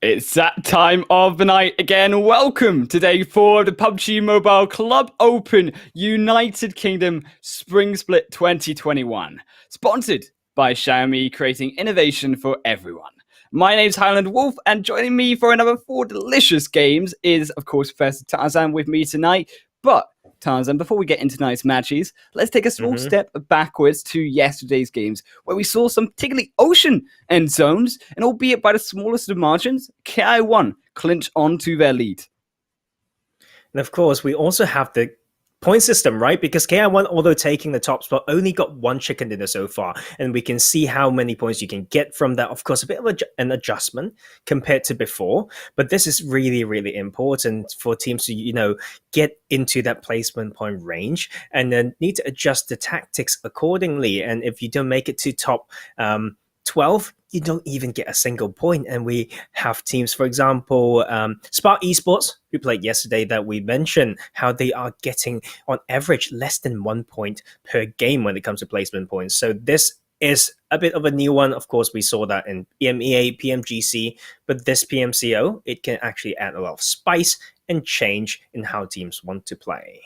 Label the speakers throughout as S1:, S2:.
S1: It's that time of the night again. Welcome to day 4 of the PUBG Mobile Club Open United Kingdom Spring Split 2021. Sponsored by Xiaomi, creating innovation for everyone. My name's Highland Wolf, and joining me for another 4 delicious games is, of course, Professor Tarzan with me tonight. But Tarzan, before we get into tonight's matches, let's take a small step backwards to yesterday's games, where we saw some particularly ocean end zones, and albeit by the smallest of margins, KI1 clinch onto their lead.
S2: And of course, we also have the point system, right? Because KI1, although taking the top spot, only got 1 chicken dinner so far. And we can see how many points you can get from that. Of course, a bit of an adjustment compared to before. But this is really, really important for teams to, get into that placement point range and then need to adjust the tactics accordingly. And if you don't make it to top 12, you don't even get a single point. And we have teams, for example, Spark Esports, who played yesterday, that we mentioned how they are getting on average less than 1 point per game when it comes to placement points. So this is a bit of a new one. Of course, we saw that in EMEA, PMGC, but this PMCO, it can actually add a lot of spice and change in how teams want to play.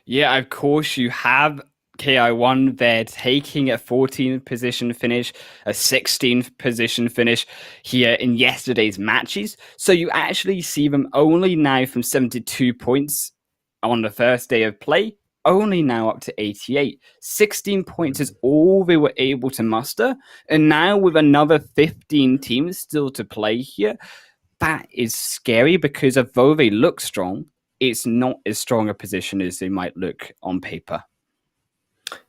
S1: Yeah, of course, you have KI1 there taking a 14th position finish, a 16th position finish here in yesterday's matches. So you actually see them only now from 72 points on the first day of play, only now up to 88. 16 points is all they were able to muster. And now with another 15 teams still to play here, that is scary because although they look strong, it's not as strong a position as they might look on paper.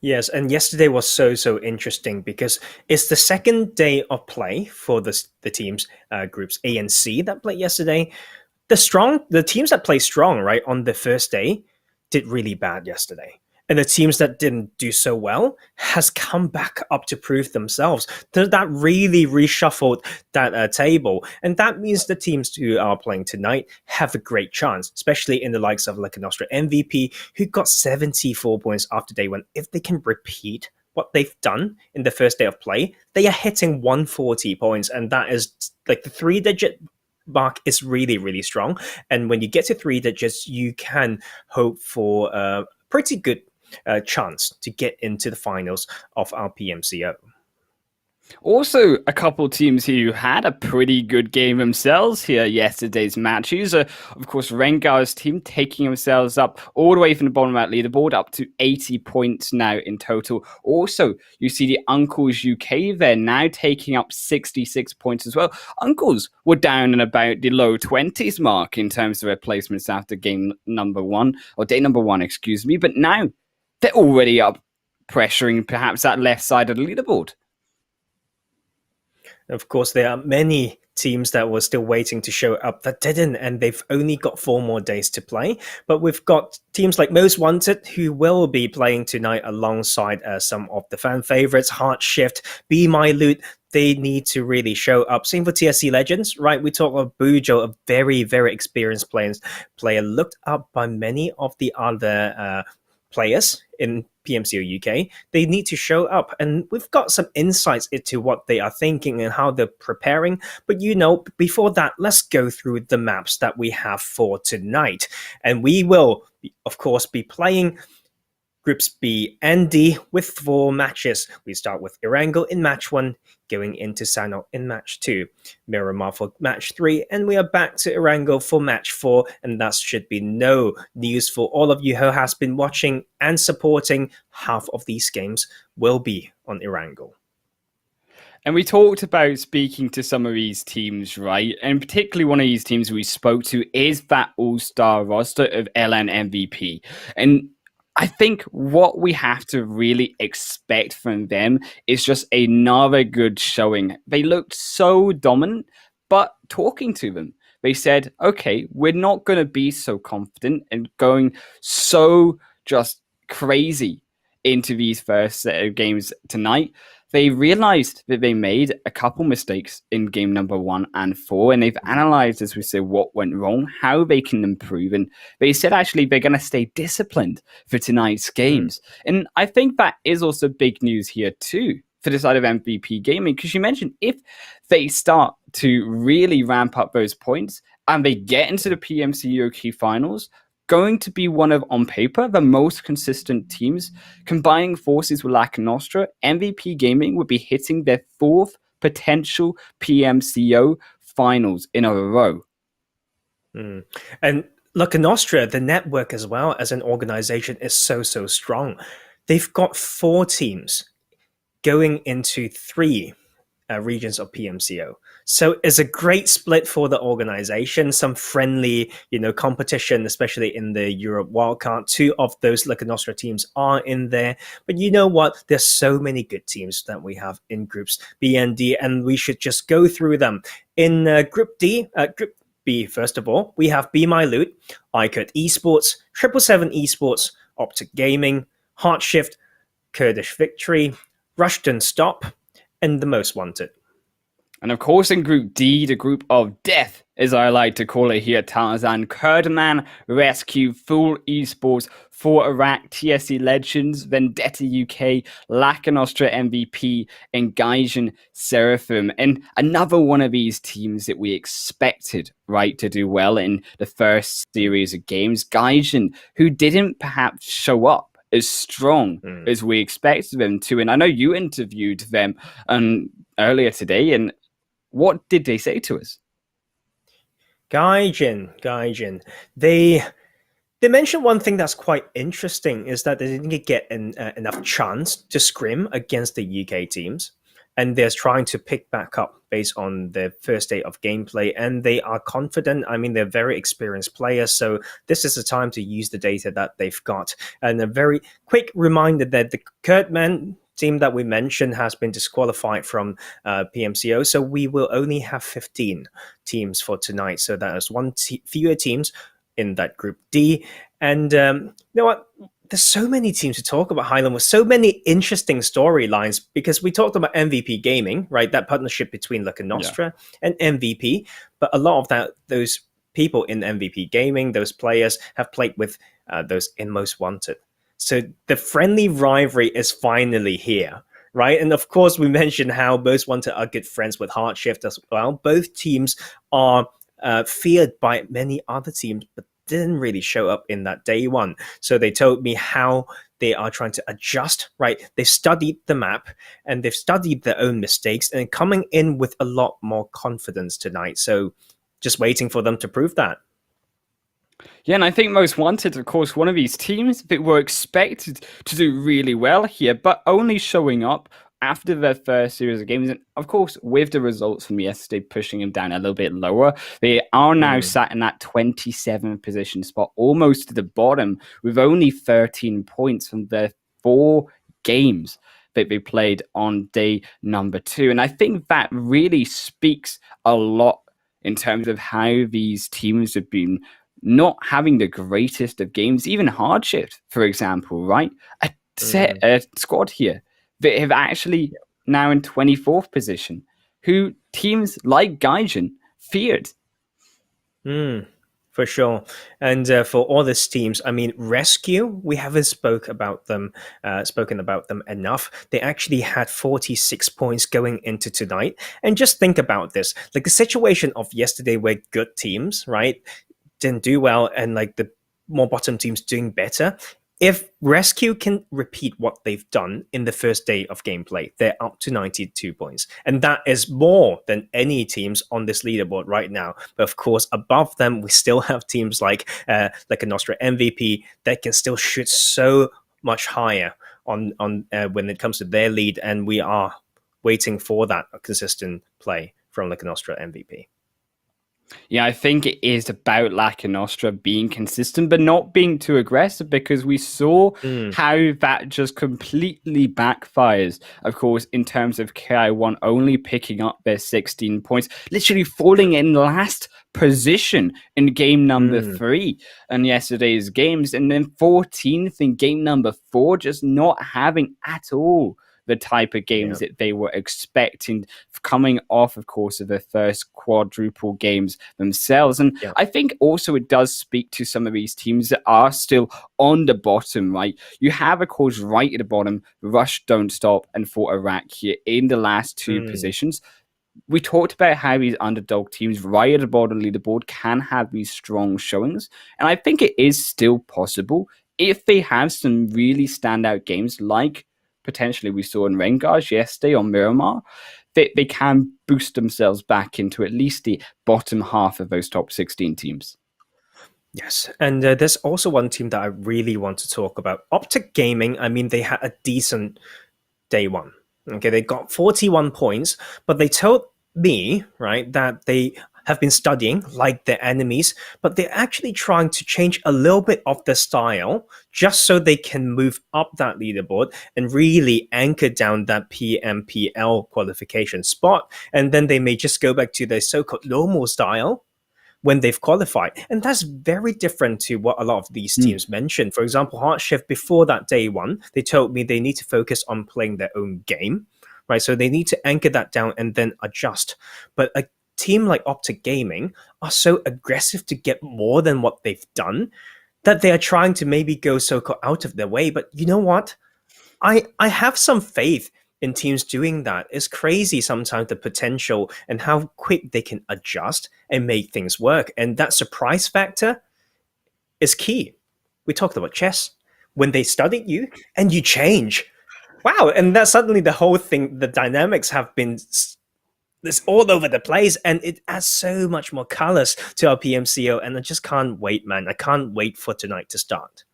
S2: Yes, and yesterday was so interesting because it's the second day of play for the teams, groups A and C that played yesterday. The teams that play strong, right, on the first day did really bad yesterday. And the teams that didn't do so well has come back up to prove themselves. That really reshuffled that table. And that means the teams who are playing tonight have a great chance, especially in the likes of like an Austrian MVP, who got 74 points after day 1. If they can repeat what they've done in the first day of play, they are hitting 140 points. And that is like the 3-digit mark is really, really strong. And when you get to 3 digits, you can hope for a pretty good chance to get into the finals of our PMCO.
S1: Also, a couple teams who had a pretty good game themselves here yesterday's matches. Of course, Erangel's team taking themselves up all the way from the bottom of that leaderboard up to 80 points now in total. Also, you see the Uncles UK there now taking up 66 points as well. Uncles were down in about the low 20s mark in terms of their placements after game number 1, or day number 1, excuse me. But now they're already up, pressuring perhaps that left side of the leaderboard.
S2: Of course, there are many teams that were still waiting to show up that didn't, and they've only got 4 more days to play. But we've got teams like Most Wanted, who will be playing tonight alongside some of the fan favorites, Heart Shift, Be My Loot. They need to really show up. Same for TSC Legends, right? We talk of Bujo, a very, very experienced player, looked up by many of the other players in PMCO UK. They need to show up, and we've got some insights into what they are thinking and how they're preparing. But before that, let's go through the maps that we have for tonight. And we will, of course, be playing Groups B and D with 4 matches. We start with Erangel in match 1, going into Sanhok in match 2, Miramar for match 3, and we are back to Erangel for match 4, and that should be no news for all of you who has been watching and supporting. Half of these games will be on Erangel.
S1: And we talked about speaking to some of these teams, right? And particularly one of these teams we spoke to is that all-star roster of LN MVP. And I think what we have to really expect from them is just another good showing. They looked so dominant, but talking to them, they said, okay, we're not going to be so confident and going so just crazy into these first set of games tonight. They realized that they made a couple mistakes in game number 1 and 4, and they've analyzed, as we say, what went wrong, how they can improve, and they said actually they're going to stay disciplined for tonight's games. And I think that is also big news here too, for the side of MVP Gaming, because you mentioned if they start to really ramp up those points and they get into the PMCO Finals, going to be one of, on paper, the most consistent teams. Combining forces with Lac Nostra, MVP Gaming would be hitting their fourth potential PMCO Finals in a row.
S2: And Lac Nostra, the network as well as an organization, is so strong. They've got 4 teams going into 3 regions of PMCO. So it's a great split for the organization, some friendly, competition, especially in the Europe wildcard. 2 of those Lac Nostra teams are in there. But you know what? There's so many good teams that we have in groups B and D, and we should just go through them. In Group B, first of all, we have Be My Loot, iCut Esports, 777 Esports, Optic Gaming, Heartshift, Kurdish Victory, Rushden Stop, and The Most Wanted.
S1: And of course, in Group D, the group of death, as I like to call it here, Tarzan, Kurdman, Rescue, Full Esports, For Iraq, TSC Legends, Vendetta UK, Lac Nostra MVP, and Gaijin Seraphim. And another one of these teams that we expected, right, to do well in the first series of games. Gaijin, who didn't perhaps show up as strong as we expected them to. And I know you interviewed them earlier today, and what did they say to us?
S2: Gaijin. They mentioned one thing that's quite interesting is that they didn't get enough chance to scrim against the UK teams. And they're trying to pick back up based on the first day of gameplay. And they are confident. I mean, they're very experienced players. So this is the time to use the data that they've got. And a very quick reminder that the Kurtman team that we mentioned has been disqualified from PMCO. So we will only have 15 teams for tonight. So that is one fewer teams in that Group D. And you know what? There's so many teams to talk about, Highland, with so many interesting storylines, because we talked about MVP Gaming, right? That partnership between Lac Nostra and MVP. But a lot of those people in MVP Gaming, those players, have played with those in Most Wanted. So the friendly rivalry is finally here, right? And of course, we mentioned how Most Wanted are good friends with Heartshift as well. Both teams are feared by many other teams, but didn't really show up in that day one. So they told me how they are trying to adjust, right? They've studied the map and they've studied their own mistakes and coming in with a lot more confidence tonight. So just waiting for them to prove that.
S1: Yeah, and I think Most Wanted, of course, one of these teams that were expected to do really well here, but only showing up after their first series of games. And of course, with the results from yesterday pushing them down a little bit lower, they are now sat in that 27th position spot, almost to the bottom, with only 13 points from their 4 games that they played on day number 2. And I think that really speaks a lot in terms of how these teams have been not having the greatest of games. Even Heartshift, for example, right? A squad here that have actually now in 24th position, who teams like Gaijin feared.
S2: For sure. And for all these teams, I mean, Rescue, we haven't spoken about them enough. They actually had 46 points going into tonight. And just think about this, like the situation of yesterday where good teams, right, didn't do well, and like the more bottom teams doing better. If Rescue can repeat what they've done in the first day of gameplay, they're up to 92 points. And that is more than any teams on this leaderboard right now. But of course, above them, we still have teams like a Nostra MVP that can still shoot so much higher on when it comes to their lead. And we are waiting for that consistent play from Lac Nostra MVP.
S1: Yeah, I think it is about Lac Nostra being consistent, but not being too aggressive, because we saw how that just completely backfires. Of course, in terms of KI1 only picking up their 16 points, literally falling in last position in game number 3 in yesterday's games, and then 14th in game number 4, just not having at all the type of games
S2: Yeah.
S1: that they were expecting coming off, of course, of their first quadruple games themselves. And
S2: Yeah.
S1: I think also it does speak to some of these teams that are still on the bottom, right? You have, of course, right at the bottom, Rush, Don't Stop, and For Iraq here in the last two
S2: Mm.
S1: positions. We talked about how these underdog teams right at the bottom of the leaderboard can have these strong showings. And I think it is still possible if they have some really standout games like potentially we saw in Rengars yesterday on Miramar, they can boost themselves back into at least the bottom half of those top 16 teams.
S2: Yes, and there's also one team that I really want to talk about. Optic Gaming, I mean, they had a decent day one. Okay, they got 41 points, but they told me, right, that they have been studying like their enemies, but they're actually trying to change a little bit of their style just so they can move up that leaderboard and really anchor down that PMPL qualification spot. And then they may just go back to their so called normal style when they've qualified. And that's very different to what a lot of these
S1: Mm.
S2: teams mentioned. For example, Heartshift, before that day one, they told me they need to focus on playing their own game, right? So they need to anchor that down and then adjust. But a team like Optic Gaming are so aggressive to get more than what they've done that they are trying to maybe go so-called out of their way. But you know what? I have some faith in teams doing that. It's crazy sometimes the potential and how quick they can adjust and make things work. And that surprise factor is key. We talked about chess. When they study you and you change. Wow. And that suddenly the whole thing, the dynamics have been it's all over the place and it adds so much more colors to our PMCO. And I just can't wait, man. I can't wait for tonight to start.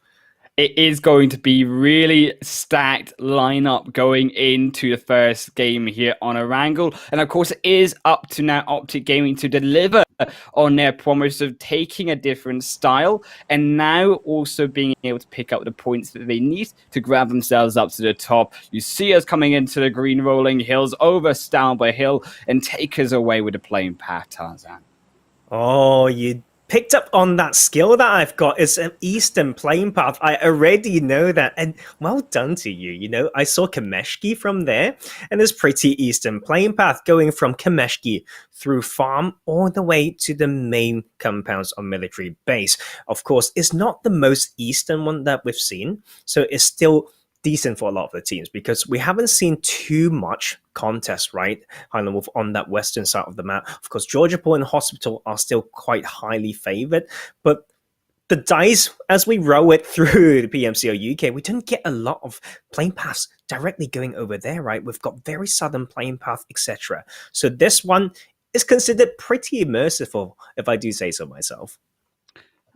S1: It is going to be really stacked lineup going into the first game here on Erangel. And of course, it is up to now Optic Gaming to deliver on their promise of taking a different style and now also being able to pick up the points that they need to grab themselves up to the top. You see us coming into the green rolling hills over Stalber Hill and take us away with the playing path, Tarzan.
S2: Oh, you picked up on that skill that I've got. It's an Eastern Plain Path. I already know that. And well done to you. You know, I saw Kameshki from there, and it's pretty Eastern Plain Path going from Kameshki through farm all the way to the main compounds on military base. Of course, it's not the most Eastern one that we've seen, so it's still decent for a lot of the teams because we haven't seen too much contest, right? Highland Wolf on that western side of the map. Of course, Georgia Pool and Hospital are still quite highly favored, but the dice, as we roll it through the PMCO UK, we didn't get a lot of plane paths directly going over there, right? We've got very southern plane path, etc. So this one is considered pretty immersive, if I do say so myself.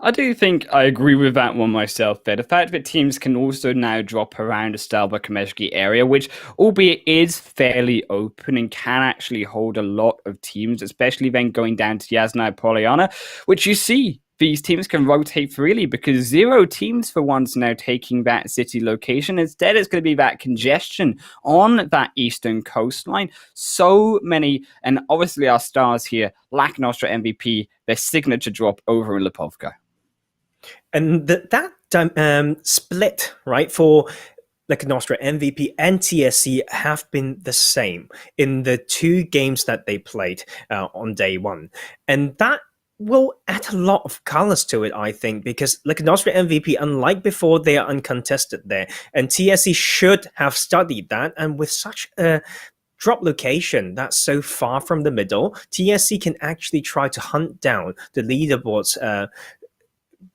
S1: I do think I agree with that one myself there. The fact that teams can also now drop around the Stalber Kameshki area, which albeit is fairly open and can actually hold a lot of teams, especially then going down to Yasna Poliana, which you see these teams can rotate freely because 0 teams for once now taking that city location. Instead, it's going to be that congestion on that eastern coastline. So many, and obviously our stars here, Lac Nostra MVP, their signature drop over in Lipovka.
S2: And that split, right, for like Nostra MVP and TSC have been the same in the 2 games that they played on day one. And that will add a lot of colors to it, I think, because like Nostra MVP, unlike before, they are uncontested there. And TSC should have studied that. And with such a drop location that's so far from the middle, TSC can actually try to hunt down the leaderboards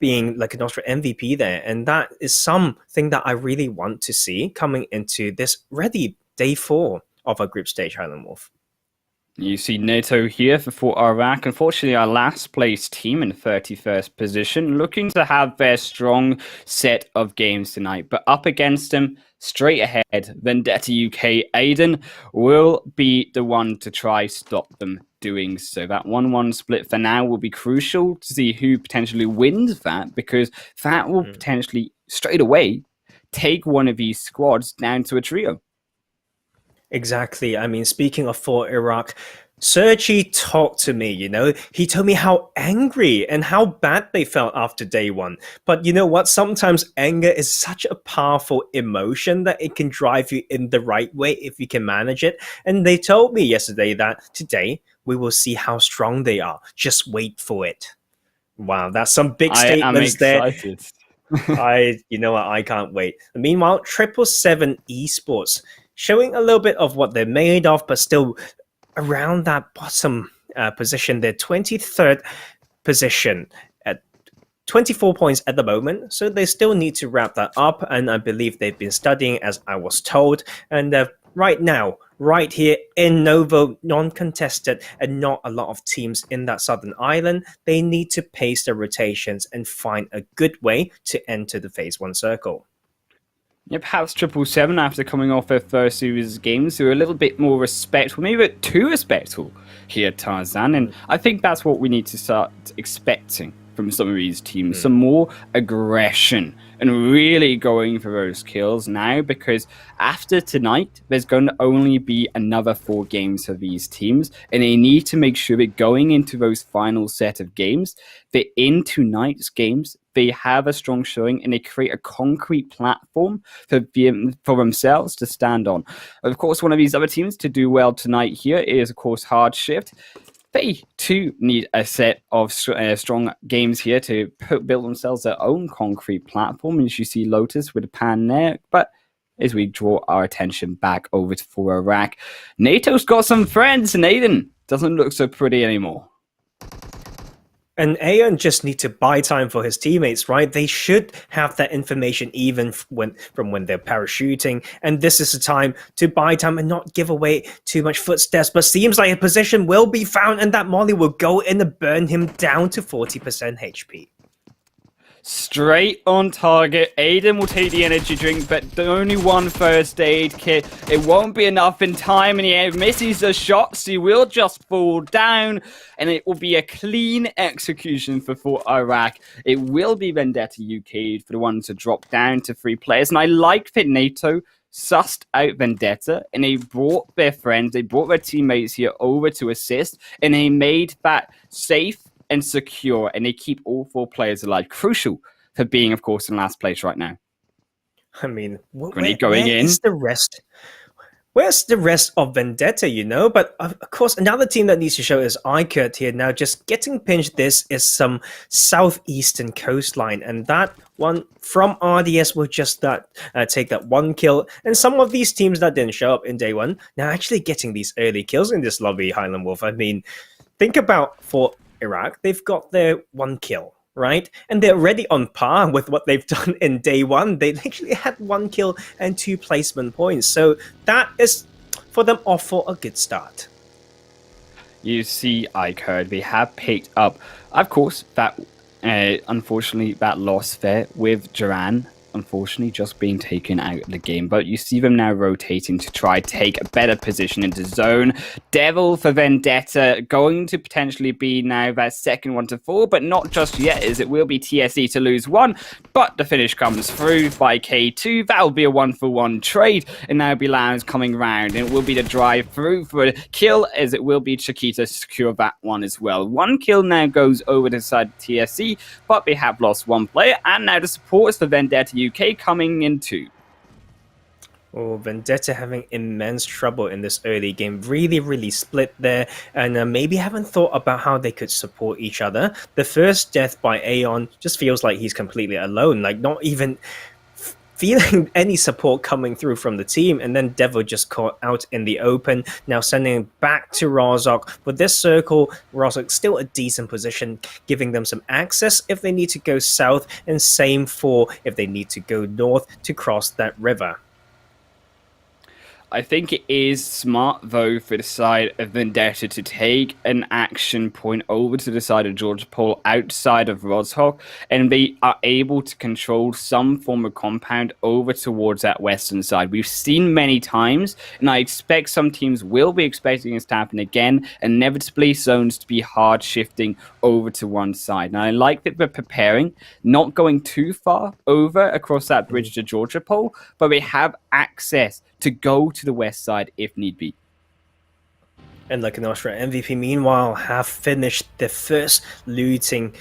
S2: being like an Nostra MVP there. And that is something that I really want to see coming into this ready day 4 of our group stage, Highland Wolf.
S1: You see NATO here for Iraq. Unfortunately, our last place team in 31st position, looking to have their strong set of games tonight. But up against them, straight ahead, Vendetta UK, Aiden will be the one to try stop them doing so. That 1-1 split for now will be crucial to see who potentially wins that, because that will potentially straight away take one of these squads down to a trio.
S2: Exactly. I mean, speaking of for Iraq, Sergi talked to me, he told me how angry and how bad they felt after day one. But you know what? Sometimes anger is such a powerful emotion that it can drive you in the right way if you can manage it. And they told me yesterday that today we will see how strong they are. Just wait for it. Wow, that's some big
S1: I am
S2: statements there.
S1: excited.
S2: You know what? I can't wait. Meanwhile, 777 Esports showing a little bit of what they're made of, but still around that bottom position, their 23rd position at 24 points at the moment. So they still need to wrap that up. And I believe they've been studying, as I was told. And right now, right here in Novo, non-contested, and not a lot of teams in that southern island, they need to pace their rotations and find a good way to enter the phase 1 circle.
S1: Yeah, perhaps 777, after coming off their first series of games, who are a little bit more respectful, maybe too respectful here, Tarzan. And I think that's what we need to start expecting from some of these teams. Some more aggression and really going for those kills now, because after tonight, there's going to only be another 4 games for these teams, and they need to make sure that going into those final set of games, that in tonight's games, they have a strong showing and they create a concrete platform for themselves to stand on. Of course, one of these other teams to do well tonight here is, of course, Hard Shift. They too need a set of strong games here to build themselves their own concrete platform. As you see Lotus with a pan there, but as we draw our attention back over to for Iraq, NATO's got some friends, and Aiden doesn't look so pretty anymore.
S2: And Aeon just need to buy time for his teammates, right? They should have that information even from when they're parachuting. And this is the time to buy time and not give away too much footsteps. But seems like a position will be found, and that Molly will go in and burn him down to 40% HP.
S1: Straight on target. Aiden will take the energy drink, but only one first aid kit. It won't be enough in time, and he misses the shots. He will just fall down, and it will be a clean execution for Iraq. It will be Vendetta UK for the ones to drop down to 3 players, and I like that NATO sussed out Vendetta, and they brought their friends, they brought their teammates here over to assist, and they made that safe and secure, and they keep all 4 players alive. Crucial for being, of course, in last place right now.
S2: I mean,
S1: where
S2: is the rest? Where's the rest of Vendetta, But of course, another team that needs to show is iCurt here. Now, just getting pinched, this is some southeastern coastline, and that one from RDS will just take that 1 kill. And some of these teams that didn't show up in day 1, now actually getting these early kills in this lobby, Highland Wolf. I mean, think about for Iraq, they've got their 1 kill, right? And they're already on par with what they've done in day 1. They actually had 1 kill and 2 placement points. So that is for them off for a good start.
S1: You see, iCurt, they have picked up, of course, that unfortunately that loss there with Duran. Unfortunately, just being taken out of the game. But you see them now rotating to try take a better position into zone. Devil for Vendetta going to potentially be now that second one to fall, but not just yet, as it will be TSE to lose 1. But the finish comes through by K2. That will be a 1-for-1 trade, and now be Lounge coming round, and it will be the drive through for a kill, as it will be Chiquita to secure that one as well. 1 kill now goes over to the side of TSE, but they have lost 1 player, and now the supports for Vendetta UK coming in too.
S2: Oh, Vendetta having immense trouble in this early game. Really split there, and maybe haven't thought about how they could support each other. The first death by Aeon just feels like he's completely alone, like not even feeling any support coming through from the team. And then Devil just caught out in the open, now sending him back to Rozok. With this circle, Rozok still a decent position, giving them some access if they need to go south, and same for if they need to go north to cross that river.
S1: I think it is smart, though, for the side of Vendetta to take an action point over to the side of Georgia Paul outside of Rozhok, and they are able to control some form of compound over towards that western side. We've seen many times, and I expect some teams will be expecting this to happen again, inevitably zones to be hard shifting over to one side. Now, I like that they're preparing, not going too far over across that bridge to Georgia Pole, but they have access to go to the west side if need be.
S2: And like an Austria MVP, meanwhile, have finished the first looting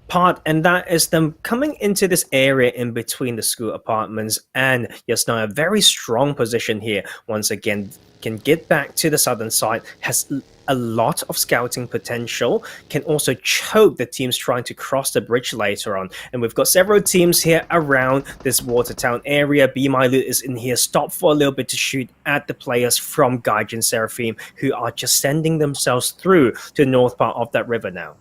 S2: part, and that is them coming into this area in between the school apartments. And Yasnaya, a very strong position here. Once again, can get back to the southern side, has a lot of scouting potential, can also choke the teams trying to cross the bridge later on. And we've got several teams here around this Watertown area. Be My Loot is in here, stop for a little bit to shoot at the players from Gaijin Seraphim, who are just sending themselves through to the north part of that river now.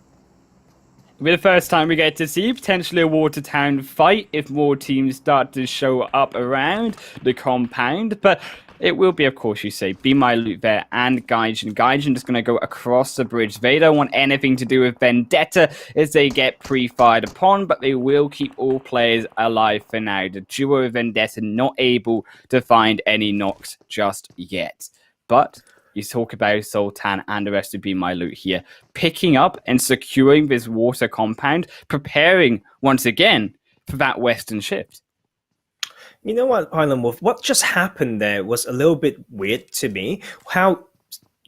S1: It'll be the first time we get to see potentially a Watertown fight if more teams start to show up around the compound. But it will be, of course, you say, Be My Loot there and Gaijin. Gaijin just going to go across the bridge. They don't want anything to do with Vendetta as they get pre-fired upon, but they will keep all players alive for now. The duo of Vendetta not able to find any knocks just yet. But you talk about Sultan and the rest of Be My Loot here, picking up and securing this water compound, preparing once again for that western shift.
S2: You know what, Island Wolf? What just happened there was a little bit weird to me. How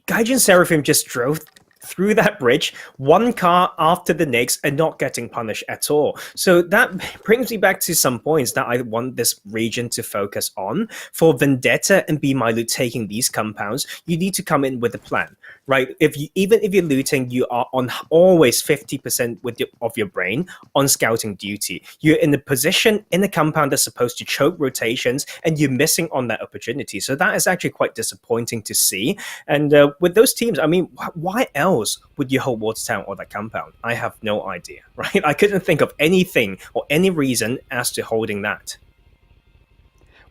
S2: Gaijin Seraphim just drove through that bridge, one car after the next, and not getting punished at all. So that brings me back to some points that I want this region to focus on. For Vendetta and Be My Loot taking these compounds, you need to come in with a plan, right? Even if you're looting, you are on always 50% of your brain on scouting duty. You're in a position in a compound that's supposed to choke rotations, and you're missing on that opportunity. So that is actually quite disappointing to see. And with those teams, I mean, why else would you hold Watertown or that compound? I have no idea, right? I couldn't think of anything or any reason as to holding that.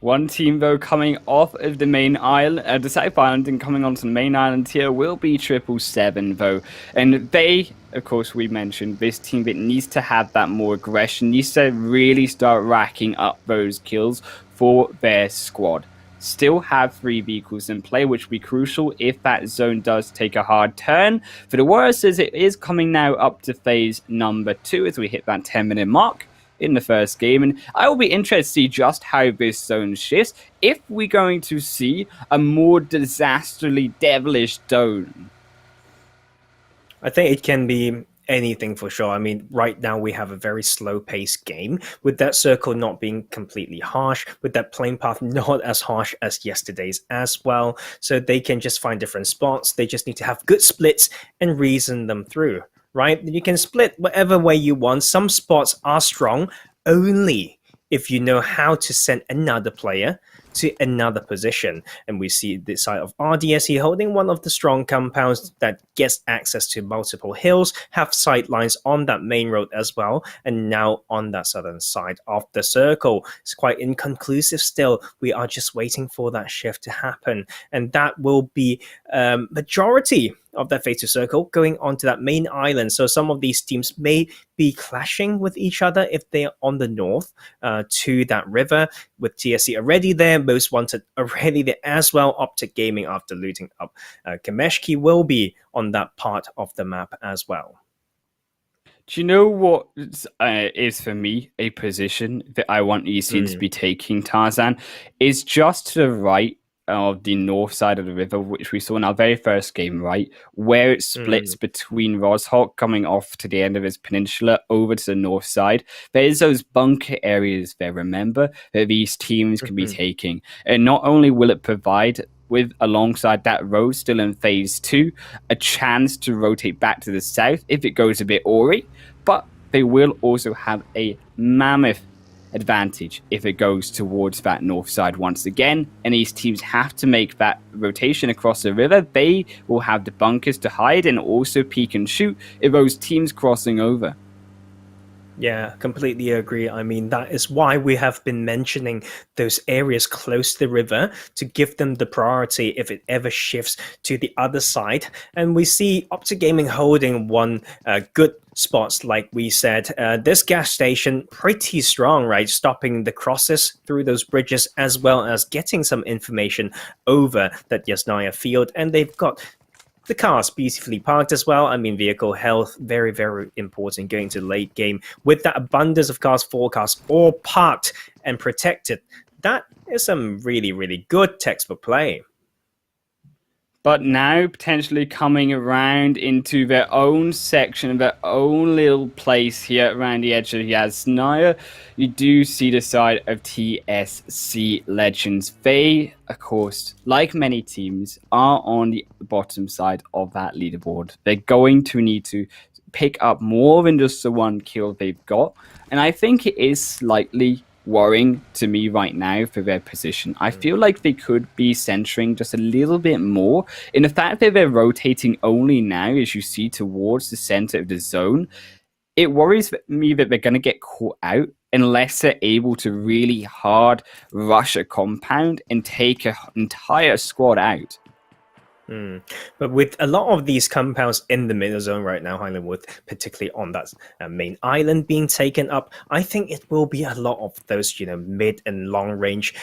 S1: One team, though, coming off of the main island, the South Island, and coming onto the main island here will be 777, though. And they, of course, we mentioned, this team that needs to have that more aggression, needs to really start racking up those kills for their squad. Still have 3 vehicles in play, which will be crucial if that zone does take a hard turn. For the worst, as it is coming now up to phase number 2 as we hit that 10-minute mark in the first game. And I will be interested to see just how this zone shifts, if we're going to see a more disastrously devilish zone.
S2: I think it can be anything for sure. I mean, right now we have a very slow-paced game, with that circle not being completely harsh, with that plane path not as harsh as yesterday's as well. So they can just find different spots. They just need to have good splits and reason them through, right? You can split whatever way you want. Some spots are strong only if you know how to send another player to another position. And we see the side of RDS here holding one of the strong compounds that gets access to multiple hills, have sight lines on that main road as well, and now on that southern side of the circle. It's quite inconclusive still. We are just waiting for that shift to happen, and that will be majority of that phase 2 circle going onto that main island. So some of these teams may be clashing with each other if they're on the north to that river, with TSC already there, Most Wanted already there as well. Optic Gaming, after looting up Kameshki, will be on that part of the map as well.
S1: Do you know what is for me a position that I want these teams to be taking, Tarzan? Is just to the right of the north side of the river, which we saw in our very first game, right? Where it splits between Roshok coming off to the end of his peninsula over to the north side. There is those bunker areas there, remember, that these teams can be taking. And not only will it provide, with alongside that road still in phase 2, a chance to rotate back to the south if it goes a bit awry, but they will also have a mammoth advantage if it goes towards that north side once again, and these teams have to make that rotation across the river. They will have the bunkers to hide and also peek and shoot if those teams crossing over.
S2: Yeah, completely agree. I mean, that is why we have been mentioning those areas close to the river to give them the priority if it ever shifts to the other side. And we see Optic Gaming holding one good spots, like we said. This gas station, pretty strong, right? Stopping the crosses through those bridges, as well as getting some information over that Yasnaya field. And they've got the cars beautifully parked as well. I mean, vehicle health, very, very important going to the late game. With that abundance of cars, 4 cars, all parked and protected, that is some really, really good textbook play.
S1: But now potentially coming around into their own section, their own little place here around the edge of Yasnaya, you do see the side of TSC Legends. They, of course, like many teams, are on the bottom side of that leaderboard. They're going to need to pick up more than just the one kill they've got. And I think it is slightly worrying to me right now for their position. I feel like they could be centering just a little bit more in the fact that they're rotating only now, as you see, towards the center of the zone. It worries me that they're going to get caught out unless they're able to really hard rush a compound and take an entire squad out.
S2: But with a lot of these compounds in the middle zone right now, Highlandwood, particularly on that main island being taken up, I think it will be a lot of those, mid and long range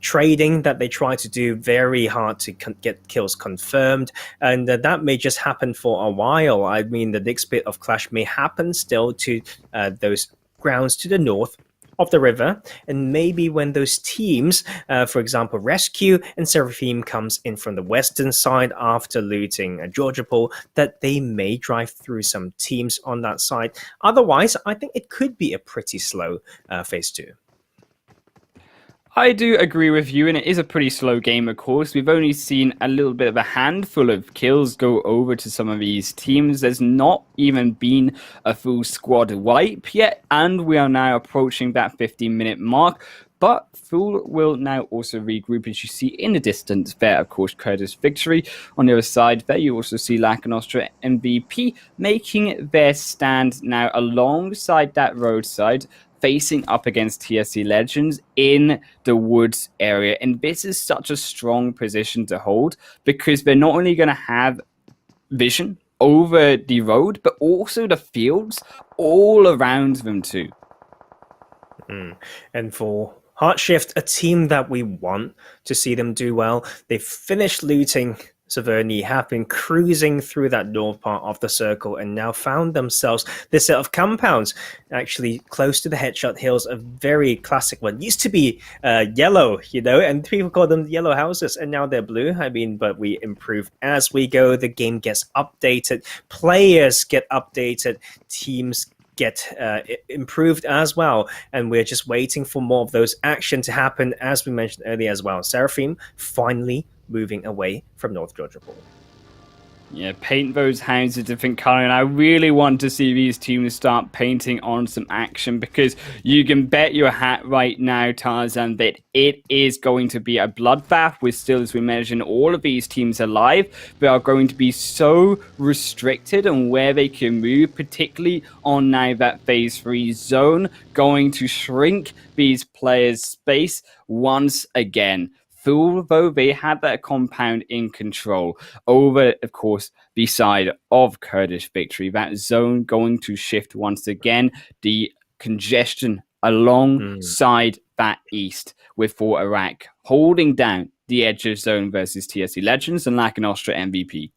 S2: trading that they try to do, very hard to get kills confirmed, and that may just happen for a while. I mean, the next bit of clash may happen still to those grounds to the north of the river, and maybe when those teams, for example Rescue and Seraphim, comes in from the western side after looting Georgia Pool, that they may drive through some teams on that side. Otherwise, I think it could be a pretty slow phase 2.
S1: I do agree with you, and it is a pretty slow game, of course. We've only seen a little bit of a handful of kills go over to some of these teams. There's not even been a full squad wipe yet, and we are now approaching that 15-minute mark. But Fool will now also regroup, as you see in the distance there, of course, Curtis Victory. On the other side there, you also see Lacanostra MVP making their stand now alongside that roadside, facing up against TSC Legends in the woods area. And this is such a strong position to hold because they're not only going to have vision over the road, but also the fields all around them too.
S2: And for Heartshift, a team that we want to see them do well, they've finished looting Severny, have been cruising through that north part of the circle, and now found themselves this set of compounds actually close to the Headshot Hills, a very classic one. Used to be yellow, and people call them yellow houses, and now they're blue. I mean, but we improve as we go. The game gets updated, players get updated, teams get improved as well, and we're just waiting for more of those action to happen, as we mentioned earlier as well. Seraphim finally moving away from North Georgia Pool.
S1: Yeah, paint those houses a different color, and I really want to see these teams start painting on some action, because you can bet your hat right now, Tarzan, that it is going to be a bloodbath with still, as we mentioned, all of these teams alive. They are going to be so restricted on where they can move, particularly on now that phase 3 zone, going to shrink these players' space once again. Fool, though, they had that compound in control over, of course, the side of Kurdish Victory. That zone going to shift once again. The congestion alongside that east with Fort Iraq holding down the edge of zone versus TSC Legends and Lacanostra MVP.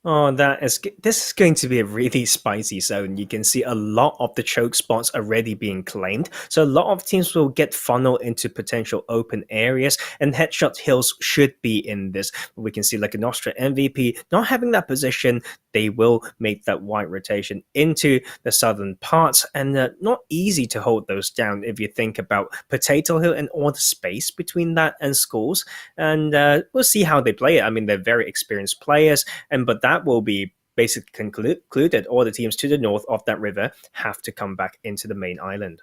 S2: Oh, this is going to be a really spicy zone. You can see a lot of the choke spots already being claimed. So a lot of teams will get funneled into potential open areas, and Headshot Hills should be in this. We can see like a Nostra MVP not having that position. They will make that wide rotation into the southern parts, and not easy to hold those down if you think about Potato Hill and all the space between that and schools. And we'll see how they play it. I mean, they're very experienced players, but that will be basically concluded. All the teams to the north of that river have to come back into the main island.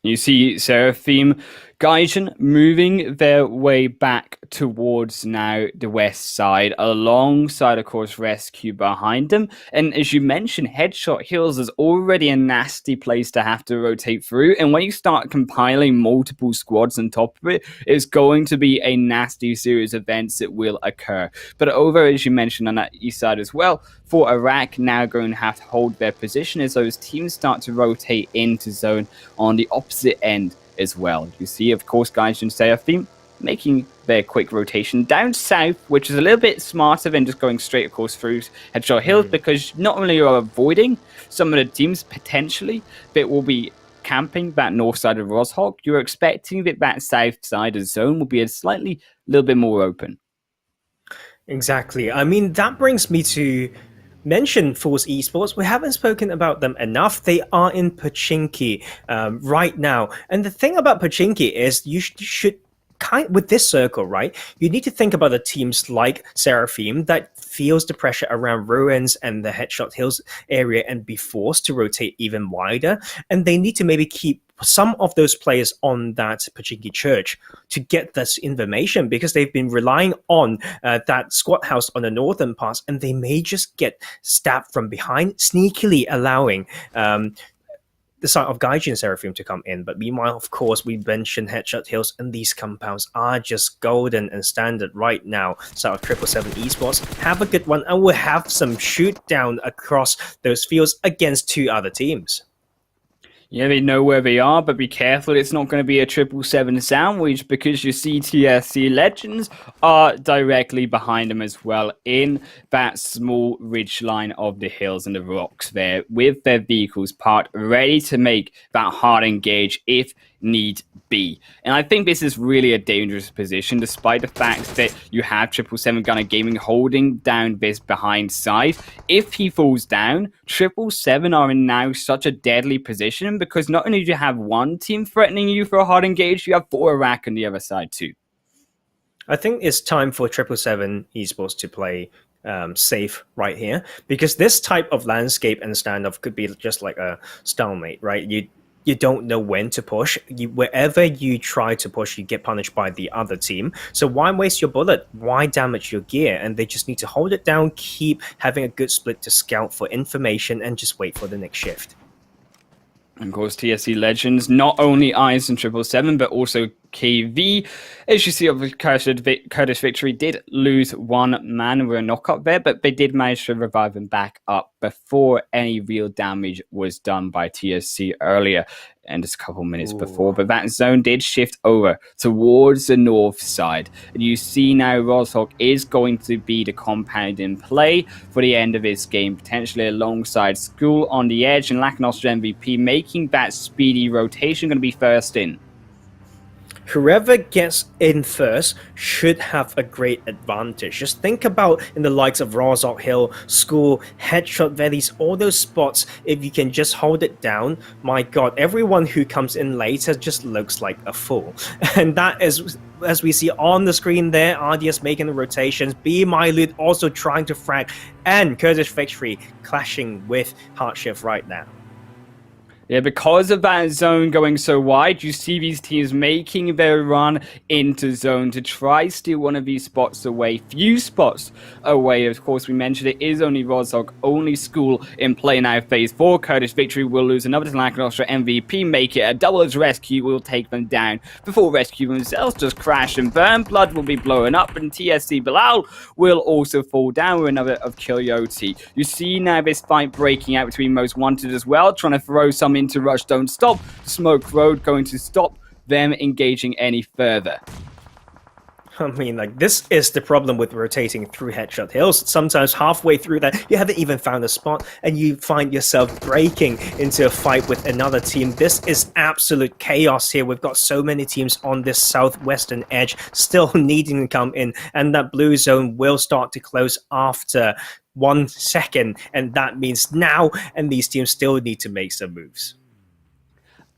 S1: You see Seraphim Gaijin moving their way back towards now the west side, alongside, of course, Rescue behind them. And as you mentioned, Headshot Hills is already a nasty place to have to rotate through. And when you start compiling multiple squads on top of it, it's going to be a nasty series of events that will occur. But over, as you mentioned, on that east side as well, for Iraq now going to have to hold their position as those teams start to rotate into zone on the opposite end as well. You see, of course, guys and Seraphim making their quick rotation down south, which is a little bit smarter than just going straight, of course, through Headshot Hills, because not only are avoiding some of the teams potentially that will be camping that north side of Roshawk, you're expecting that south side of zone will be a little bit more open.
S2: Exactly. I mean, that brings me to mention Force Esports. We haven't spoken about them enough. They are in Pochinki right now. And the thing about Pochinki is you should kind with this circle, right? You need to think about the teams like Seraphim that feels the pressure around Ruins and the Headshot Hills area and be forced to rotate even wider. And they need to maybe keep some of those players on that Pochinki church to get this information because they've been relying on that squad house on the northern parts, and they may just get stabbed from behind, sneakily allowing the side of Gaijin and Seraphim to come in. But meanwhile, of course, we mentioned Headshot Hills, and these compounds are just golden and standard right now. So our 777 Esports have a good one, and we'll have some shoot down across those fields against two other teams.
S1: Yeah, they know where they are, but be careful. It's not going to be a 777 sandwich because your CTSC Legends are directly behind them as well in that small ridge line of the hills and the rocks there with their vehicles parked ready to make that hard engage if need be. And I think this is really a dangerous position, despite the fact that you have 777 Gunner Gaming holding down this behind side. If he falls down, 777 are in now such a deadly position because not only do you have one team threatening you for a hard engage, you have 4 Iraq on the other side too.
S2: I think it's time for 777 Esports to play safe right here because this type of landscape and standoff could be just like a stalemate, right? You don't know when to push. Wherever you try to push, you get punished by the other team. So why waste your bullet? Why damage your gear? And they just need to hold it down, keep having a good split to scout for information, and just wait for the next shift.
S1: Of course, TSC Legends, not only Eyes and 777, but also KV. As you see, Kurdish Victory did lose one man with a knockup there, but they did manage to revive him back up before any real damage was done by TSC earlier, and just a couple minutes before. But that zone did shift over towards the north side. And you see now Sanhok is going to be the compound in play for the end of this game, potentially alongside School on the edge and Lacknostra MVP, making that speedy rotation going to be first in.
S2: Whoever gets in first should have a great advantage. Just think about in the likes of Rozok Hill, School, Headshot Valleys, all those spots, if you can just hold it down, my god, everyone who comes in later just looks like a fool. And that is, as we see on the screen there, RDS making the rotations, Be My Loot also trying to frag, and Kurdish Victory clashing with Hardshift right now.
S1: Yeah, because of that zone going so wide, you see these teams making their run into zone to try steal one of these spots away. Few spots away. Of course, we mentioned it is only Rozog, only School in play now. Phase 4, Kurdish Victory will lose another to Lacknostra MVP, make it a double edge rescue, will take them down before rescue themselves just crash and burn. Blood will be blowing up, and TSC Bilal will also fall down with another of Coyote. You see now this fight breaking out between Most Wanted as well, trying to throw some into Rush Don't Stop. Smoke Road going to stop them engaging any further.
S2: I mean, like, this is the problem with rotating through Headshot Hills. Sometimes halfway through that, you haven't even found a spot, and you find yourself breaking into a fight with another team. This is absolute chaos here. We've got so many teams on this southwestern edge still needing to come in, and that blue zone will start to close after 1 second, and that means now, and these teams still need to make some moves.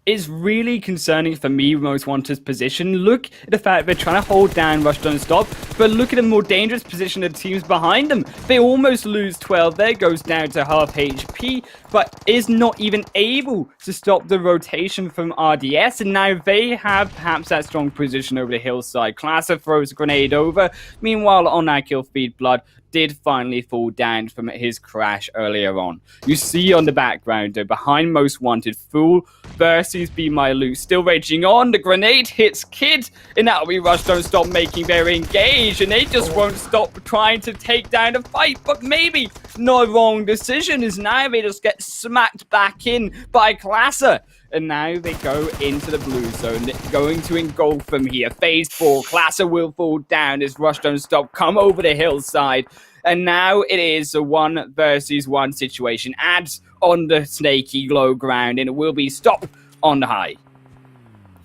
S1: Is really concerning for me, Most Wanted's position. Look at the fact they're trying to hold down Rush Don't Stop, but look at a more dangerous position of the teams behind them. They almost lose 12 there, goes down to half HP, but is not even able to stop the rotation from RDS, and now they have perhaps that strong position over the hillside. Classer throws a grenade over. Meanwhile, on that kill feed, Blood did finally fall down from his crash earlier on. You see on the background, though, behind Most Wanted, Fool versus Be My Loot, still raging on. The grenade hits Kid, and that'll be Rush Don't Stop making their engage, and they just won't stop trying to take down the fight. But maybe not a wrong decision, as now they just get smacked back in by Classer. And now they go into the blue zone. They're going to engulf them here. Phase 4, Classer will fall down as Rush Don't Stop come over the hillside. And now it is a 1 versus 1 situation. Ads on the snaky low ground, and it will be stop on the high.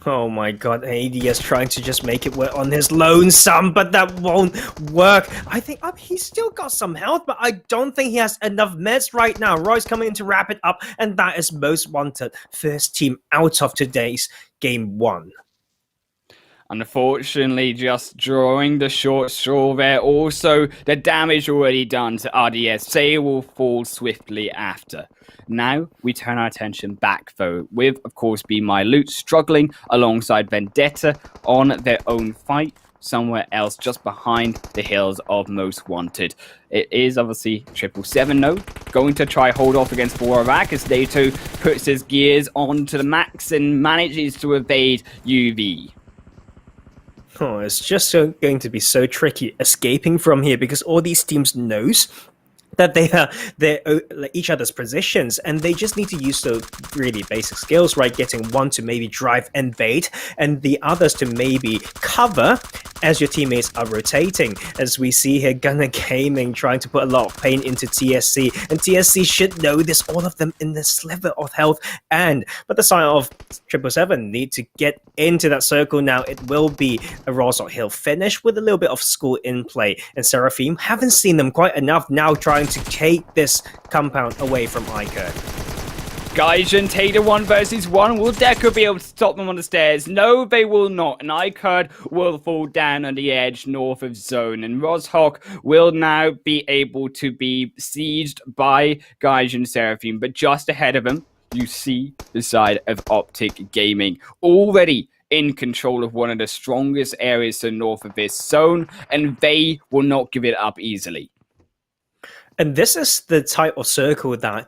S2: Oh my god, ADS trying to just make it work on his lonesome, but that won't work. I think he's still got some health, but I don't think he has enough meds right now. Roy's coming in to wrap it up, and that is most wanted. First team out of today's game 1.
S1: Unfortunately, just drawing the short straw there. Also, the damage already done to RDS. They will fall swiftly after. Now, we turn our attention back, though, with, of course, Be My Loot struggling alongside Vendetta on their own fight somewhere else just behind the hills of Most Wanted. It is obviously 777 though, going to try hold off against Borak as Dato puts his gears on to the max and manages to evade UV.
S2: Oh, it's just going to be so tricky escaping from here because all these teams knows that they're each other's positions, and they just need to use the really basic skills, right? Getting one to maybe drive and bait, and the others to maybe cover as your teammates are rotating. As we see here, Gunner Gaming trying to put a lot of pain into TSC, and TSC should know this, all of them in the sliver of health, but the side of 777 need to get into that circle now. It will be a Rosok Hill finish with a little bit of school in play, and Seraphim haven't seen them quite enough now, trying to take this compound away from Iker.
S1: Gaijin, Tater 1 versus 1. Will Deco be able to stop them on the stairs? No, they will not. And Iker will fall down on the edge north of zone. And Roshok will now be able to be sieged by Gaijin Seraphim. But just ahead of him, you see the side of Optic Gaming already in control of one of the strongest areas to north of this zone. And they will not give it up easily.
S2: And this is the type of circle that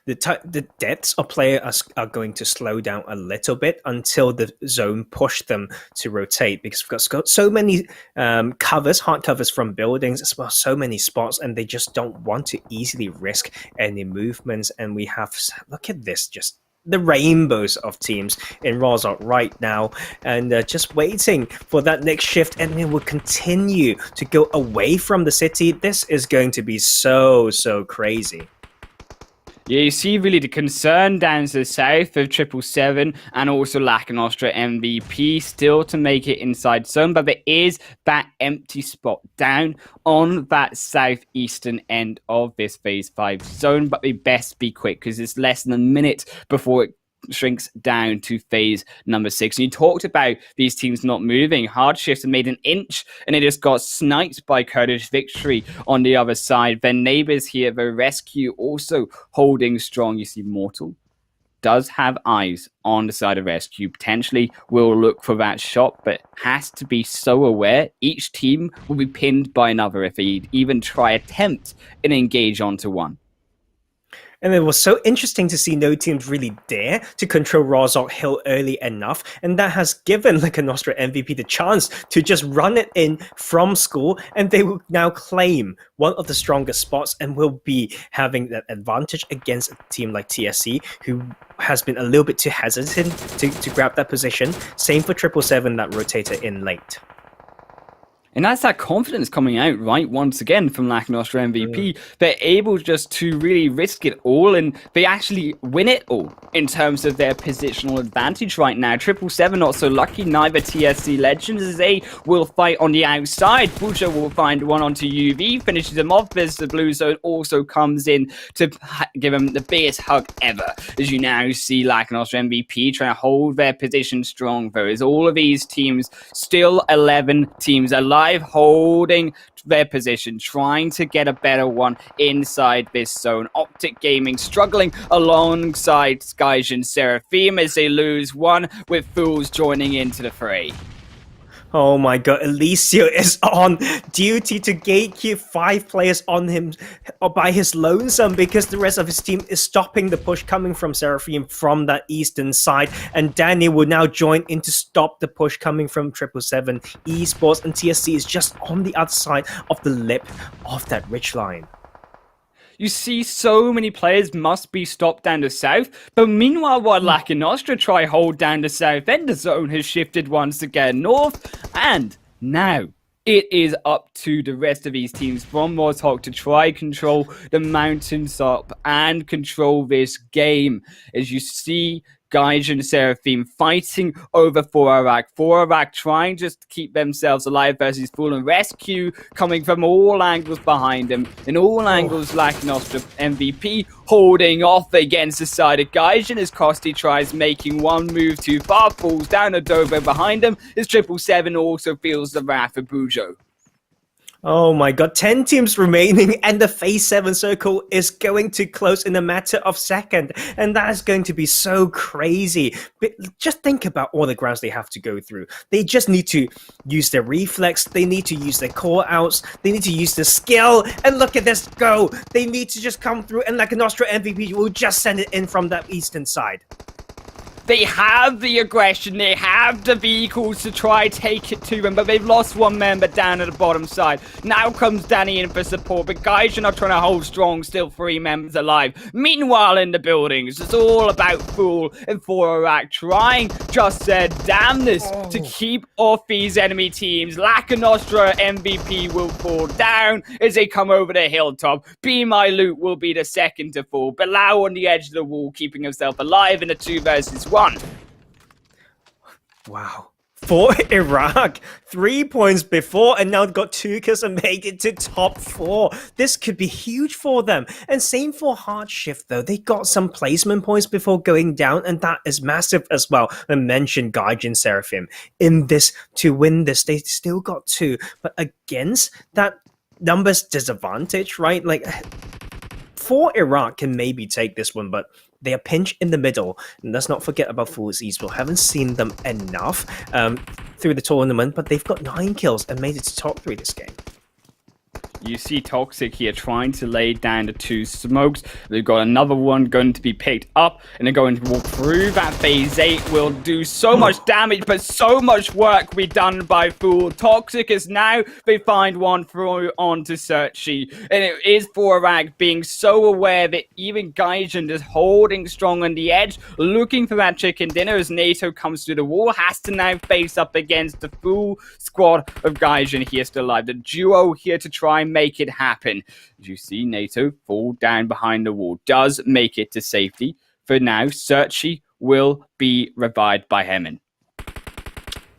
S2: the depths of players are going to slow down a little bit until the zone push them to rotate, because we've got so many covers, hard covers from buildings as well, so many spots, and they just don't want to easily risk any movements. And we have, look at this, just the rainbows of teams in Rozok right now, and just waiting for that next shift, and it will continue to go away from the city. This is going to be so crazy.
S1: Yeah, you see really the concern down to the south of 777 and also Lacanostra MVP still to make it inside zone, but there is that empty spot down on that southeastern end of this phase 5 zone, but they best be quick because it's less than a minute before it shrinks down to phase number 6. And you talked about these teams not moving. Hard Shift made an inch and it just got sniped by Kurdish Victory on the other side. Their neighbors here, the Rescue, also holding strong. You see Mortal does have eyes on the side of Rescue, potentially will look for that shot, but has to be so aware each team will be pinned by another if they even try attempt and engage onto one.
S2: And it was so interesting to see no teams really dare to control Rozok Hill early enough, and that has given Lacanostra MVP the chance to just run it in from school, and they will now claim one of the strongest spots and will be having that advantage against a team like TSC, who has been a little bit too hesitant to grab that position. Same for 777 that rotated in late.
S1: And that's that confidence coming out, right? Once again, from Lacanostra MVP. They're able just to really risk it all, and they actually win it all in terms of their positional advantage right now. 777 not so lucky, neither TSC Legends, as they will fight on the outside. Buja will find one onto UV, finishes him off, as the blue zone also comes in to give him the biggest hug ever. As you now see Lacanostra MVP trying to hold their position strong, though, as all of these teams, still 11 teams alive, holding their position, trying to get a better one inside this zone. Optic Gaming struggling alongside Gaijin Seraphim as they lose one, with Fools joining into the fray.
S2: Oh my god, Alicio is on duty to gatekeep 5 players on him by his lonesome, because the rest of his team is stopping the push coming from Seraphim from that eastern side, and Danny will now join in to stop the push coming from 777 Esports, and TSC is just on the other side of the lip of that ridge line.
S1: You see so many players must be stopped down the south, but meanwhile while Lacanostra try hold down the south end, the zone has shifted once again north, and now it is up to the rest of these teams from Roshok to try control the mountaintop and control this game. As you see Gaijin Seraphim fighting over Forarak. Forarak trying just to keep themselves alive versus Fool, and Rescue coming from all angles behind him. In all angles, Lack Nostra MVP holding off against the side of Gaijin as Kosti tries making one move too far, falls down. Adobo behind him. His 777 also feels the wrath of Bujo.
S2: Oh my god, 10 teams remaining and the phase 7 circle is going to close in a matter of seconds. And that is going to be so crazy. But just think about all the grounds they have to go through. They just need to use their reflex, they need to use their core outs, they need to use the skill, and look at this go. They need to just come through, and like a Nostra MVP will just send it in from that eastern side.
S1: They have the aggression, they have the vehicles to try take it to them, but they've lost one member down at the bottom side. Now comes Danny in for support, but Gaijin are trying to hold strong, still 3 members alive. Meanwhile in the buildings, it's all about Fool and Forarak trying just their damnness to keep off these enemy teams. Lack Nostra MVP will fall down as they come over the hilltop. Be My Loot will be the second to fall. Bilal on the edge of the wall, keeping himself alive in a 2 versus 1.
S2: Wow. For Iraq, 3 points before, and now got 2 kills and made it to top 4. This could be huge for them. And same for Hardshift, though. They got some placement points before going down, and that is massive as well. I mentioned Gaijin Seraphim. In this, to win this, they still got 2. But against that numbers disadvantage, right? Like, for Iraq can maybe take this one, but they are pinched in the middle. And let's not forget about Fool's Esports. Haven't seen them enough through the tournament, but they've got 9 kills and made it to top 3 this game.
S1: You see Toxic here trying to lay down the 2 smokes. They've got another one going to be picked up, and they're going to walk through that phase 8. Will do so much damage, but so much work be done by Fool. Toxic is now, they find one through onto Searchy, and it is Forarak being so aware that even Gaijin is holding strong on the edge, looking for that chicken dinner as NATO comes through the wall, has to now face up against the full squad of Gaijin here still alive. The duo here to try and make it happen. As you see NATO fall down behind the wall, does make it to safety. For now, Searchy will be revived by Hemen.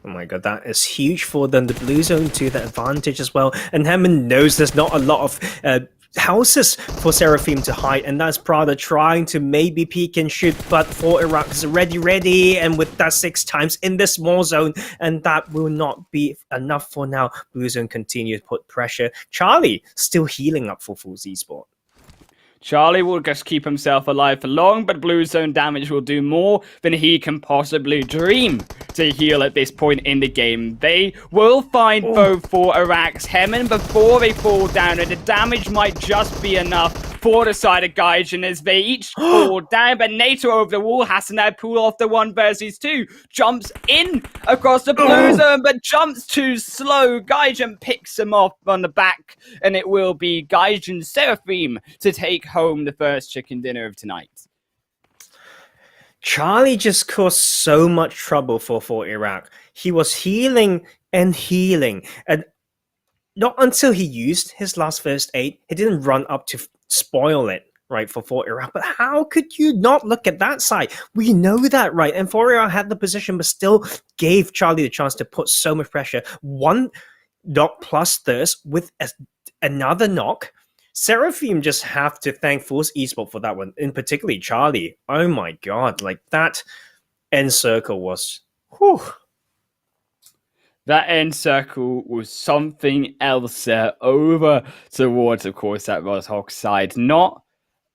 S2: Oh my god, that is huge for them. The blue zone to the advantage as well. And Hammond knows there's not a lot of houses for Seraphim to hide, and that's Prada trying to maybe peek and shoot, but for Iraq is ready, and with that 6 times in the small zone, and that will not be enough for now. Blue zone continue to put pressure. Charlie still healing up for Fool's Esports.
S1: Charlie will just keep himself alive for long, but blue zone damage will do more than he can possibly dream to heal at this point in the game. They will find both for Iraq's Hemen before they fall down, and the damage might just be enough for the side of Gaijin as they each fall down, but NATO over the wall has to now pull off the 1 versus 2. Jumps in across the blue zone, but jumps too slow. Gaijin picks him off on the back, and it will be Gaijin Seraphim to take home the first chicken dinner of tonight.
S2: Charlie just caused so much trouble for Iraq. He was healing, and not until he used his last first aid, he didn't run up to spoil it, right, for Iraq. But how could you not look at that side? We know that, right? And Iraq had the position, but still gave Charlie the chance to put so much pressure. 1 knock plus thirst with another knock. Seraphim just have to thank Fool's Esports for that one, in particularly Charlie. Oh my god, like that end circle was... whew.
S1: That end circle was something else over towards, of course, that Sanhok side. Not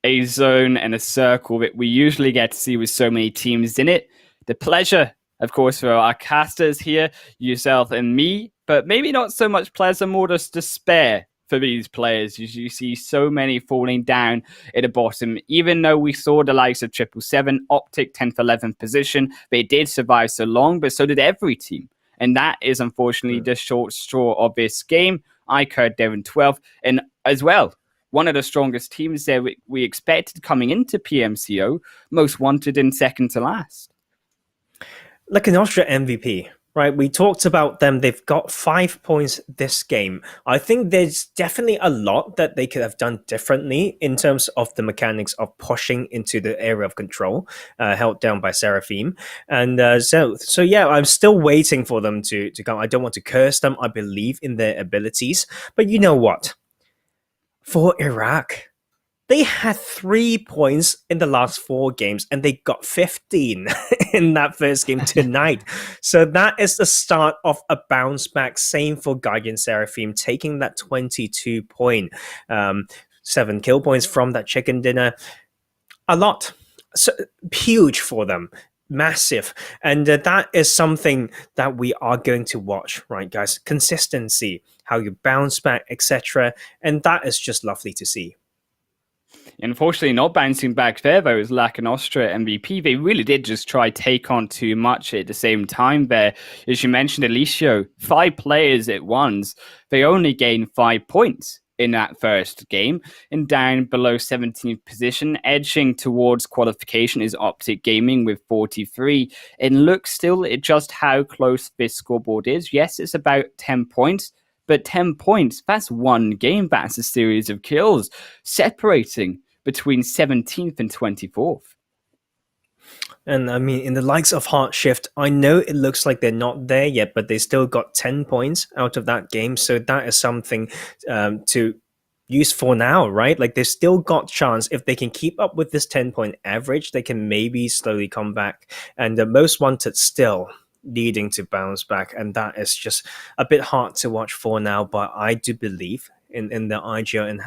S1: a zone and a circle that we usually get to see with so many teams in it. The pleasure, of course, for our casters here, yourself and me, but maybe not so much pleasure, more just despair for these players. You see so many falling down at the bottom. Even though we saw the likes of 777, Optic 10th, 11th position, they did survive so long, but so did every team. And that is unfortunately the short straw of this game. ICUR Devon 12th, and as well, one of the strongest teams there we expected coming into PMCO, most wanted and second to last.
S2: Like an Austria MVP, right? We talked about them. They've got 5 points this game. I think there's definitely a lot that they could have done differently in terms of the mechanics of pushing into the area of control, held down by Seraphim. And so yeah, I'm still waiting for them to come. I don't want to curse them. I believe in their abilities. But you know what? For Iraq, they had 3 points in the last 4 games and they got 15 in that first game tonight. So that is the start of a bounce back. Same for Guardian Seraphim, taking that 22 point, 7 kill points from that chicken dinner. A lot. So, huge for them. Massive. And that is something that we are going to watch, right, guys? Consistency, how you bounce back, etc. And that is just lovely to see.
S1: Unfortunately, not bouncing back there, though, is Lack and Austria MVP. They really did just try take on too much at the same time there. As you mentioned, Alicio, 5 players at once. They only gained 5 points in that first game, and down below 17th position, edging towards qualification is Optic Gaming with 43. And look still at just how close this scoreboard is. Yes, it's about 10 points, but 10 points, that's one game. That's a series of kills separating between 17th and 24th.
S2: And I mean, in the likes of Heart Shift, I know it looks like they're not there yet, but they still got 10 points out of that game. So that is something to use for now, right? Like they've still got chance. If they can keep up with this 10-point average, they can maybe slowly come back. And the Most Wanted still needing to bounce back. And that is just a bit hard to watch for now. But I do believe in the IGO, and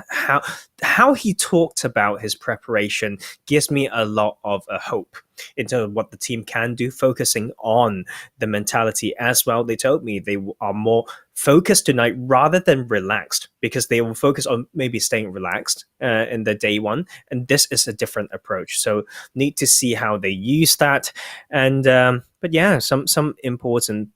S2: how he talked about his preparation gives me a lot of hope in terms of what the team can do, focusing on the mentality as well. They told me they are more focused tonight rather than relaxed, because they will focus on maybe staying relaxed in the day one, and this is a different approach. So need to see how they use that. And but yeah, some important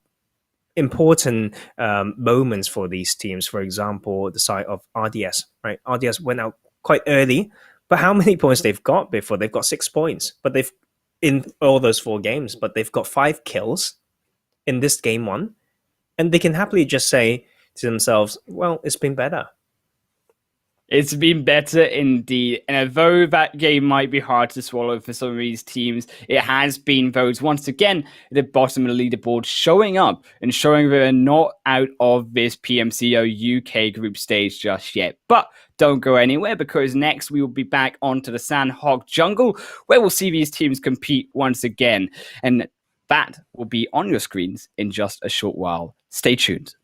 S2: moments for these teams. For example, the side of RDS, right? RDS went out quite early, but how many points they've got before? They've got 6 points, but they've in all those 4 games, but they've got 5 kills in this game one, and they can happily just say to themselves, well, it's been better.
S1: It's been better indeed. And although that game might be hard to swallow for some of these teams, it has been those once again at the bottom of the leaderboard showing up and showing they're not out of this PMCO UK group stage just yet. But don't go anywhere, because next we will be back onto the Sanhok jungle, where we'll see these teams compete once again. And that will be on your screens in just a short while. Stay tuned.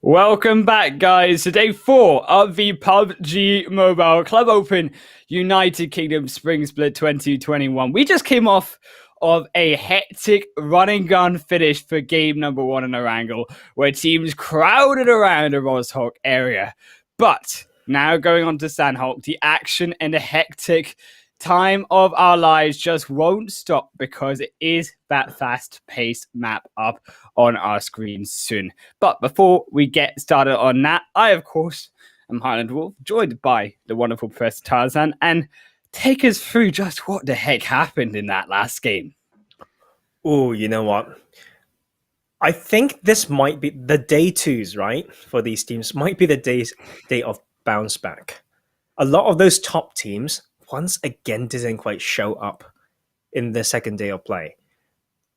S1: Welcome back, guys, to day 4 of the PUBG Mobile Club Open United Kingdom Spring Split 2021. We just came off of a hectic run and gun finish for game number 1 in Erangel, where teams crowded around the Sanhok area. But now going on to Sanhok, the action and the hectic time of our lives just won't stop because it is that fast-paced map up on our screen soon. But before we get started on that, I, of course, am Highland Wolf, joined by the wonderful Professor Tarzan, and take us through just what the heck happened in that last game.
S2: Oh, you know what? I think this might be the day 2s, right? For these teams, might be the day of bounce back. A lot of those top teams once again didn't quite show up in the second day of play.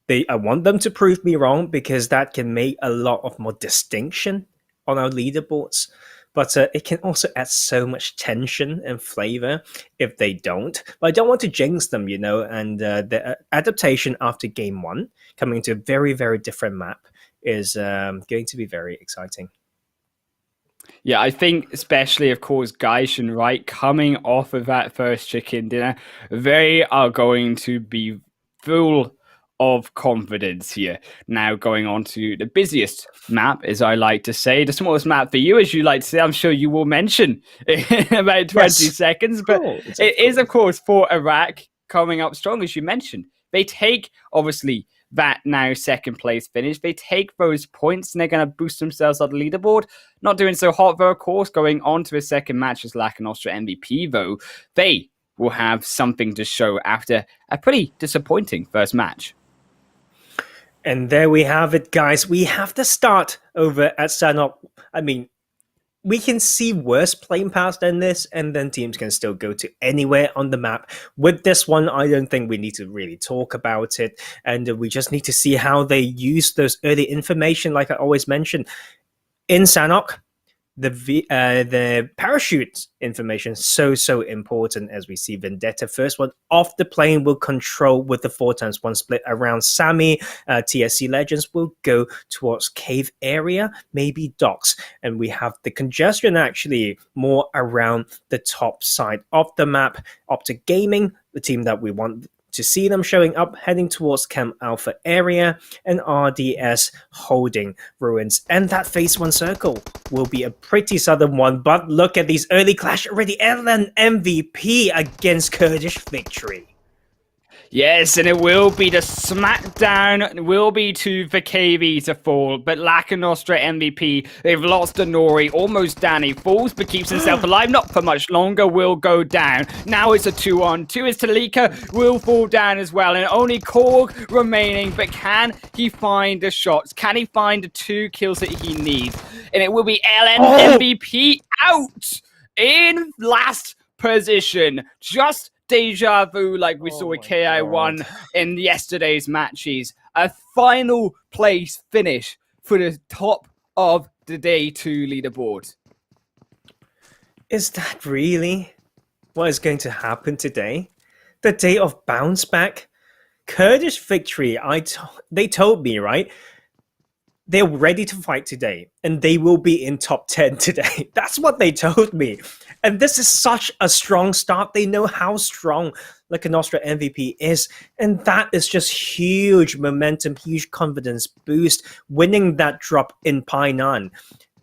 S2: I want them to prove me wrong because that can make a lot of more distinction on our leaderboards. But it can also add so much tension and flavor if they don't. But I don't want to jinx them, you know, and the adaptation after game 1, coming to a very, very different map, is going to be very exciting.
S1: Yeah, I think especially, of course, Gaishan, right, coming off of that first chicken dinner, they are going to be full of confidence here. Now going on to the busiest map, as I like to say, the smallest map for you, as you like to say, I'm sure you will mention in about 20 seconds, but it is, of course, for Iraq coming up strong, as you mentioned. They take, obviously, that now second place finish. They take those points and they're going to boost themselves on the leaderboard. Not doing so hot, though, of course, going on to a second match as Lac and Austria MVP, though. They will have something to show after a pretty disappointing first match.
S2: And there we have it, guys. We have the start over at Sanhok. I mean, we can see worse playing paths than this, and then teams can still go to anywhere on the map. With this one, I don't think we need to really talk about it, and we just need to see how they use those early information, like I always mention. In Sanhok, the parachute information is so important, as we see Vendetta first one off the plane will control with the 4x1 split around Sammy. TSC Legends will go towards cave area, maybe docks, and we have the congestion actually more around the top side of the map. Optic Gaming, the team that we want to see them showing up, heading towards Camp Alpha area, and RDS holding ruins. And that phase 1 circle will be a pretty sudden one, but look at these early clash already. LN MVP against Kurdish Victory.
S1: Yes, and it will be the smackdown. It will be to the KV to fall, but Lac and Austria MVP, they've lost to Nori. Almost down. He falls, but keeps himself alive. Not for much longer. Will go down. Now it's a 2-on-2. As Talika will fall down as well, and only Korg remaining. But can he find the shots? Can he find the 2 kills that he needs? And it will be LN MVP out in last position. Just deja vu like we saw with KI1 in yesterday's matches. A final place finish for the top of the day 2 leaderboard.
S2: Is that really what is going to happen today? The day of bounce back? Kurdish Victory, they told me, right? They're ready to fight today, and they will be in top 10 today. That's what they told me. And this is such a strong start. They know how strong Lac and Austria MVP is. And that is just huge momentum, huge confidence boost, winning that drop in Painan.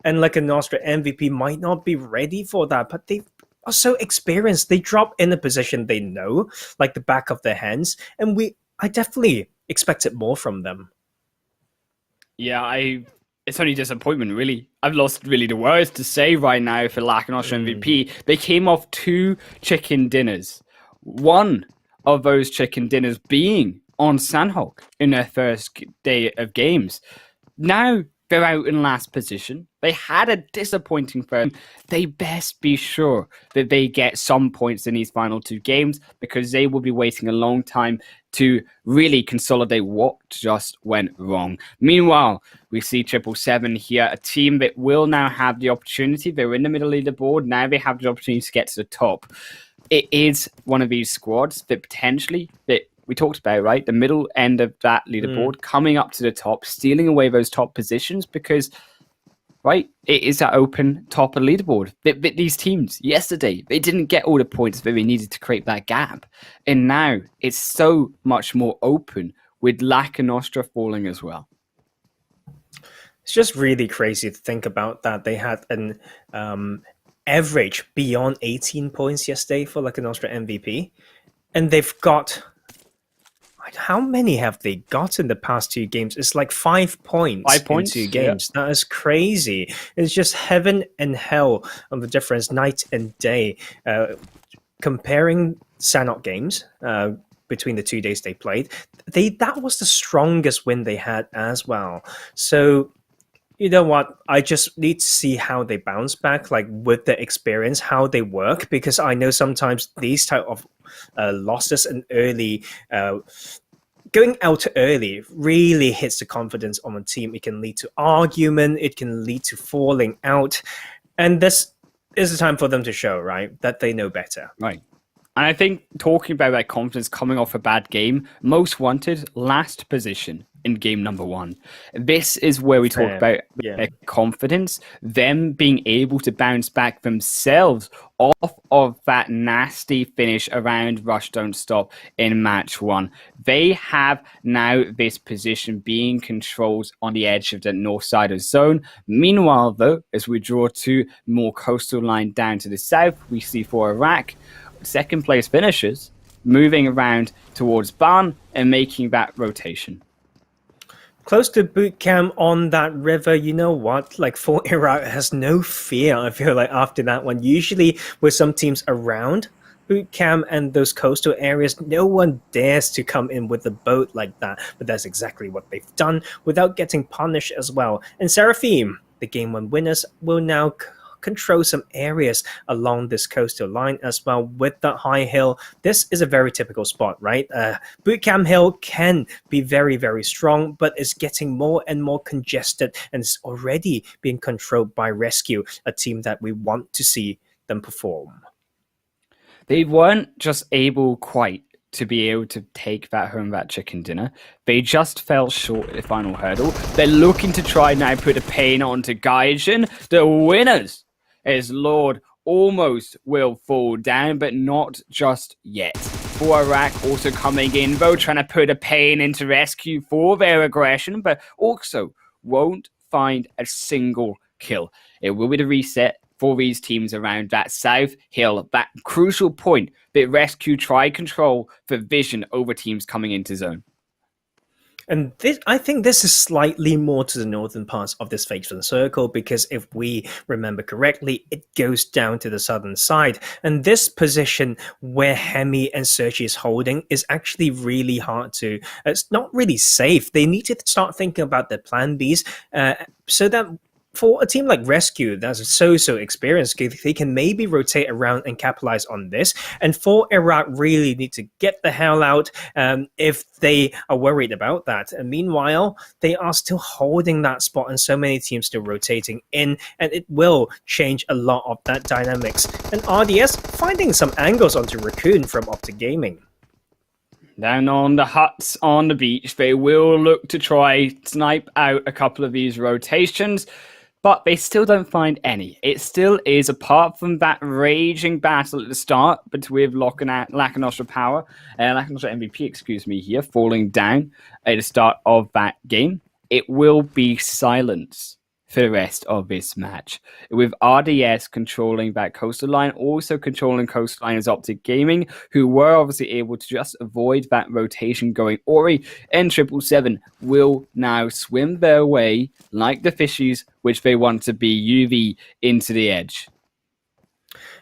S2: And Lac and Austria MVP might not be ready for that, but they are so experienced. They drop in a position they know, like the back of their hands. And I definitely expected more from them.
S1: Yeah, it's only disappointment, really. I've lost really the words to say right now for Lac and Austria MVP. They came off 2 chicken dinners. One of those chicken dinners being on Sanhok in their first day of games. Now they're out in last position. They had a disappointing first. They best be sure that they get some points in these final 2 games, because they will be waiting a long time to really consolidate what just went wrong. Meanwhile, we see 777 here, a team that will now have the opportunity. They're in the middle of the board. Now they have the opportunity to get to the top. It is one of these squads that potentially, that we talked about, right? The middle end of that leaderboard coming up to the top, stealing away those top positions, because right? It is that open top of the leaderboard. But these teams yesterday, they didn't get all the points that they needed to create that gap. And now it's so much more open with Lack and Nostra falling as well.
S2: It's just really crazy to think about that. They had an average beyond 18 points yesterday for like an Nostra MVP. And they've got, how many have they got in the past 2 games? It's like 5 points,
S1: 5 points
S2: in 2 games. Yeah. That is crazy. It's just heaven and hell of the difference, night and day. Comparing Sanhok games between the 2 days they played, that was the strongest win they had as well. So you know what? I just need to see how they bounce back, like with the experience, how they work, because I know sometimes these type of losses and early going out early really hits the confidence on a team. It can lead to argument. It can lead to falling out. And this is the time for them to show, right, that they know better.
S1: Right. And I think talking about that confidence coming off a bad game, most wanted, last position in game number 1. This is where we talk about their confidence, them being able to bounce back themselves off of that nasty finish around Rush Don't Stop in match 1. They have now this position being controlled on the edge of the north side of zone. Meanwhile, though, as we draw to more coastal line down to the south, we see for Iraq, second place finishers moving around towards Ban and making that rotation.
S2: Close to boot camp on that river, you know what? Like, for Iraq has no fear, I feel like, after that one. Usually with some teams around boot camp and those coastal areas, no one dares to come in with a boat like that. But that's exactly what they've done without getting punished as well. And Seraphim, the game 1 winners, will now control some areas along this coastal line as well with that high hill. This is a very typical spot, right? Bootcamp Hill can be very, very strong, but it's getting more and more congested, and it's already being controlled by Rescue, a team that we want to see them perform.
S1: They weren't just able quite to be able to take that home that chicken dinner. They just fell short at the final hurdle. They're looking to try now put a pain onto Gaijin. The winners as Lord almost will fall down, but not just yet. For Iraq also coming in, though, trying to put a pain into Rescue for their aggression, but also won't find a single kill. It will be the reset for these teams around that South Hill, that crucial point that Rescue try control for vision over teams coming into zone.
S2: And this, I think this is slightly more to the northern parts of this Fatal Circle, because if we remember correctly, it goes down to the southern side. And this position where Hemi and Sergi is holding is actually really hard to... It's not really safe. They need to start thinking about their plan Bs so that for a team like Rescue that's so experienced, they can maybe rotate around and capitalize on this. And for Iraq, really need to get the hell out if they are worried about that. And meanwhile, they are still holding that spot, and so many teams still rotating in, and it will change a lot of that dynamics. And RDS finding some angles onto Raccoon from Optic Gaming.
S1: Down on the huts on the beach, they will look to try snipe out a couple of these rotations, but they still don't find any. It still is, apart from that raging battle at the start between Lack and Nostra Power, Lack and Nostra MVP, excuse me, here, falling down at the start of that game, it will be silence for the rest of this match, with RDS controlling that coastal line, also controlling coastal line as Optic Gaming, who were obviously able to just avoid that rotation going. Ori and 777 will now swim their way, like the fishies, which they want to be, UV into the edge.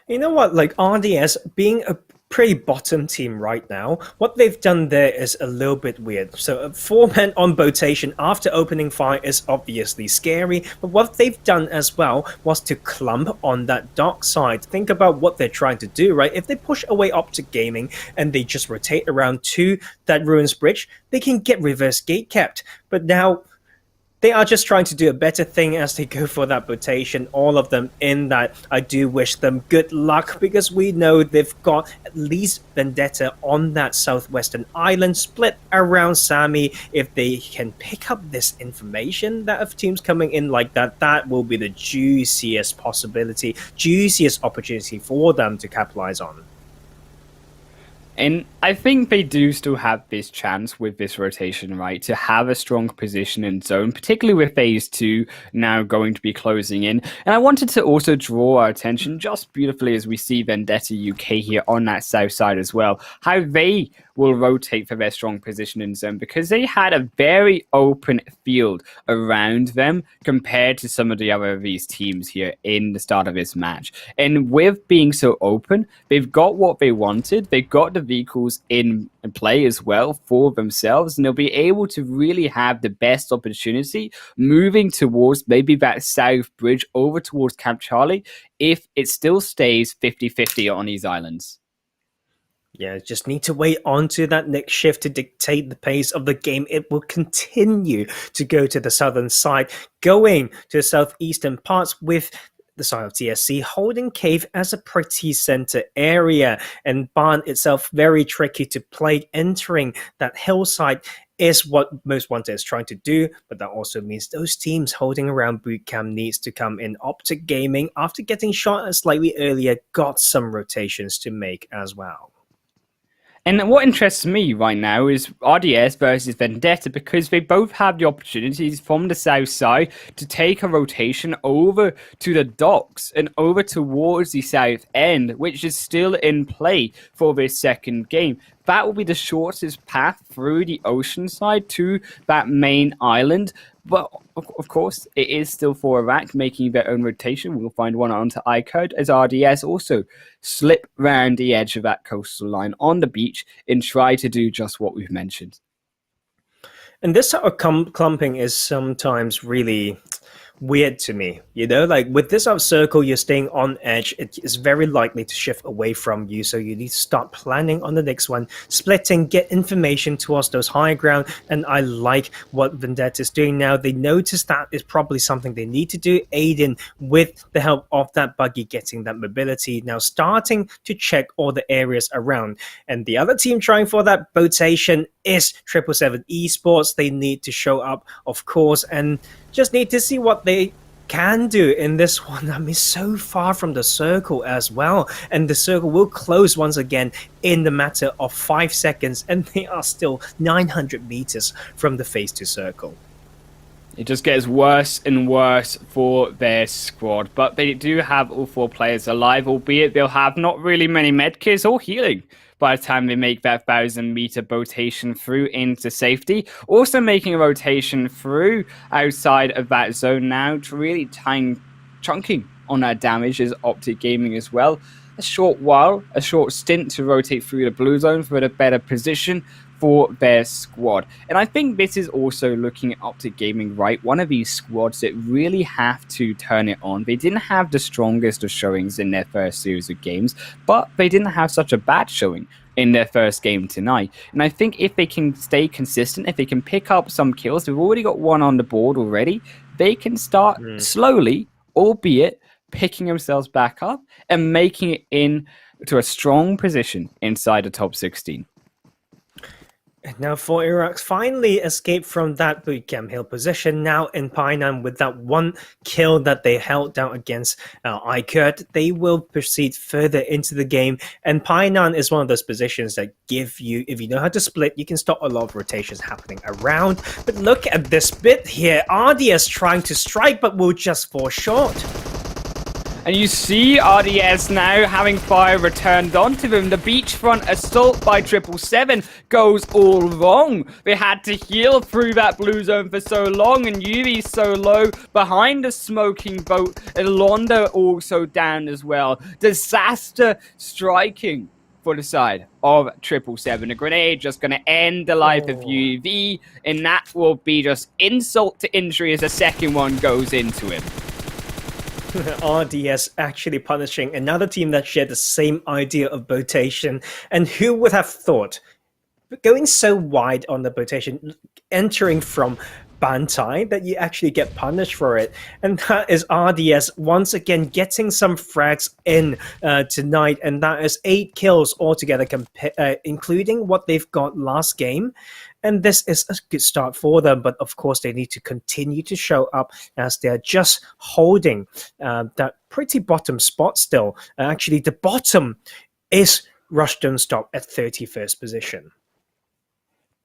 S2: You know what, like RDS being a pretty bottom team right now, what they've done there is a little bit weird. So a 4-man on botation after opening fire is obviously scary, but what they've done as well was to clump on that dark side. Think about what they're trying to do, right? If they push away Optic Gaming and they just rotate around to that Ruins Bridge, they can get reverse gate kept. But now They are just trying to do a better thing as they go for that rotation. All of them in that. I do wish them good luck because we know they've got at least Vendetta on that southwestern island split around Sammy. If they can pick up this information that of teams coming in like that, that will be the juiciest possibility, juiciest opportunity for them to capitalize on.
S1: And I think they do still have this chance with this rotation, right, to have a strong position in zone, particularly with phase 2 now going to be closing in. And I wanted to also draw our attention just beautifully as we see Vendetta UK here on that south side as well, how they will rotate for their strong position in zone, because they had a very open field around them compared to some of the other of these teams here in the start of this match. And with being so open, they've got what they wanted. They've got the vehicles in play as well for themselves, and they'll be able to really have the best opportunity moving towards maybe that south bridge over towards Camp Charlie if it still stays 50-50 on these islands.
S2: Yeah, just need to wait on to that next shift to dictate the pace of the game. It will continue to go to the southern side, going to the southeastern parts with the side of TSC holding Cave as a pretty center area, and Barn itself very tricky to play. Entering that hillside is what Most Wanted is trying to do, but that also means those teams holding around bootcamp needs to come in. Optic Gaming, after getting shot slightly earlier, got some rotations to make as well.
S1: And what interests me right now is RDS versus Vendetta, because they both have the opportunities from the south side to take a rotation over to the docks and over towards the south end, which is still in play for this second game. That will be the shortest path through the ocean side to that main island. But of course, it is still for Iraq making their own rotation. We'll find one onto iCode as RDS also slip round the edge of that coastal line on the beach and try to do just what we've mentioned.
S2: And this sort of clumping is sometimes really weird to me, you know, like with this out circle, you're staying on edge. It is very likely to shift away from you, so you need to start planning on the next one, splitting, get information towards those high ground. And I like what Vendetta is doing now. They notice that is probably something they need to do. Aiden, with the help of that buggy, getting that mobility, now starting to check all the areas around. And the other team trying for that rotation is 777 Esports. They need to show up, of course, and just need to see what they can do in this one. I mean, so far from the circle as well, and the circle will close once again in the matter of 5 seconds, and they are still 900 meters from the phase 2 circle.
S1: It just gets worse and worse for their squad, but they do have all 4 players alive, albeit they'll have not really many medkits or healing by the time they make that 1,000-meter rotation through into safety. Also making a rotation through outside of that zone now to really chunking on that damage is Optic Gaming as well. A short stint to rotate through the blue zone for a better position for their squad. And I think this is also looking at Optic Gaming, right? One of these squads that really have to turn it on. They didn't have the strongest of showings in their first series of games, but they didn't have such a bad showing in their first game tonight. And I think if they can stay consistent, if they can pick up some kills, they've already got one on the board already, they can start slowly, albeit picking themselves back up and making it into a strong position inside the top 16.
S2: And now for Iraq, finally escaped from that bootcamp hill position. Now in Painan, with that one kill that they held down against iCurt, they will proceed further into the game. And Painan is one of those positions that give you, if you know how to split, you can stop a lot of rotations happening around. But look at this bit here. RDS trying to strike, but will just fall short.
S1: And you see RDS now having fire returned onto them. The beachfront assault by 777 goes all wrong. They had to heal through that blue zone for so long, and Yuvi's so low behind the smoking boat. And Londa also down as well. Disaster striking for the side of 777. A grenade just going to end the life of UV, and that will be just insult to injury as the second one goes into him.
S2: RDS actually punishing another team that shared the same idea of rotation. And who would have thought, going so wide on the rotation, entering from bantai that you actually get punished for it. And that is RDS once again getting some frags in tonight, and that is 8 kills altogether, including what they've got last game. And this is a good start for them, but of course they need to continue to show up as they're just holding that pretty bottom spot still. Actually, the bottom is Rush Don't Stop at 31st position.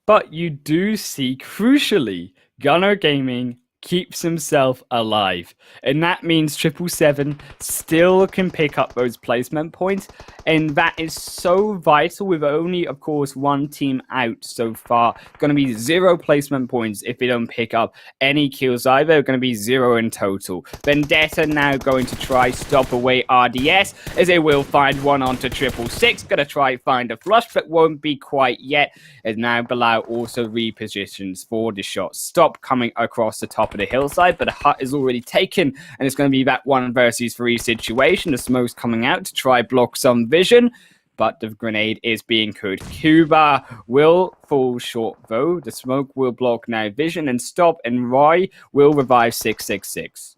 S1: But you do see, crucially, Gunner Gaming keeps himself alive. And that means 777 still can pick up those placement points. And that is so vital with only, of course, one team out so far. Going to be 0 placement points if they don't pick up any kills either. Going to be 0 in total. Vendetta now going to try stop away RDS as they will find one onto 666. Going to try find a flush, but won't be quite yet. As now Bilal also repositions for the shot. Stop coming across the top of the hillside, but a hut is already taken, and it's going to be that 1 versus 3 situation. The smoke's coming out to try block some vision, but the grenade is being cooked. Cuba will fall short though. The smoke will block now vision and stop, and Roy will revive 666.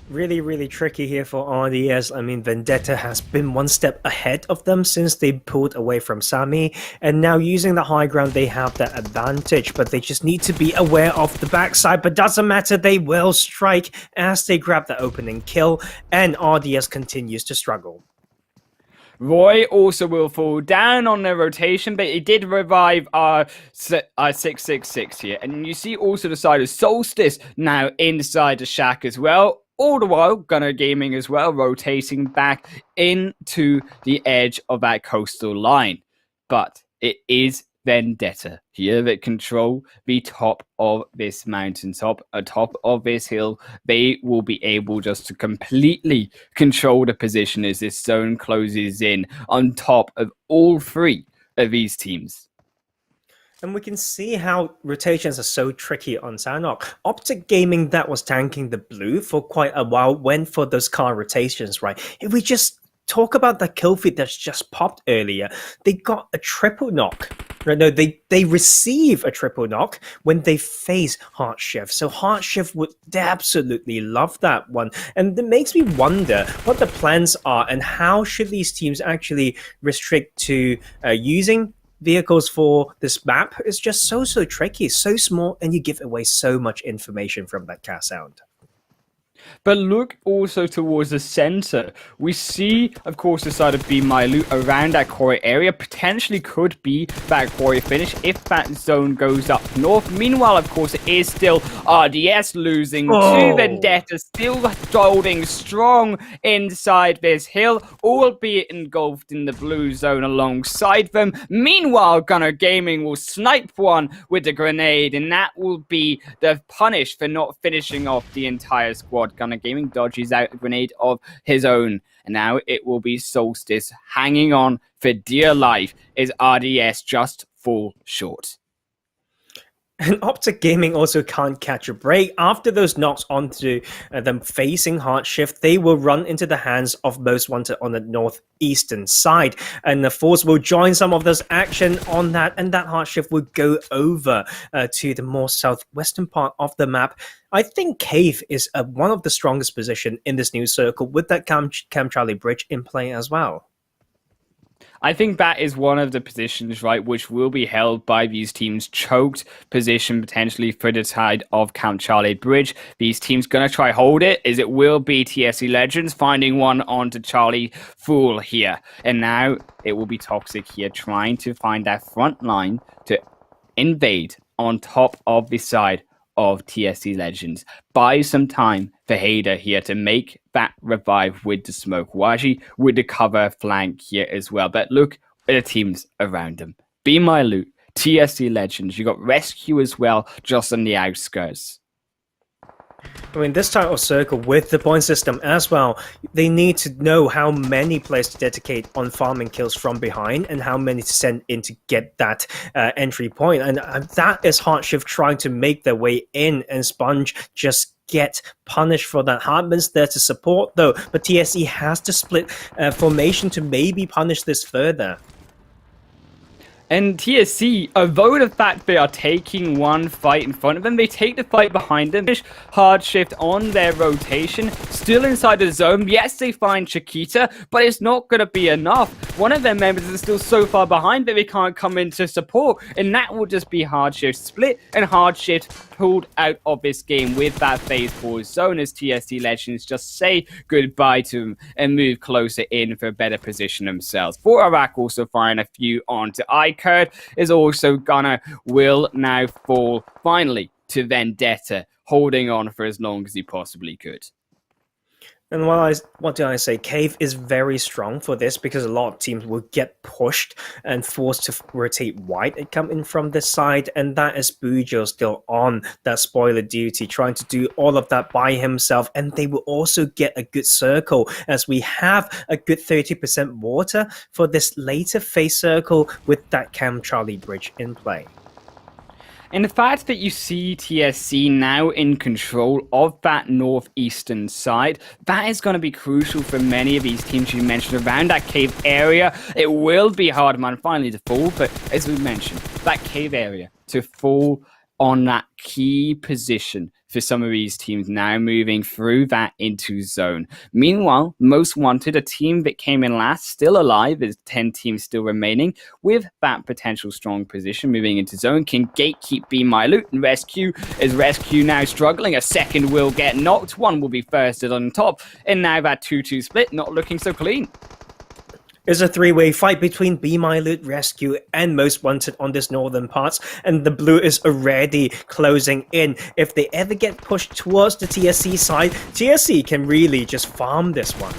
S2: Really, really tricky here for RDS. I mean, Vendetta has been one step ahead of them since they pulled away from Sami, and now using the high ground, they have that advantage, but they just need to be aware of the backside, but doesn't matter, they will strike as they grab the opening kill, and RDS continues to struggle.
S1: Roy also will fall down on their rotation, but he did revive our 666 here. And you see also the side of Solstice now inside the shack as well. All the while, Gunner Gaming as well, rotating back into the edge of that coastal line. But it is Vendetta here that control the top of this mountaintop, atop of this hill. They will be able just to completely control the position as this zone closes in on top of all 3 of these teams.
S2: And we can see how rotations are so tricky on Sanhok. Optic Gaming, that was tanking the blue for quite a while, went for those car rotations, right? If we just talk about the kill feed that's just popped earlier, they got a triple knock. Right? No, they receive a triple knock when they face Heart Shift. So Heart Shift would absolutely love that one. And it makes me wonder what the plans are and how should these teams actually restrict to using vehicles for this map. Is just so tricky, so small, and you give away so much information from that car sound.
S1: But look also towards the center. We see, of course, the side of Be My Loot around that quarry area. Potentially could be that quarry finish if that zone goes up north. Meanwhile, of course, it is still RDS losing to Vendetta, still holding strong inside this hill, albeit engulfed in the blue zone alongside them. Meanwhile, Gunner Gaming will snipe one with the grenade, and that will be the punish for not finishing off the entire squad. Gunner Gaming dodges out a grenade of his own, and now it will be Solstice hanging on for dear life as RDS just fall short.
S2: And Optic Gaming also can't catch a break. After those knocks onto them facing Heart Shift, they will run into the hands of Most Wanted on the northeastern side. And the Force will join some of this action on that, and that Heart Shift will go over to the more southwestern part of the map. I think Cave is one of the strongest position in this new circle with that Camp Charlie Bridge in play as well.
S1: I think that is one of the positions, right, which will be held by these teams. Choked position potentially for the side of Camp Charlie Bridge. These teams going to try hold it, as it will be TSC Legends finding one onto Charlie Fool here. And now it will be Toxic here trying to find that front line to invade on top of the side of TSC Legends. Buy some time for Hader here to make that revive with the smoke. Waji with the cover flank here as well. But look at the teams around him. Be My Loot, TSC Legends. You got Rescue as well, just on the outskirts.
S2: I mean, this type of circle with the point system as well, they need to know how many players to dedicate on farming kills from behind and how many to send in to get that entry point. And that is Heart Shift trying to make their way in, and Sponge just get punished for that. Hartman's there to support though, but TSE has to split formation to maybe punish this further.
S1: And TSC, although the fact they are taking one fight in front of them, they take the fight behind them. Hard shift on their rotation, still inside the zone. Yes, they find Chiquita, but it's not going to be enough. One of their members is still so far behind that they can't come in to support, and that will just be hard shift split and hard shift pulled out of this game with that phase 4 zone as TSC Legends just say goodbye to them and move closer in for a better position themselves. For Iraq also firing a few onto iCurd is also gonna will now fall finally to Vendetta, holding on for as long as he possibly could.
S2: And what do I say? Cave is very strong for this because a lot of teams will get pushed and forced to rotate wide and come in from this side. And that is Bujo still on that spoiler duty, trying to do all of that by himself. And they will also get a good circle as we have a good 30% water for this later phase circle with that Cam Charlie bridge in play.
S1: And the fact that you see TSC now in control of that northeastern side, that is going to be crucial for many of these teams you mentioned around that cave area. It will be hard, man, finally to fall, but as we mentioned, that cave area to fall on that key position for some of these teams now moving through that into zone. Meanwhile, Most Wanted, a team that came in last, still alive, there's 10 teams still remaining with that potential strong position moving into zone. Can gatekeep Be My Loot and Rescue. Is Rescue now struggling? A second will get knocked, one will be firsted on top, and now that 2-2 split not looking so clean.
S2: It's a three-way fight between Be My Loot, Rescue, and Most Wanted on this northern parts, and the blue is already closing in. If they ever get pushed towards the TSC side, TSC can really just farm this one.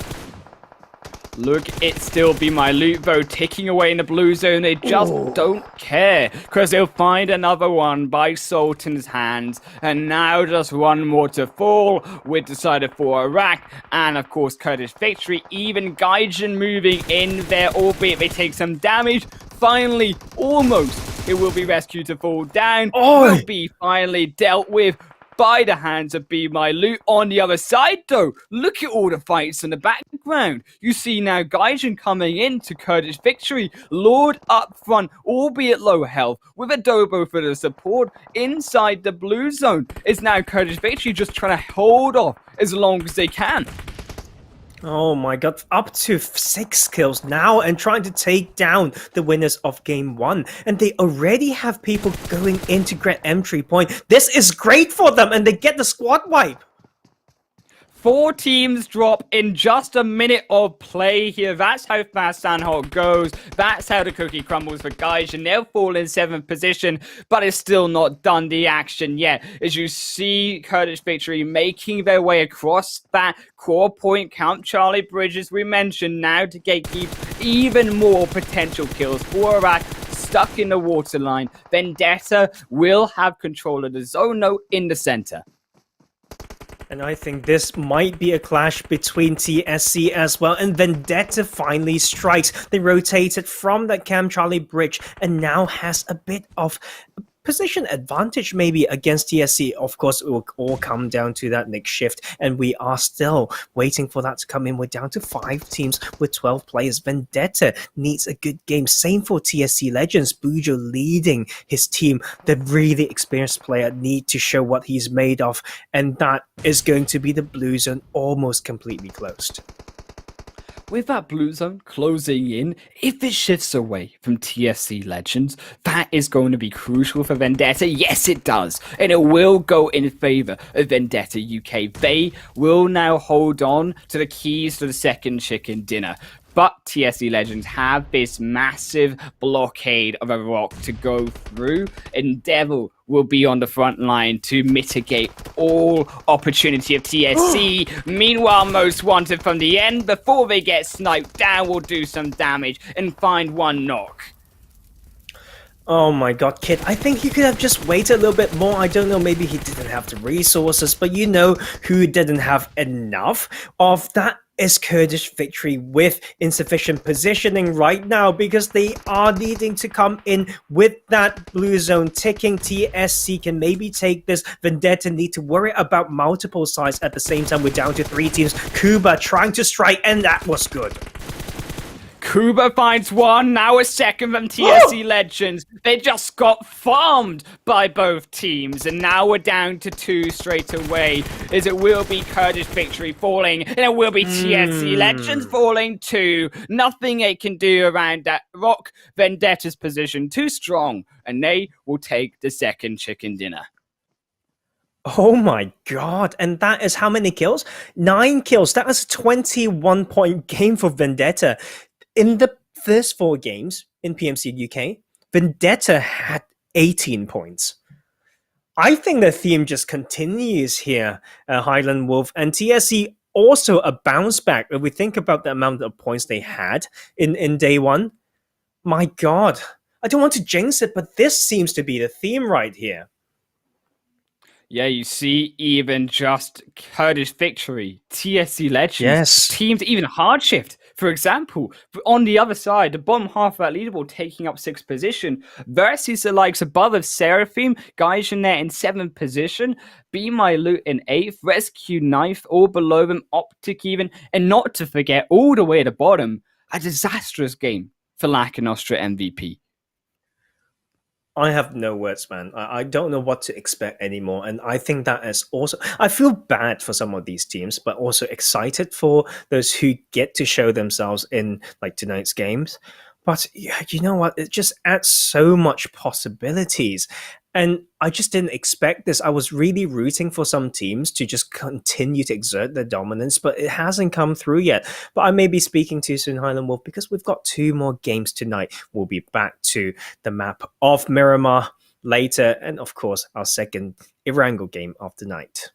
S1: Look, it still Be My Loot though, ticking away in the blue zone. They just don't care, because they'll find another one by Sultan's hands. And now just one more to fall with decided for Iraq. And of course, Kurdish victory. Even Gaijin moving in there, albeit they take some damage. Finally, almost, it will be rescued to fall down. Will be finally dealt with by the hands of Be My Loot. On the other side, though, look at all the fights in the background. You see now Gaijin coming in to Kurdish victory. Lord up front, albeit low health, with Adobo for the support inside the blue zone. It's now Kurdish victory just trying to hold off as long as they can.
S2: Oh my god, up to 6 kills now and trying to take down the winners of game 1. And they already have people going in to get entry point. This is great for them and they get the squad wipe.
S1: 4 teams drop in just a minute of play here. That's how fast Sanhok goes. That's how the cookie crumbles for Gaijin. They'll fall in 7th position, but it's still not done the action yet. As you see Kurdish victory making their way across that core point, Count Charlie Bridges we mentioned now to gatekeep even more potential kills for Iraq. Stuck in the waterline. Vendetta will have control of the zone note in the center.
S2: And I think this might be a clash between TSC as well. And Vendetta finally strikes. They rotated from that Cam Charlie bridge and now has a bit of position advantage maybe against TSC. Of course, it will all come down to that next shift. And we are still waiting for that to come in. We're down to 5 teams with 12 players. Vendetta needs a good game. Same for TSC Legends. Bujo leading his team. The really experienced player need to show what he's made of. And that is going to be the blue zone almost completely closed.
S1: With that blue zone closing in, if it shifts away from TSC Legends, that is going to be crucial for Vendetta. Yes, it does. And it will go in favor of Vendetta UK. They will now hold on to the keys to the second chicken dinner. But TSC Legends have this massive blockade of a rock to go through, and Devil will be on the front line to mitigate all opportunity of TSC. Meanwhile, Most Wanted from the end, before they get sniped down, will do some damage and find one knock.
S2: Oh my god, Kid, I think he could have just waited a little bit more. I don't know, maybe he didn't have the resources, but you know who didn't have enough of that is Kurdish victory with insufficient positioning right now because they are needing to come in with that blue zone ticking. TSC can maybe take this. Vendetta need to worry about multiple sides at the same time. We're down to 3 teams. Kuba trying to strike, and that was good.
S1: Kuba finds one, now a second from TSC Legends. They just got farmed by both teams, and now we're down to 2 straight away, as it will be Kurdish Victory falling, and it will be TSC Legends falling too. Nothing they can do around that rock. Vendetta's position too strong, and they will take the second chicken dinner.
S2: Oh my god. And that is how many kills? 9 kills. That was a 21-point game for Vendetta. In the first 4 games in PMC UK, Vendetta had 18 points. I think the theme just continues here, Highland Wolf. And TSC also a bounce back. If we think about the amount of points they had in day one, my god. I don't want to jinx it, but this seems to be the theme right here.
S1: Yeah, you see, even just Kurdish Victory, TSC Legends,
S2: Yes.
S1: teams, even Hardshift, for example, on the other side, the bottom half of that leaderboard taking up 6th position versus the likes above of Seraphim, Gaijanet in 7th position, Be My Loot in 8th, Rescue 9th, all below them, Optic even, and not to forget, all the way at the bottom, a disastrous game for Lack and Nostra MVP.
S2: I have no words, man. I don't know what to expect anymore. And I think that is also, I feel bad for some of these teams, but also excited for those who get to show themselves in like tonight's games. But yeah, you know what? It just adds so much possibilities. And I just didn't expect this. I was really rooting for some teams to just continue to exert their dominance, but it hasn't come through yet. But I may be speaking too soon, Highland Wolf, because we've got 2 more games tonight. We'll be back to the map of Miramar later, and of course, our second Erangel game of the night.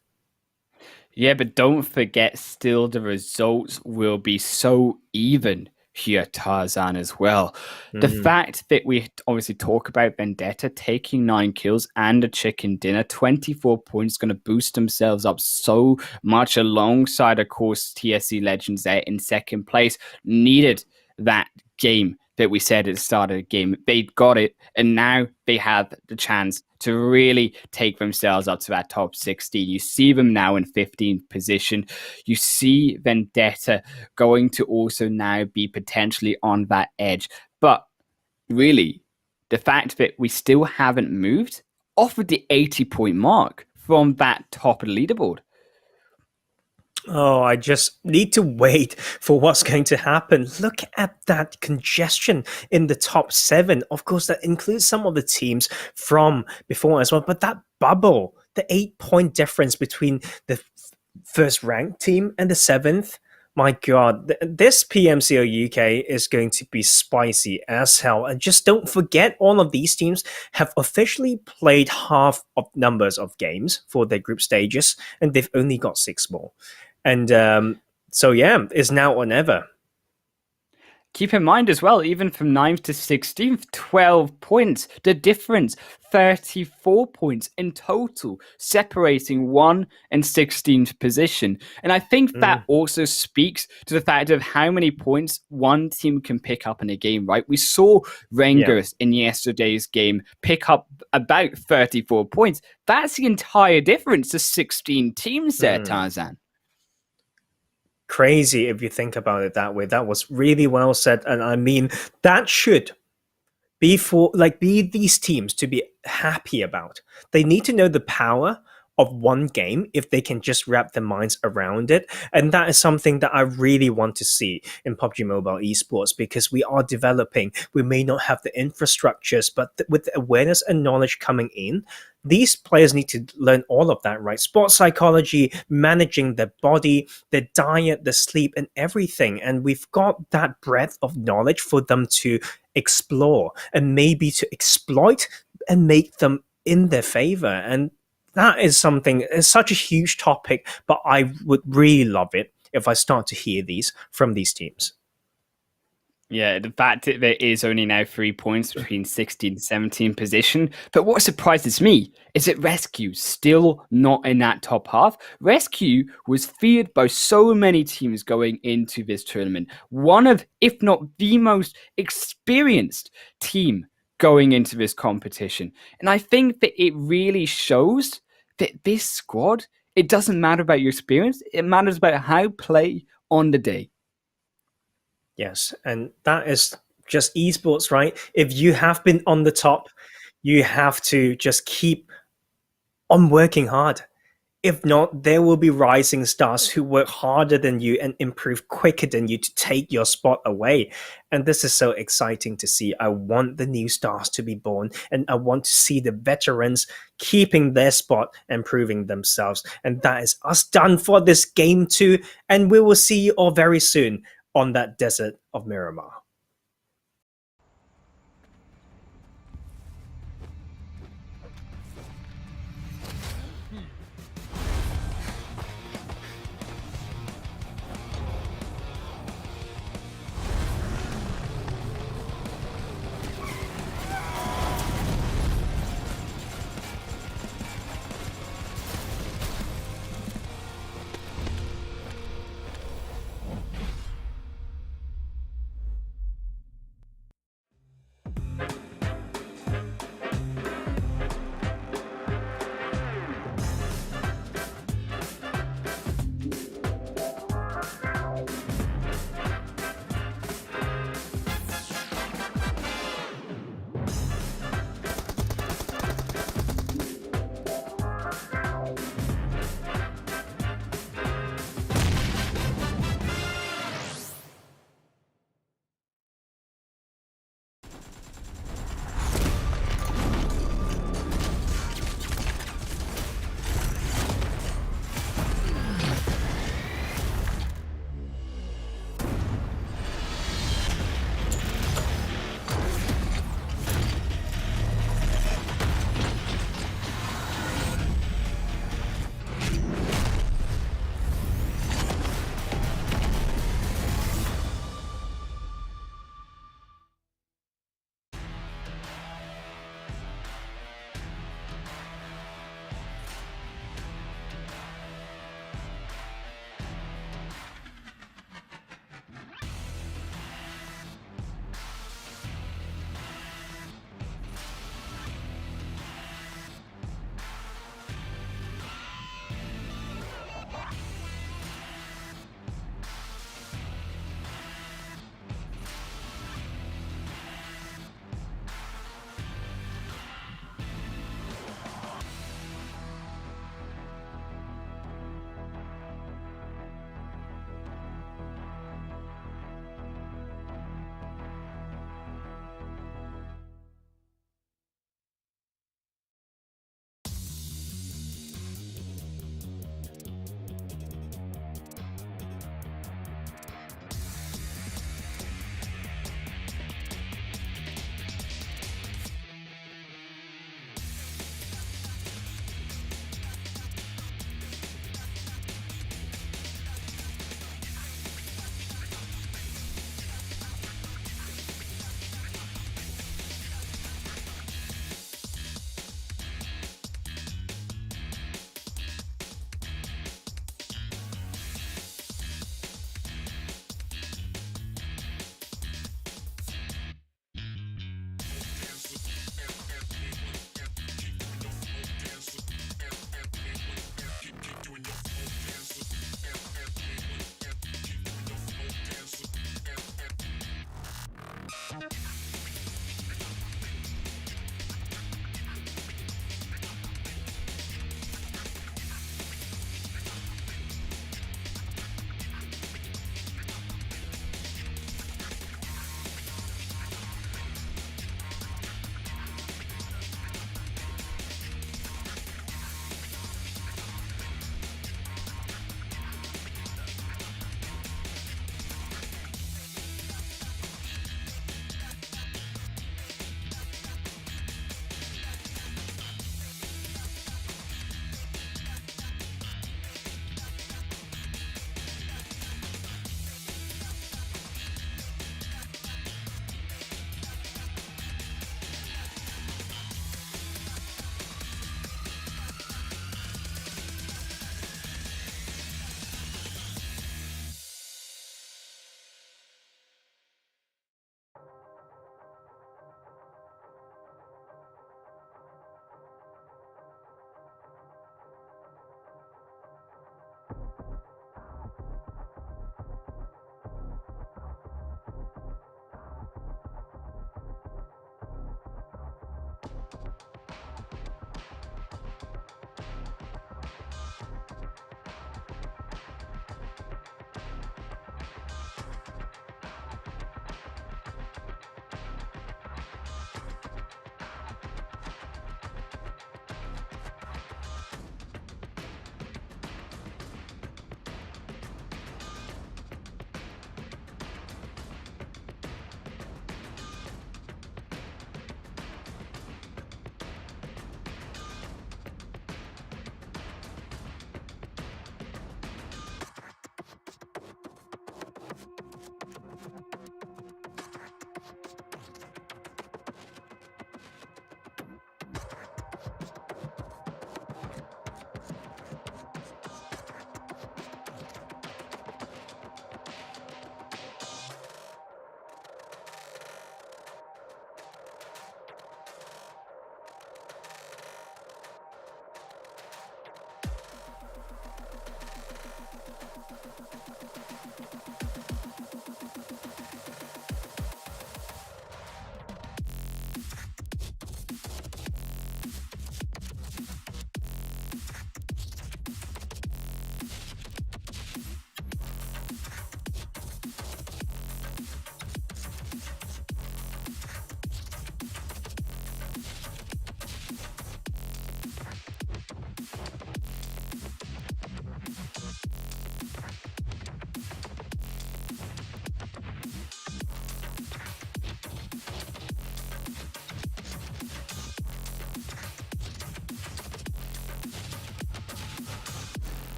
S1: Yeah, but don't forget, still the results will be so even here, Tarzan, as well. The fact that we obviously talk about Vendetta taking 9 kills and a chicken dinner, 24 points, going to boost themselves up so much alongside, of course, TSC Legends there in second place. Needed that game that we said at the start of the game. They got it, and now they have the chance to really take themselves up to that top 16. You see them now in 15th position. You see Vendetta going to also now be potentially on that edge. But really, the fact that we still haven't moved off of the 80-point mark from that top of the leaderboard.
S2: Oh, I just need to wait for what's going to happen. Look at that congestion in the top 7. Of course, that includes some of the teams from before as well. But that bubble, the 8-point difference between the first ranked team and the 7th, my God, this PMCO UK is going to be spicy as hell. And just don't forget, all of these teams have officially played half of numbers of games for their group stages, and they've only got 6 more. And so, yeah, it's now or never.
S1: Keep in mind as well, even from 9th to 16th, 12 points. The difference, 34 points in total, separating 1 and 16th position. And I think that also speaks to the fact of how many points one team can pick up in a game, right? We saw Rangers in yesterday's game pick up about 34 points. That's the entire difference to 16 teams there, Tarzan.
S2: Crazy if you think about it that way. That was really well said, and I mean that should be these teams to be happy about. They need to know the power of one game if they can just wrap their minds around it, and that is something that I really want to see in PUBG Mobile esports, because we are developing. We may not have the infrastructures, but with the awareness and knowledge coming in, these players need to learn all of that, right? Sports psychology, managing their body, their diet, their sleep, and everything. And we've got that breadth of knowledge for them to explore and maybe to exploit and make them in their favor. And that is something, it's such a huge topic, but I would really love it if I start to hear these from these teams.
S1: Yeah, the fact that there is only now 3 points between 16 and 17 position. But what surprises me is that Rescue's still not in that top half. Rescue was feared by so many teams going into this tournament. One of, if not the most experienced team going into this competition. And I think that it really shows that this squad, it doesn't matter about your experience. It matters about how you play on the day.
S2: Yes, and that is just esports, right? If you have been on the top, you have to just keep on working hard. If not, there will be rising stars who work harder than you and improve quicker than you to take your spot away. And this is so exciting to see. I want the new stars to be born, and I want to see the veterans keeping their spot and proving themselves. And that is us done for this game too. And we will see you all very soon on that desert of Miramar.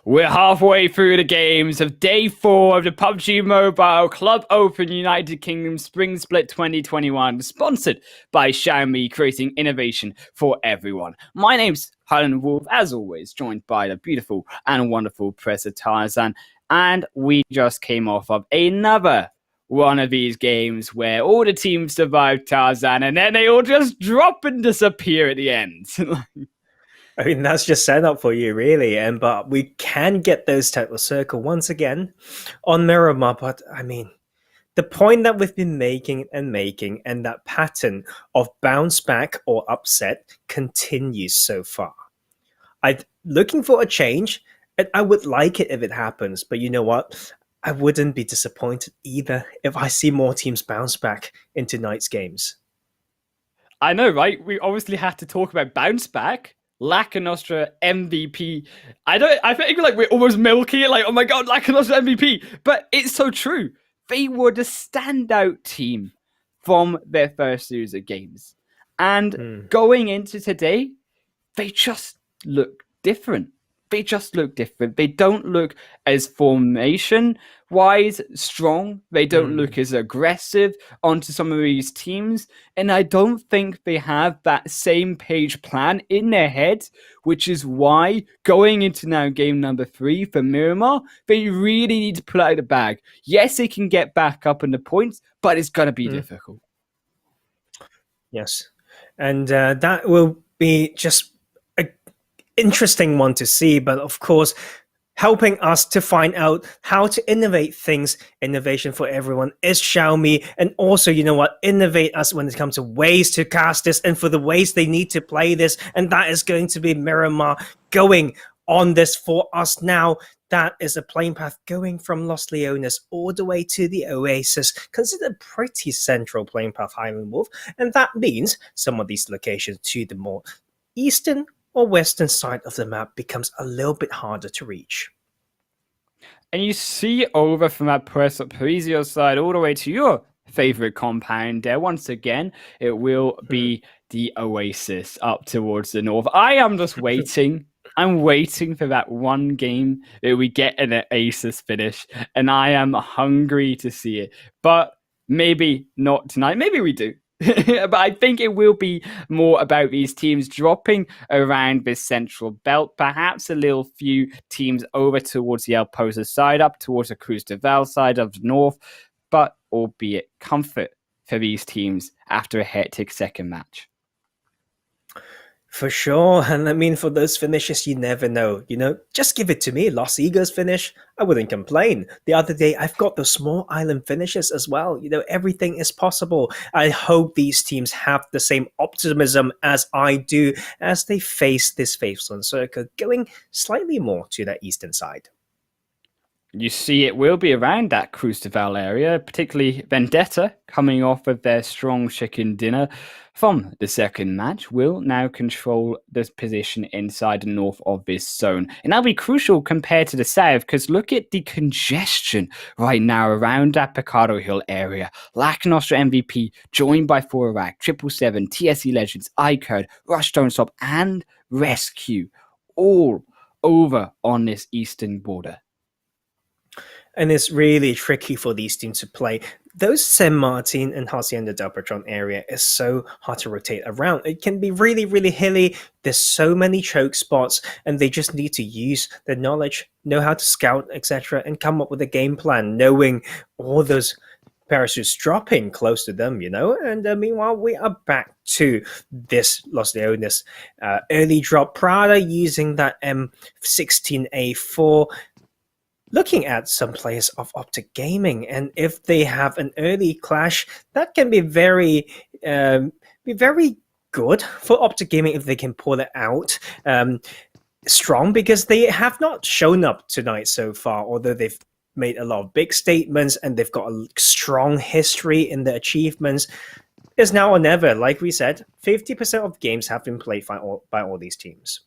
S1: We're halfway through the games of day 4 of the PUBG Mobile Club Open United Kingdom Spring Split 2021, sponsored by Xiaomi, creating innovation for everyone. My name's Highland Wolf, as always, joined by the beautiful and wonderful Professor Tarzan, and we just came off of another one of these games where all the teams survive Tarzan, and then they all just drop and disappear at the end.
S2: I mean, that's just set up for you, really. But we can get those title circle once again on Miramar. But I mean, the point that we've been making, and that pattern of bounce back or upset continues so far. I'm looking for a change, and I would like it if it happens. But you know what? I wouldn't be disappointed either if I see more teams bounce back in tonight's games.
S1: I know, right? We obviously had to talk about bounce back. Laka Nostra MVP. I think like we're almost milking it, like, oh my god, Laka Nostra MVP. But it's so true. They were the standout team from their first series of games. And going into today, they just look different. They don't look as formation-wise strong. They don't look as aggressive onto some of these teams. And I don't think they have that same page plan in their head, which is why going into now game number 3 for Miramar, they really need to pull out the bag. Yes, they can get back up in the points, but it's going to be difficult.
S2: Yes. And that will be just interesting one to see, but of course helping us to find out how to innovate things. Innovation for everyone is Xiaomi, and also, you know what, innovate us when it comes to ways to cast this and for the ways they need to play this, and that is going to be Miramar going on this for us now. That is a plane path going from Los Leones all the way to the Oasis, considered pretty central plane path, Highland Wolf, and that means some of these locations to the more eastern or western side of the map becomes a little bit harder to reach.
S1: And you see over from that Parisio side all the way to your favorite compound there. Once again, it will be the Oasis up towards the north. I am just waiting. I'm waiting for that one game that we get an Oasis finish, and I am hungry to see it. But maybe not tonight. Maybe we do. But I think it will be more about these teams dropping around this central belt, perhaps a little few teams over towards the El Pozo side, up towards the Cruz de Val side of the north, but albeit comfort for these teams after a hectic second match.
S2: For sure, and I mean, for those finishes, you never know. You know, just give it to me. Los Egos finish, I wouldn't complain. The other day, I've got those small island finishes as well. You know, everything is possible. I hope these teams have the same optimism as I do as they face this faithful circle, going slightly more to that eastern side.
S1: You see, it will be around that Cruz de Val area, particularly Vendetta, coming off of their strong chicken dinner from the second match, will now control this position inside the north of this zone. And that'll be crucial compared to the south, because look at the congestion right now around that Picado Hill area. Laka Nostra MVP, joined by Forak, 777, TSE Legends, iCode, Rush Don't Stop, and Rescue, all over on this eastern border.
S2: And it's really tricky for these teams to play. Those San Martin and Hacienda del Patron area is so hard to rotate around. It can be really, really hilly. There's so many choke spots, and they just need to use their knowledge, know how to scout, etc., and come up with a game plan, knowing all those parachutes dropping close to them, you know. And meanwhile, we are back to this Los Leones early drop. Prada using that M16A4. Looking at some players of Optic Gaming, and if they have an early clash, that can be very good for Optic Gaming if they can pull it out strong, because they have not shown up tonight so far, although they've made a lot of big statements and they've got a strong history in the achievements. It's now or never. Like we said, 50% of games have been played by all these teams.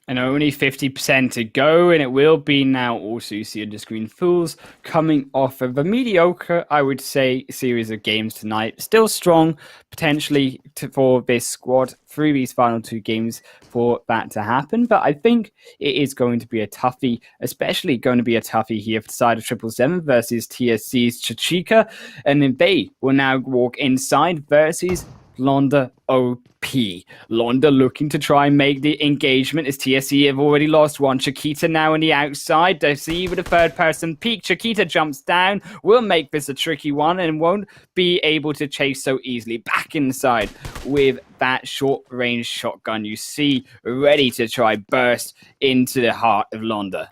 S1: And only 50% to go, and it will be now also you see on the screen Fools coming off of a mediocre, I would say, series of games tonight. Still strong, potentially, for this squad through these final 2 games for that to happen. But I think it is going to be a toughie, especially going to be a toughie here for the side of 777 versus TSC's Chichika. And then they will now walk inside versus Londa OP. Londa looking to try and make the engagement as TSC have already lost one. Chiquita now on the outside. They see with a third person peek. Chiquita jumps down. Will make this a tricky one and won't be able to chase so easily. Back inside with that short range shotgun you see ready to try burst into the heart of Londa.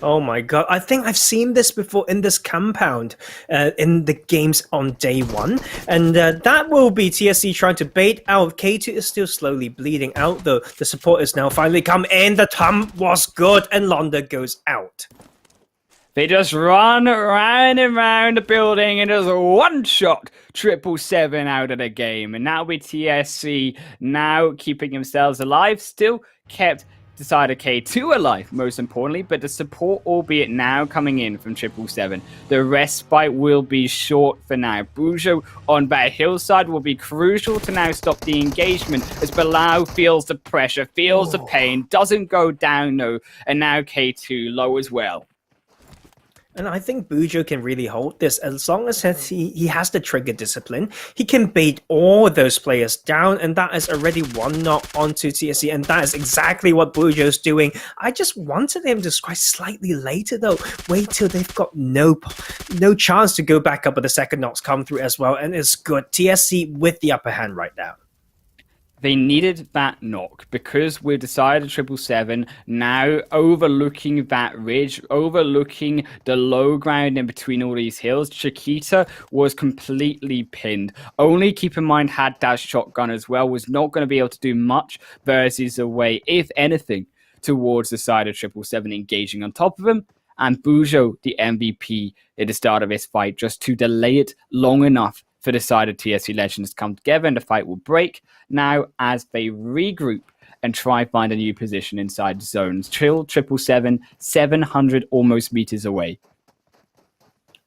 S2: Oh my god, I think I've seen this before in this compound in the games on day 1. And that will be TSC trying to bait out. K2 is still slowly bleeding out though. The support is now finally come in. The time was good and Londa goes out.
S1: They just run around and around the building and just one shot 777 out of the game. And now with TSC now keeping themselves alive, still kept Decider K2 alive, most importantly, but the support, albeit now coming in from 777. The respite will be short for now. Bujo on that hillside will be crucial to now stop the engagement as Bilal feels the pressure, feels the pain, doesn't go down though, and now K2 low as well.
S2: And I think Bujo can really hold this as long as he has the trigger discipline. He can bait all those players down, and that is already one knock onto TSC, and that is exactly what Bujo's doing. I just wanted him to strike slightly later though. Wait till they've got no chance to go back up, but the second knocks come through as well, and it's good. TSC with the upper hand right now.
S1: They needed that knock because we've decided 777 now overlooking that ridge, overlooking the low ground in between all these hills. Chiquita was completely pinned. Only keep in mind had that shotgun as well, was not going to be able to do much versus away, if anything, towards the side of 777 engaging on top of him. And Bujo, the MVP at the start of this fight, just to delay it long enough for the side of TSC Legends to come together and the fight will break now as they regroup and try find a new position inside zones. Chill 777, 700 almost meters away.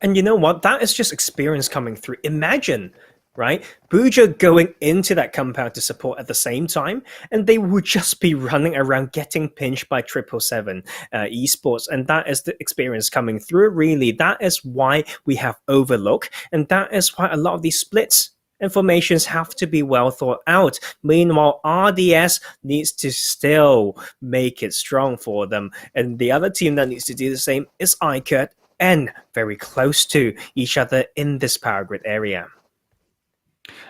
S2: And you know what? That is just experience coming through. Imagine, right? Bujo going into that compound to support at the same time, and they would just be running around getting pinched by 777 esports, and that is the experience coming through, really. That is why we have Overlook, and that is why a lot of these splits and formations have to be well thought out. Meanwhile, RDS needs to still make it strong for them, and the other team that needs to do the same is iCurt, and very close to each other in this power grid area.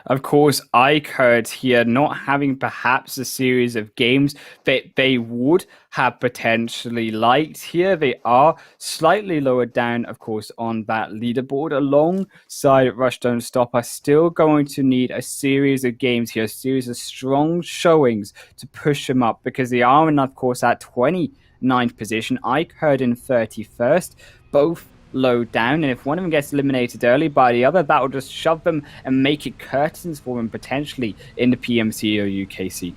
S1: Of course, iCurt here not having perhaps a series of games that they would have potentially liked here. They are slightly lower down, of course, on that leaderboard. Alongside Rush Don't Stop are still going to need a series of games here, a series of strong showings to push them up because they are in, of course, at 29th position. iCurt in 31st. Both low down, and if one of them gets eliminated early by the other, that will just shove them and make it curtains for them potentially in the PMCO UKC.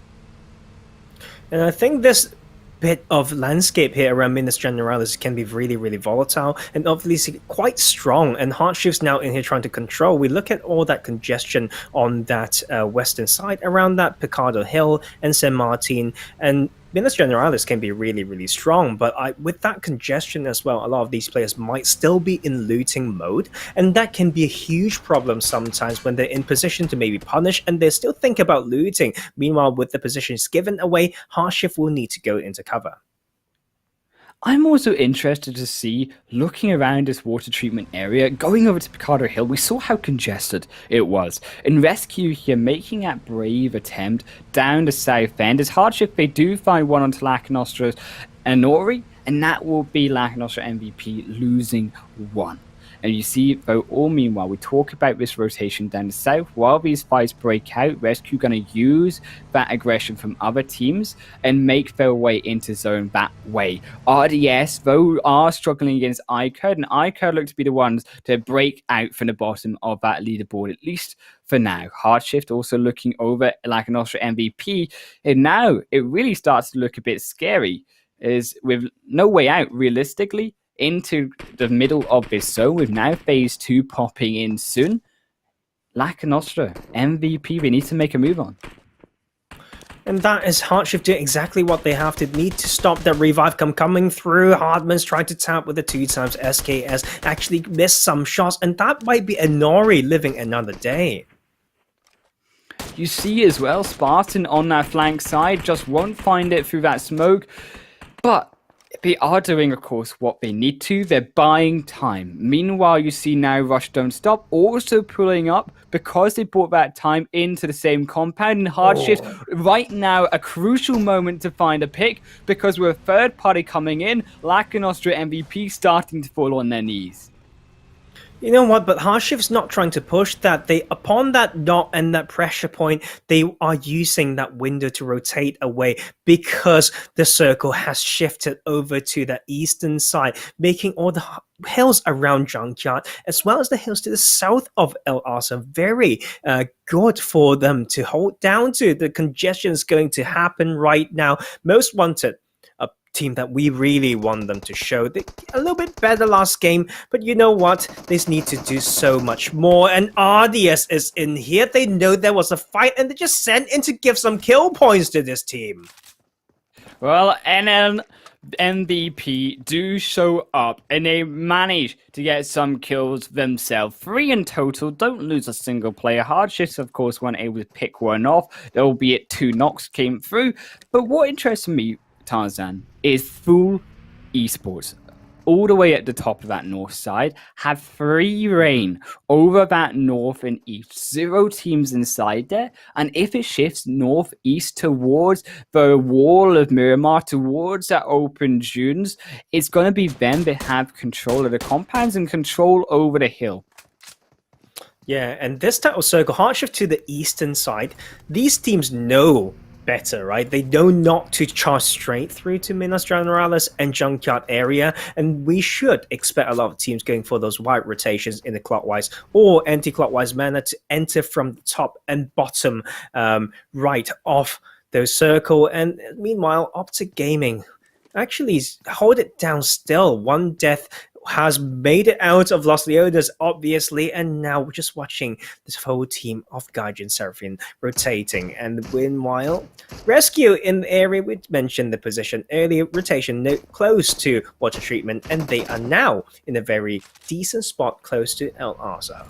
S2: And I think this bit of landscape here around Minas Generalis can be really, really volatile and obviously quite strong. And Hardshift's now in here trying to control. We look at all that congestion on that western side around that Picardo Hill and San Martin, and Minas Generalis can be really, really strong, but with that congestion as well, a lot of these players might still be in looting mode, and that can be a huge problem sometimes when they're in position to maybe punish and they still think about looting. Meanwhile, with the positions given away, Hardshift will need to go into cover.
S1: I'm also interested to see, looking around this water treatment area, going over to Picardo Hill, we saw how congested it was. And Rescue here making that brave attempt down the south end. As Hardship, they do find one onto Lacanostra's Anori, and that will be Lackanostra MVP losing one. And you see, though, all meanwhile, we talk about this rotation down the south. While these fights break out, Rescue going to use that aggression from other teams and make their way into zone that way. RDS, though, are struggling against iCurd, and iCurd look to be the ones to break out from the bottom of that leaderboard, at least for now. Hardshift also looking over like an Austria MVP, and now it really starts to look a bit scary, is with no way out realistically into the middle of this zone, with now phase 2 popping in soon. Like an Austria MVP, they need to make a move on.
S2: And that is Hardshift doing exactly what they have to need to stop that revive coming through. Hardman's trying to tap with the 2x. SKS actually missed some shots, and that might be Inori living another day.
S1: You see as well, Spartan on that flank side just won't find it through that smoke, but they are doing, of course, what they need to. They're buying time. Meanwhile, you see now Rush Don't Stop also pulling up because they brought that time into the same compound. And Hardshift, right now, a crucial moment to find a pick, because with a third party coming in, like an Austria MVP starting to fall on their knees.
S2: You know what, but Hardshift's not trying to push that. They, upon that dot and that pressure point, they are using that window to rotate away because the circle has shifted over to the eastern side, making all the hills around Junkyard, as well as the hills to the south of El Asa, very good for them to hold down to. The congestion is going to happen right now. Most Wanted, a team that we really want them to show. They a little bit better last game, but you know what? They need to do so much more. And RDS is in here. They know there was a fight, and they just sent in to give some kill points to this team.
S1: Well, NL MVP do show up, and they manage to get some kills themselves. 3 in total, don't lose a single player. Hardshift, of course, weren't able to pick one off, albeit 2 knocks came through. But what interests me, Tarzan, is full esports. All the way at the top of that north side, have free reign over that north and east. 0 teams inside there, and if it shifts northeast towards the wall of Miramar, towards that open dunes, it's going to be them that have control of the compounds and control over the hill.
S2: Yeah, and this type of circle, Hardshift to the eastern side, these teams know better, right? They know not to charge straight through to Minas Generalis and Junkyard area, and we should expect a lot of teams going for those wide rotations in the clockwise or anti-clockwise manner to enter from the top and bottom right of those circle. And meanwhile, Optic Gaming actually hold it down still. 1 death has made it out of Los Leones, obviously, and now we're just watching this whole team of Gaijin Seraphine rotating. And meanwhile, Rescue in the area, we mentioned the position earlier, rotation close to water treatment, and they are now in a very decent spot close to El Asa.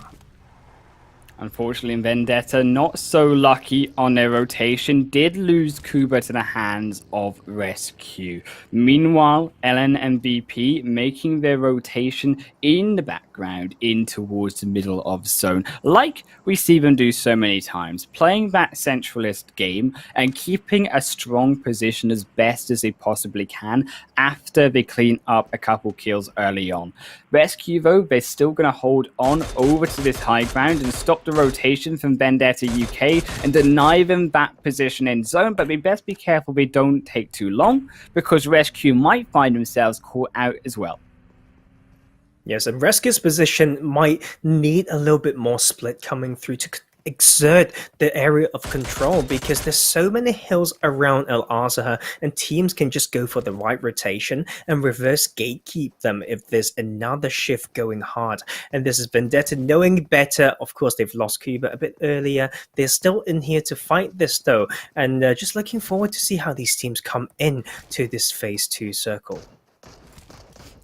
S1: Unfortunately, Vendetta, not so lucky on their rotation, did lose Kuba to the hands of Rescue. Meanwhile, LN MVP making their rotation in the background in towards the middle of zone, like we see them do so many times, playing that centralist game and keeping a strong position as best as they possibly can after they clean up a couple kills early on. Rescue, though, they're still going to hold on over to this high ground and stop the rotation from Vendetta UK and deny them that position in zone, but they best be careful they don't take too long, because Rescue might find themselves caught out as well.
S2: Yes, and Rescue's position might need a little bit more split coming through to exert the area of control, because there's so many hills around El Azhar, and teams can just go for the right rotation and reverse gatekeep them if there's another shift going hard. And this is Vendetta knowing better. Of course, they've lost Cuba a bit earlier. They're still in here to fight this though, and just looking forward to see how these teams come in to this phase 2 circle.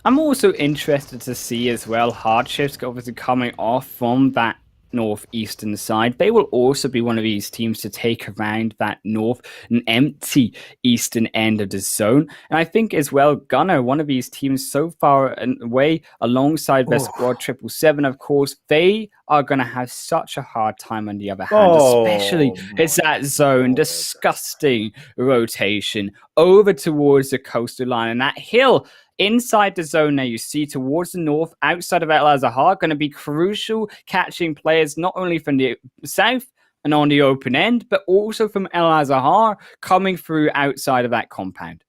S1: I'm also interested to see as well Hardshift obviously coming off from that northeastern side. They will also be one of these teams to take around that north and empty eastern end of the zone. And I think as well, Gunner, one of these teams so far away, alongside their squad 777, of course, they are going to have such a hard time on the other hand, especially it's that zone, disgusting rotation over towards the coastal line, and that hill inside the zone now, you see towards the north, outside of El Azahar, going to be crucial catching players not only from the south and on the open end, but also from El Azahar coming through outside of that compound.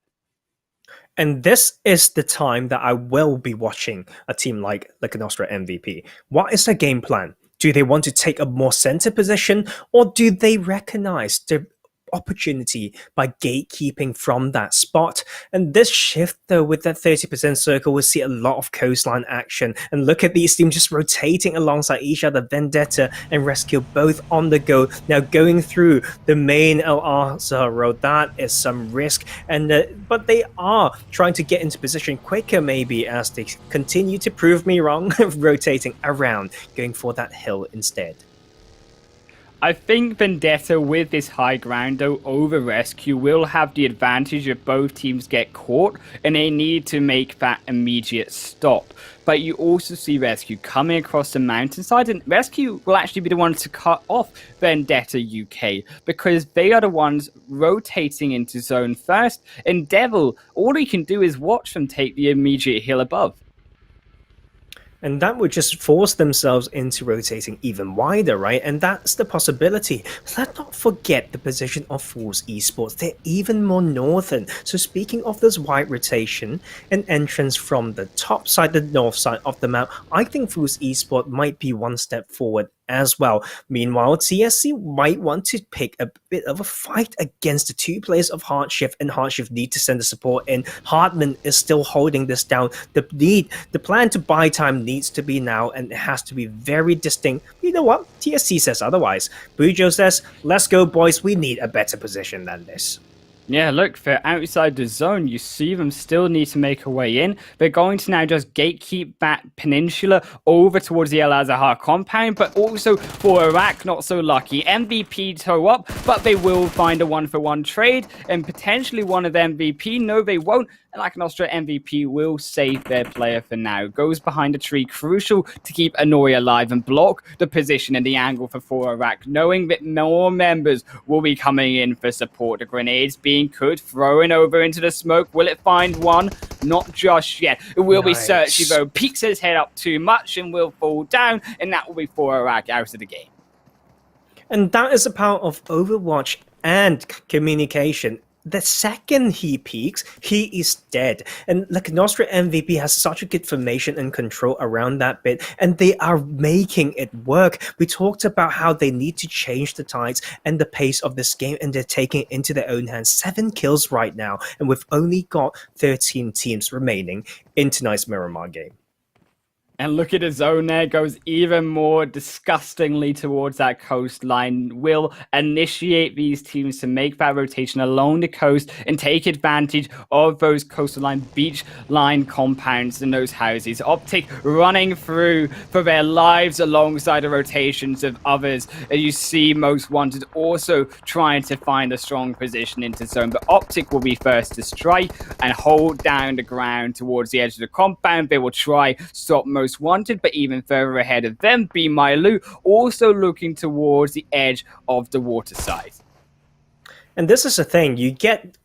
S2: And this is the time that I will be watching a team like Nostra MVP. What is their game plan? Do they want to take a more center position, or do they recognize the opportunity by gatekeeping from that spot? And this shift, though, with that 30% circle, we'll see a lot of coastline action. And look at these teams just rotating alongside each other. Vendetta and Rescue both on the go. Now going through the main El Arza road, that is some risk. And but they are trying to get into position quicker, maybe, as they continue to prove me wrong, rotating around, going for that hill instead.
S1: I think Vendetta with this high ground though over Rescue will have the advantage if both teams get caught and they need to make that immediate stop. But you also see Rescue coming across the mountainside, and Rescue will actually be the ones to cut off Vendetta UK because they are the ones rotating into zone first, and Devil, all he can do is watch them take the immediate hill above.
S2: And that would just force themselves into rotating even wider, right? And that's the possibility. Let's not forget the position of Fools Esports. They're even more northern. So speaking of this wide rotation and entrance from the top side, the north side of the map, I think Fools Esports might be one step forward as well. Meanwhile, TSC might want to pick a bit of a fight against the two players of Hardshift, and Hardshift need to send the support in. Hardman is still holding this down. The plan to buy time needs to be now, and it has to be very distinct. You know what? TSC says otherwise. Bujo says, let's go boys, we need a better position than this.
S1: Yeah, look, they're outside the zone. You see them still need to make a way in. They're going to now just gatekeep that peninsula over towards the El Azahar compound, but also for Iraq, not so lucky. MVP toe up, but they will find a one-for-one trade, and potentially one of the MVP. No, they won't. And like an Austria MVP will save their player for now. Goes behind a tree, crucial to keep Annoy alive and block the position and the angle for Iraq, knowing that more members will be coming in for support. The grenades being cooked, thrown over into the smoke. Will it find one? Not just yet. It will be searching though. Peeks his head up too much and will fall down, and that will be for Iraq out of the game.
S2: And that is the power of Overwatch and communication. The second he peaks, he is dead. And like Nostra MVP has such a good formation and control around that bit, and they are making it work. We talked about how they need to change the tides and the pace of this game, and they're taking it into their own hands. 7 kills right now, and we've only got 13 teams remaining in tonight's Miramar game.
S1: And look at the zone there, goes even more disgustingly towards that coastline. Will initiate these teams to make that rotation along the coast and take advantage of those coastline beach line compounds and those houses. Optic running through for their lives alongside the rotations of others. And you see Most Wanted also trying to find a strong position into zone. But Optic will be first to strike and hold down the ground towards the edge of the compound. They will try stop Most Wanted, but even further ahead of them, Be My Lou, also looking towards the edge of the water side.
S2: And this is the thing, you get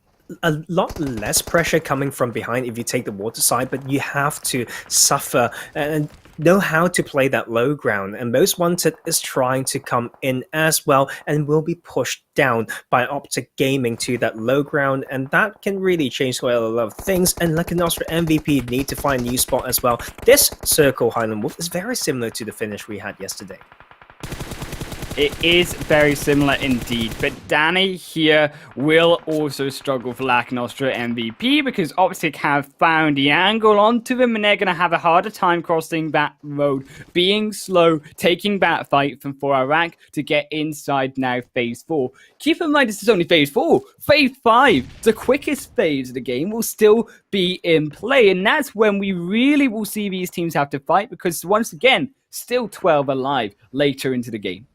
S2: a lot less pressure coming from behind if you take the water side, but you have to suffer and know how to play that low ground. And Most Wanted is trying to come in as well and will be pushed down by Optic Gaming to that low ground, and that can really change quite a lot of things. And like an Austria MVP need to find a new spot as well. This circle Highland Wolf is very similar to the finish we had yesterday.
S1: It is very similar indeed, but Danny here will also struggle for Lack Nostra MVP because Optic have found the angle onto them, and they're going to have a harder time crossing that road, being slow, taking that fight from for Iraq to get inside now phase 4. Keep in mind this is only phase 4. Phase 5, the quickest phase of the game, will still be in play, and that's when we really will see these teams have to fight because once again, still 12 alive later into the game.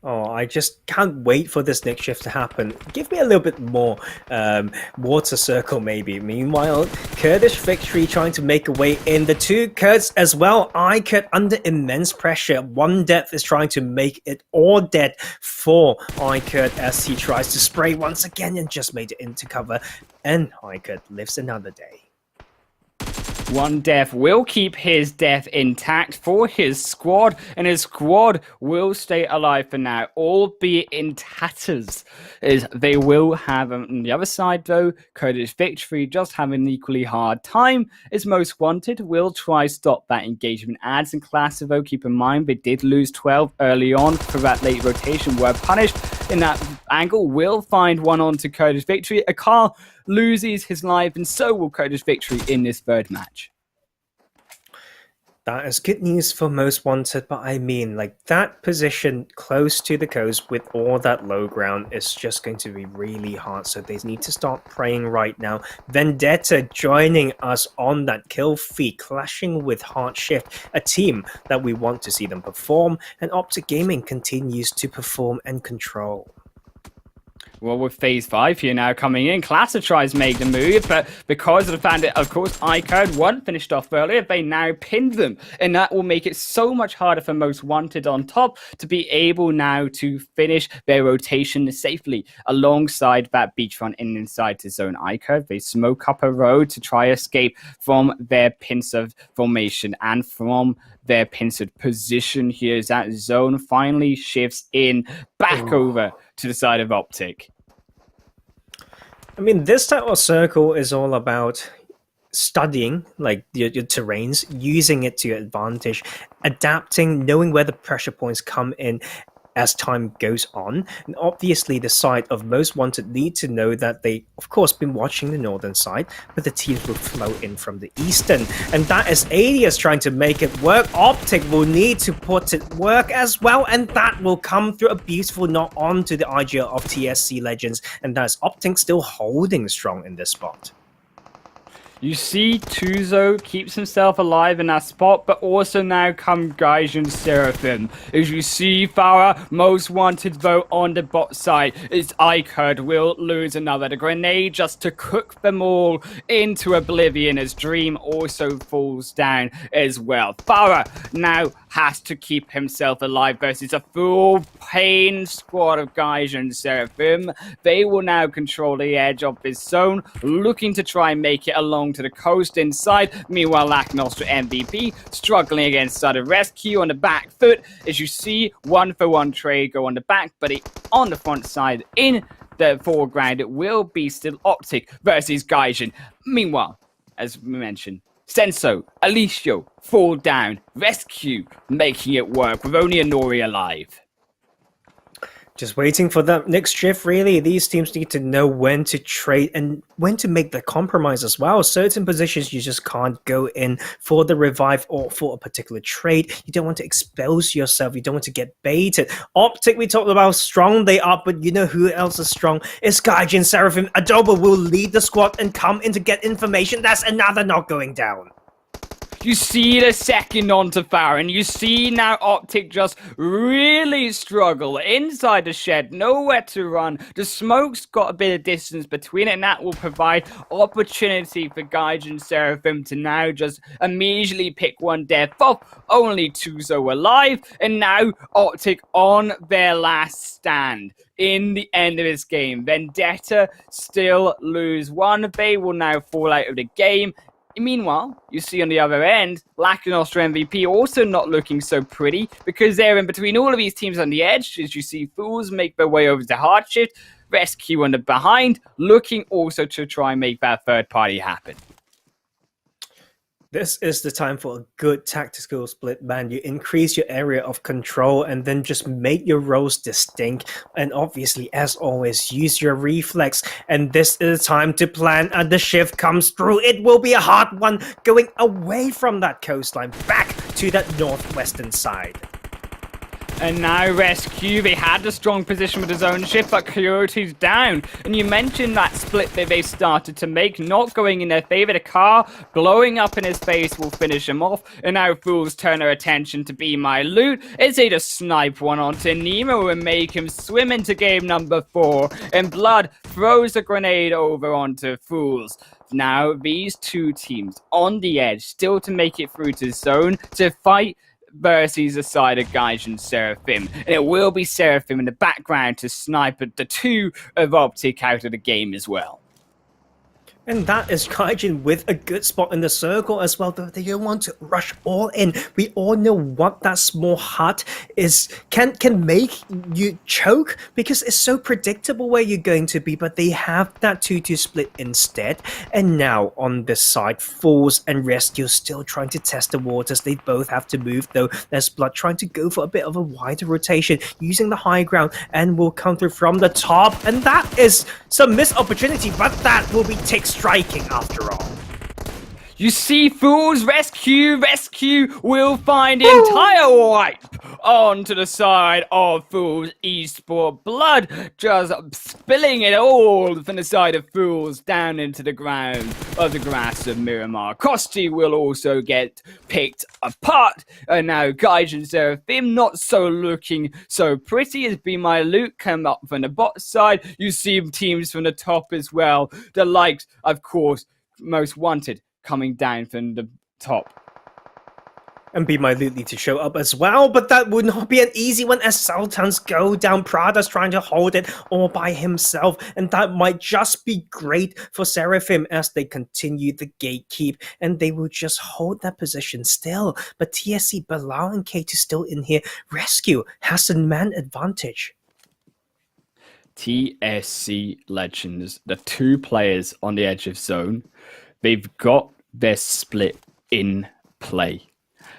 S2: Oh, I just can't wait for this next shift to happen. Give me a little bit more water circle, maybe. Meanwhile, Kurdish Victory trying to make a way in. The two Kurds as well. iKurt under immense pressure. One Death is trying to make it all dead for iKurt as he tries to spray once again and just made it into cover. And iKurt lives another day.
S1: One death will keep his death intact for his squad, and his squad will stay alive for now, albeit in tatters. As they will have on the other side, though, Kurdish Victory just having an equally hard time. As Most Wanted will try stop that engagement ads in Classic, though. Keep in mind they did lose 12 early on for that late rotation, were punished in that angle. Will find one onto Kurdish Victory. Akar loses his life, and so will Kurdish Victory in this third match.
S2: That is good news for Most Wanted, but I mean, like, that position close to the coast with all that low ground is just going to be really hard, so they need to start praying right now. Vendetta joining us on that kill feed, clashing with Hard Shift, a team that we want to see them perform, and Optic Gaming continues to perform and control.
S1: Well, with Phase 5 here now coming in, Classic tries to make the move, but because of the fact that, of course, iCode 1 finished off earlier, they now pinned them, and that will make it so much harder for Most Wanted on top to be able now to finish their rotation safely alongside that beachfront and inside the zone iCode. They smoke up a road to try escape from their pincer formation and from their pincered position here as that zone finally shifts in back over to the side of Optic.
S2: I mean, this type of circle is all about studying like your terrains, using it to your advantage, adapting, knowing where the pressure points come in as time goes on. And obviously the side of Most Wanted need to know that they, of course, been watching the northern side, but the teams will flow in from the eastern. And that is Alias trying to make it work. Optic will need to put it work as well, and that will come through a beautiful knock on to the IGL of TSC Legends, and that's Optic still holding strong in this spot.
S1: You see Tuzo keeps himself alive in that spot, but also now come Gaijin Seraphim. As you see Farah, Most Wanted vote on the bot side. It's iCurd will lose another. The grenade just to cook them all into oblivion as Dream also falls down as well. Farah now has to keep himself alive versus a full pain squad of Gaijin Seraphim. They will now control the edge of this zone, looking to try and make it along to the coast inside. Meanwhile, Lacknostra MVP struggling against Sudden Rescue on the back foot. As you see, 1-for-1 trade go on the back, but on the front side in the foreground, it will be still Optic versus Gaijin. Meanwhile, as we mentioned, Senso, Alicio fall down, Rescue making it work with only Anori alive.
S2: Just waiting for that next shift, really. These teams need to know when to trade and when to make the compromise as well. Certain positions you just can't go in for the revive or for a particular trade. You don't want to expose yourself. You don't want to get baited. Optic, we talked about how strong they are, but you know who else is strong? It's Gaijin Seraphim. Adobo will lead the squad and come in to get information. That's another knock going down.
S1: You see the second onto Farah, and you see now Optic just really struggle inside the shed, nowhere to run. The smoke's got a bit of distance between it, and that will provide opportunity for Gaijin Seraphim to now just immediately pick one death off. Only Tuzo alive, and now Optic on their last stand. In the end of this game, Vendetta still lose one. They will now fall out of the game. Meanwhile, you see on the other end, Lacknostra MVP also not looking so pretty because they're in between all of these teams on the edge. As you see, Fools make their way over to Hard Shift, Rescue on the behind, looking also to try and make that third party happen.
S2: This is the time for a good tactical split, man. You increase your area of control and then just make your roles distinct. And obviously, as always, use your reflex. And this is the time to plan. And the shift comes through. It will be a hard one going away from that coastline back to that northwestern side.
S1: And now Rescue, they had a strong position with his own shift, but Coyote's down. And you mentioned that split that they started to make, not going in their favor. The car blowing up in his face will finish him off. And now Fools turn their attention to Be My Loot as they just snipe one onto Nemo and make him swim into game number 4. And Blood throws a grenade over onto Fools. Now these two teams on the edge, still to make it through to zone to fight versus the side of Gaijin Seraphim. And it will be Seraphim in the background to snipe at the two of Optic out of the game as well.
S2: And that is Gaijin with a good spot in the circle as well, though they don't want to rush all in. We all know what that small hut is can make you choke because it's so predictable where you're going to be, but they have that 2-2 split instead. And now on this side, Fools and Rescue still trying to test the waters. They both have to move though. There's Blood trying to go for a bit of a wider rotation, using the high ground, and will come through from the top. And that is some missed opportunity, but that will be Tick striking after all.
S1: You see, Fools, rescue will find entire wipe onto the side of Fools Esport. Blood just spilling it all from the side of Fools down into the ground of the grass of Miramar. Kosti will also get picked apart. And now Gaijin Seraphim not so looking so pretty as Be My Loot come up from the bot side. You see teams from the top as well. The likes, of course, Most Wanted coming down from the top.
S2: And Be My Loot need to show up as well, but that would not be an easy one as Sultans go down. Prada's trying to hold it all by himself, and that might just be great for Seraphim as they continue the gatekeep, and they will just hold that position still. But TSC, Bilal and Kate is still in here. Rescue has the man advantage.
S1: TSC Legends, the two players on the edge of zone, they've got their split in play.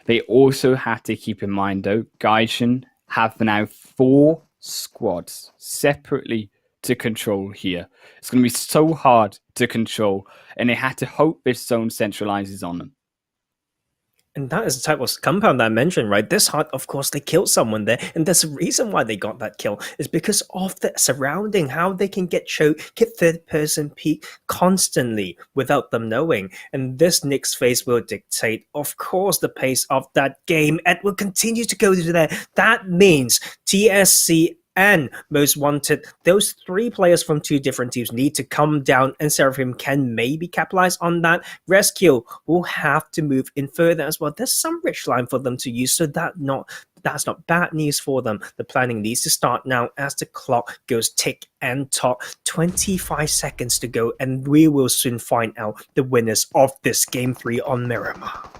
S1: They also have to keep in mind, though, Gaijin have now 4 squads separately to control here. It's going to be so hard to control, and they had to hope this zone centralizes on them.
S2: And that is the type of compound that I mentioned, right? This hut, of course, they killed someone there. And there's a reason why they got that kill is because of the surrounding, how they can get third-person peek constantly without them knowing. And this next phase will dictate, of course, the pace of that game and will continue to go to there. That means TSC and Most Wanted, those 3 players from 2 different teams need to come down, and Seraphim can maybe capitalize on that. Rescue will have to move in further as well. There's some rich line for them to use, so that's not bad news for them. The planning needs to start now as the clock goes tick and tock. 25 seconds to go, and we will soon find out the winners of this Game 3 on Miramar.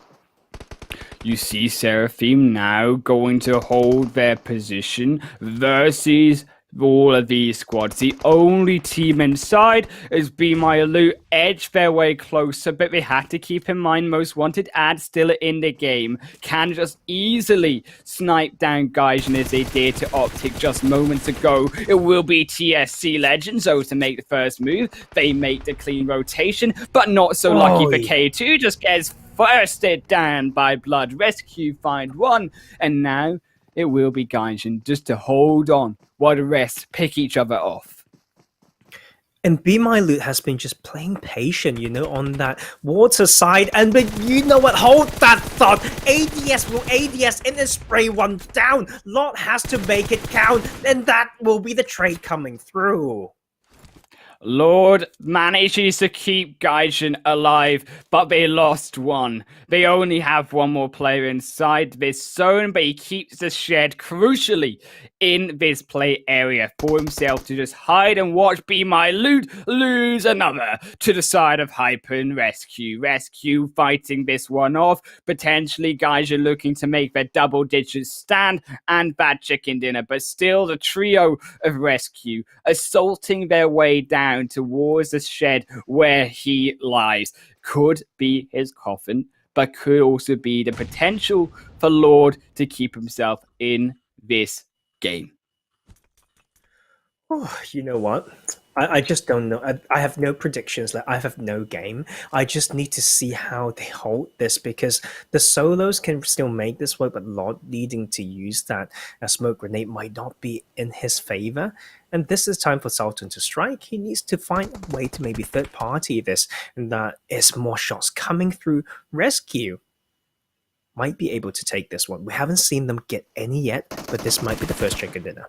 S1: You see Seraphim now going to hold their position versus all of these squads. The only team inside is Be My Loot, edge their way closer, but they had to keep in mind Most Wanted ad still in the game. Can just easily snipe down Gaijin as they did to Optic just moments ago. It will be TSC Legends though to make the first move. They make the clean rotation, but not so lucky for K2. Just gets firsted down by Blood. Rescue find 1, and now it will be Gaijin just to hold on while the rest pick each other off.
S2: And Be My Loot has been just playing patient, on that water side. But you know what? Hold that thought. ADS will ADS in and spray 1 down. Lot has to make it count. And that will be the trade coming through.
S1: Lord manages to keep Gaijin alive, but they lost 1. They only have 1 more player inside this zone, but he keeps the shed crucially in this play area for himself to just hide and watch Be My Loot lose another to the side of Hyper and Rescue. Rescue fighting this one off, potentially Gaijin looking to make their double-digit stand and bad chicken dinner, but still the trio of Rescue assaulting their way down towards the shed where he lies. Could be his coffin, but could also be the potential for Lord to keep himself in this game.
S2: Oh, you know what? I just don't know. I have no predictions. I have no game. I just need to see how they hold this because the solos can still make this work, but Lord needing to use that smoke grenade might not be in his favor. And this is time for Sultan to strike. He needs to find a way to maybe third party this, and that is more shots coming through. Rescue might be able to take this one. We haven't seen them get any yet, but this might be the first chicken dinner.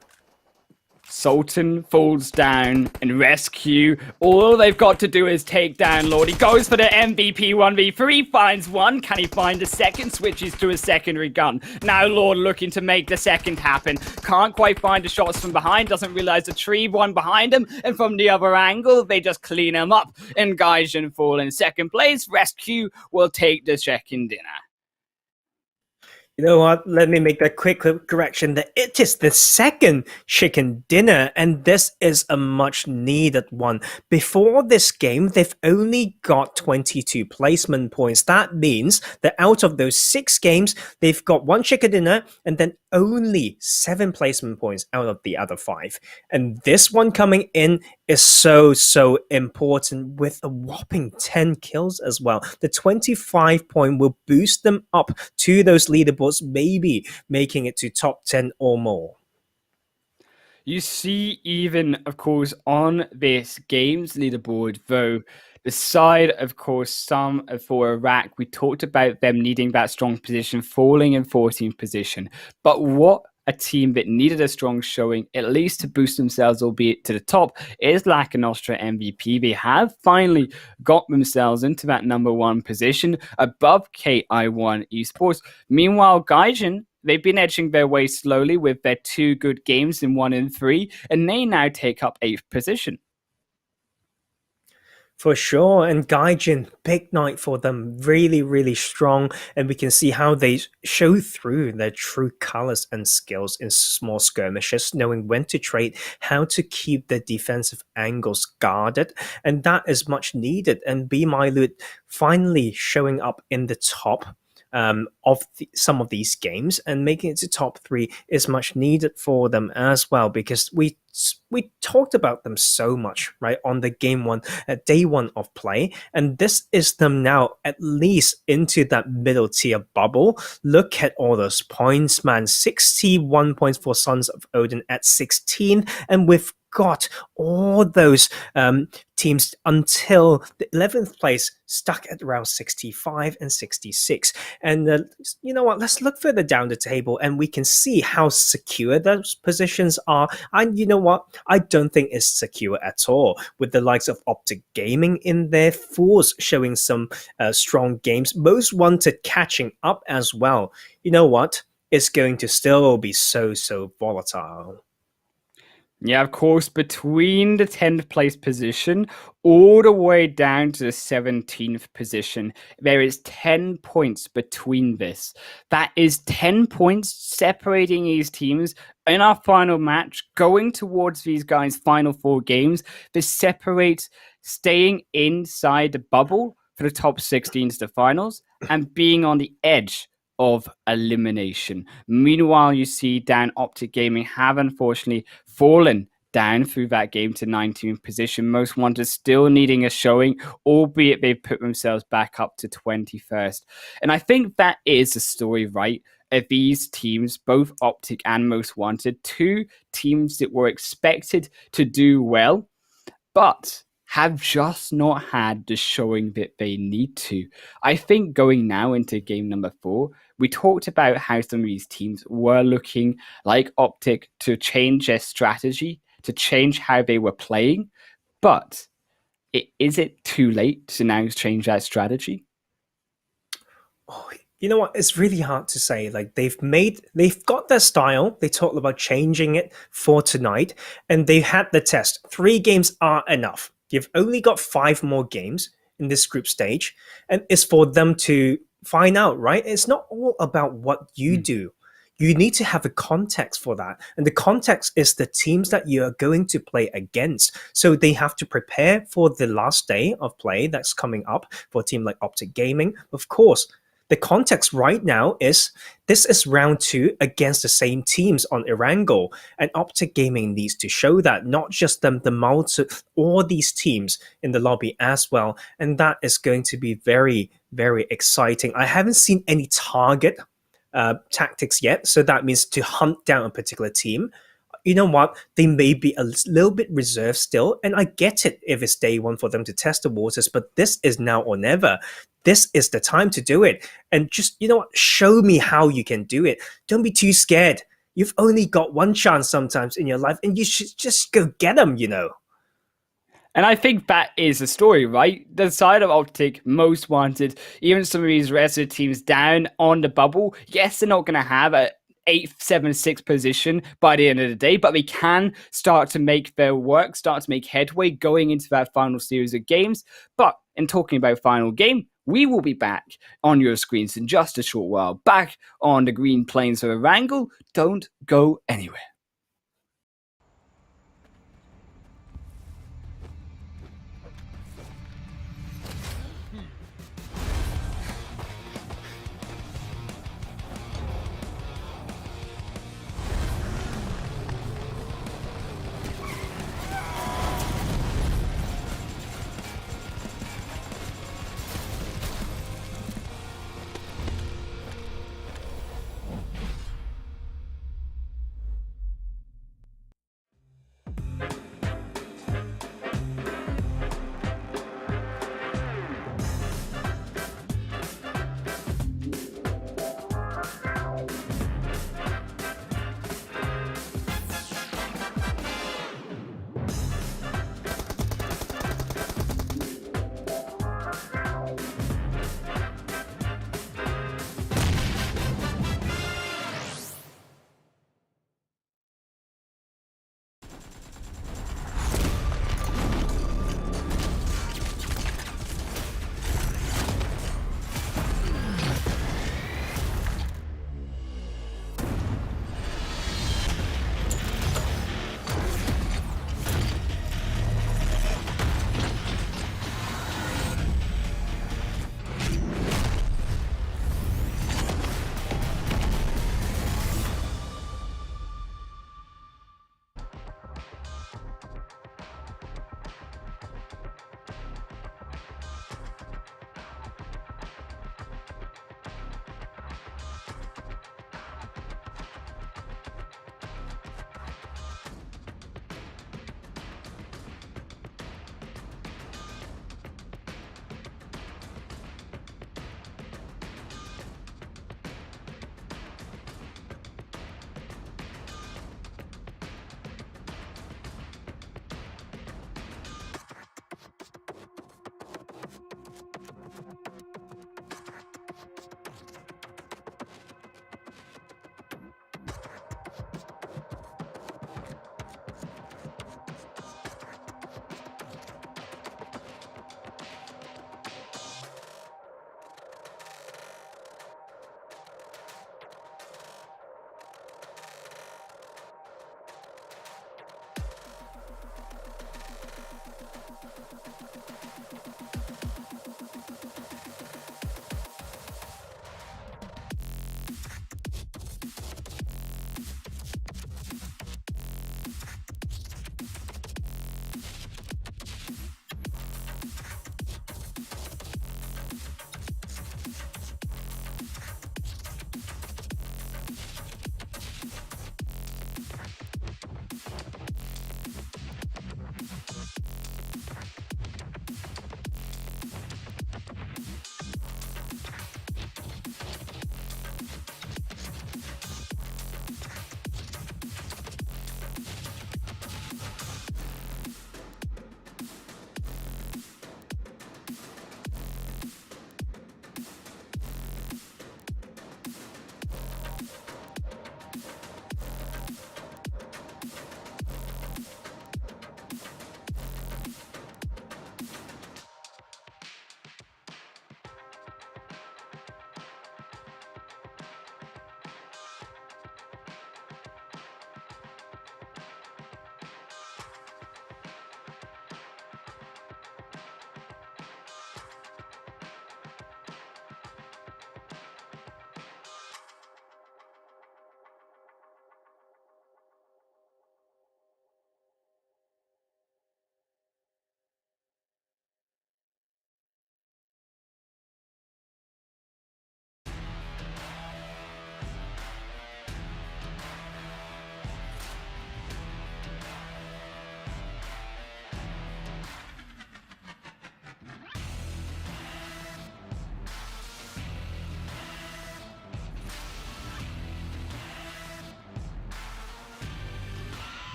S1: Sultan falls down and rescue. All they've got to do is take down Lord. He goes for the MVP 1v3, finds one. Can he find a second? Switches to a secondary gun. Now Lord looking to make the second happen. Can't quite find the shots from behind. Doesn't realize the tree one behind him. And from the other angle, they just clean him up. And Gaijin fall in second place. Rescue will take the second dinner.
S2: You know what? Let me make that quick correction that it is the second chicken dinner, and this is a much needed one. Before this game, they've only got 22 placement points. That means that out of those 6 games, they've got 1 chicken dinner and then only 7 placement points out of the other 5. And this one coming in is so important with a whopping 10 kills as well. The 25 point will boost them up to those leaderboards, maybe making it to top 10 or more.
S1: You see, even, of course, on this game's leaderboard, though, the side, of course, some for Iraq, we talked about them needing that strong position, falling in 14th position. But what a team that needed a strong showing, at least to boost themselves, albeit to the top, is Lac and Nostra MVP. They have finally got themselves into that number 1 position above KI1 Esports. Meanwhile, Gaijin, they've been edging their way slowly with their 2 good games in 1 and 3, and they now take up 8th position.
S2: For sure, and Gaijin, big night for them, really strong, and we can see how they show through their true colors and skills in small skirmishes, knowing when to trade, how to keep their defensive angles guarded, and that is much needed. And B Mylud finally showing up in the top of some of these games, and making it to top 3 is much needed for them as well, because we talked about them so much, right, on the game 1 at day 1 of play, and this is them now at least into that middle tier bubble. Look at all those points, man. 61 points for Sons of Odin at 16, and we've got all those teams until the 11th place stuck at around 65 and 66. And you know what, let's look further down the table and we can see how secure those positions are. And you know what, I don't think it's secure at all, with the likes of Optic Gaming in there, Fools showing some strong games, Most Wanted catching up as well. You know what, it's going to still be so volatile.
S1: Yeah, of course, between the 10th place position all the way down to the 17th position, there is 10 points between this. That is 10 points separating these teams in our final match, going towards these guys' final 4 games. This separates staying inside the bubble for the top 16 to the finals and being on the edge of elimination. Meanwhile, you see down Optic Gaming have unfortunately fallen down through that game to 19th position. Most Wanted still needing a showing, albeit they've put themselves back up to 21st. And I think that is the story, right, of these teams, both Optic and Most Wanted, 2 teams that were expected to do well, but have just not had the showing that they need to. I think going now into game number 4, we talked about how some of these teams were looking like Optic to change their strategy, to change how they were playing, but is it too late to now change that strategy?
S2: Oh, you know what? It's really hard to say. Like they've got their style. They talked about changing it for tonight, and they had the test. 3 games are enough. You've only got 5 more games in this group stage, and it's for them to find out, right? It's not all about what you do. You need to have a context for that. And the context is the teams that you are going to play against. So they have to prepare for the last day of play that's coming up for a team like Optic Gaming. Of course, the context right now is this is round 2 against the same teams on Erangel, and Optic Gaming needs to show that, not just them, all these teams in the lobby as well, and that is going to be very exciting. I haven't seen any target tactics yet, so that means to hunt down a particular team. You know what? They may be a little bit reserved still, and I get it if it's day 1 for them to test the waters, but this is now or never. This is the time to do it. And just, you know what? Show me how you can do it. Don't be too scared. You've only got one chance sometimes in your life, and you should just go get them, you know.
S1: And I think that is the story, right? The side of Optic, most wanted, even some of these rest of the teams down on the bubble. Yes, they're not going to have a 8th, 7th, 6th position by the end of the day, but they can start to make their work, start to make headway going into that final series of games. But in talking about final game, we will be back on your screens in just a short while, back on the green plains of Erangel. Don't go anywhere.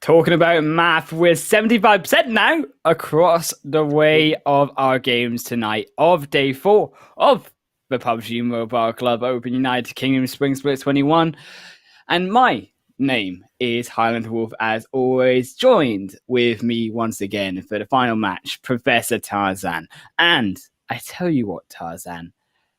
S1: Talking about math, we're 75% now across the way of our games tonight of day 4 of the PUBG Mobile Club Open United Kingdom Spring Split 21. And my name is Highland Wolf, as always, joined with me once again for the final match, Professor Tarzan. And I tell you what, Tarzan,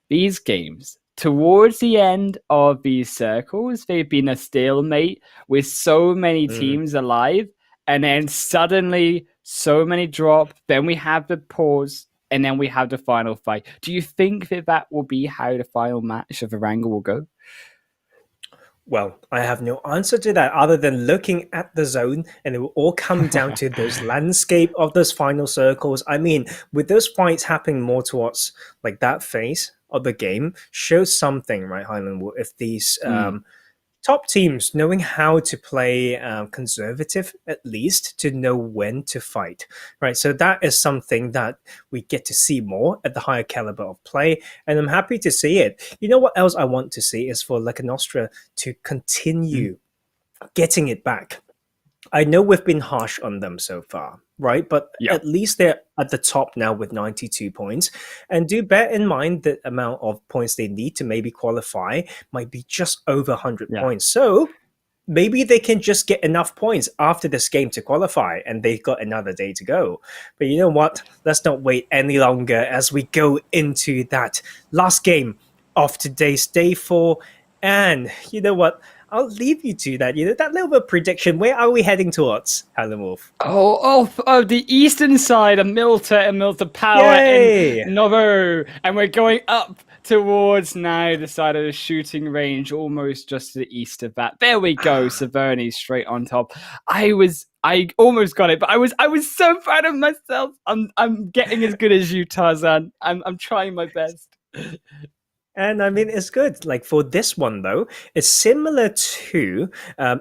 S1: these games, towards the end of these circles, they've been a stalemate with so many teams alive, and then suddenly so many drop. Then we have the pause, and then we have the final fight. Do you think that will be how the final match of Erangel will go?
S2: Well, I have no answer to that other than looking at the zone, and it will all come down to those landscape of those final circles. I mean, with those fights happening more towards like that phase of the game, shows something, right, Highland? If these top teams knowing how to play conservative, at least to know when to fight, right? So that is something that we get to see more at the higher caliber of play, and I'm happy to see it. You know what else I want to see is for Leka Nostra to continue getting it back. I know we've been harsh on them so far, right? But at least they're at the top now with 92 points. And do bear in mind the amount of points they need to maybe qualify might be just over 100 points. So maybe they can just get enough points after this game to qualify, and they've got another day to go. But you know what? Let's not wait any longer as we go into that last game of today's day 4. And you know what? I'll leave you to that. You know, that little bit of prediction. Where are we heading towards, Helen Wolf?
S1: Oh, the eastern side of Milta Power and Novo. And we're going up towards now the side of the shooting range, almost just to the east of that. There we go. Saverny straight on top. I almost got it, but I was so proud of myself. I'm getting as good as you, Tarzan. I'm trying my best.
S2: And I mean, it's good. Like for this one, though, it's similar to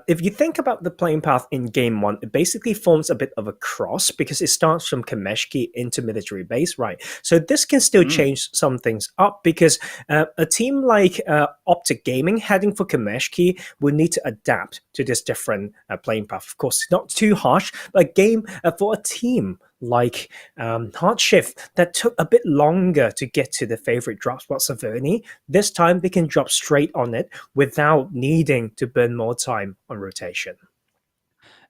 S2: if you think about the playing path in game 1, it basically forms a bit of a cross because it starts from Kameshki into military base, right? So this can still change some things up because a team like Optic Gaming heading for Kameshki will need to adapt to this different playing path. Of course, not too harsh, but a game for a team like Hardshift that took a bit longer to get to the favorite drop spot, Saverny. This time they can drop straight on it without needing to burn more time on rotation.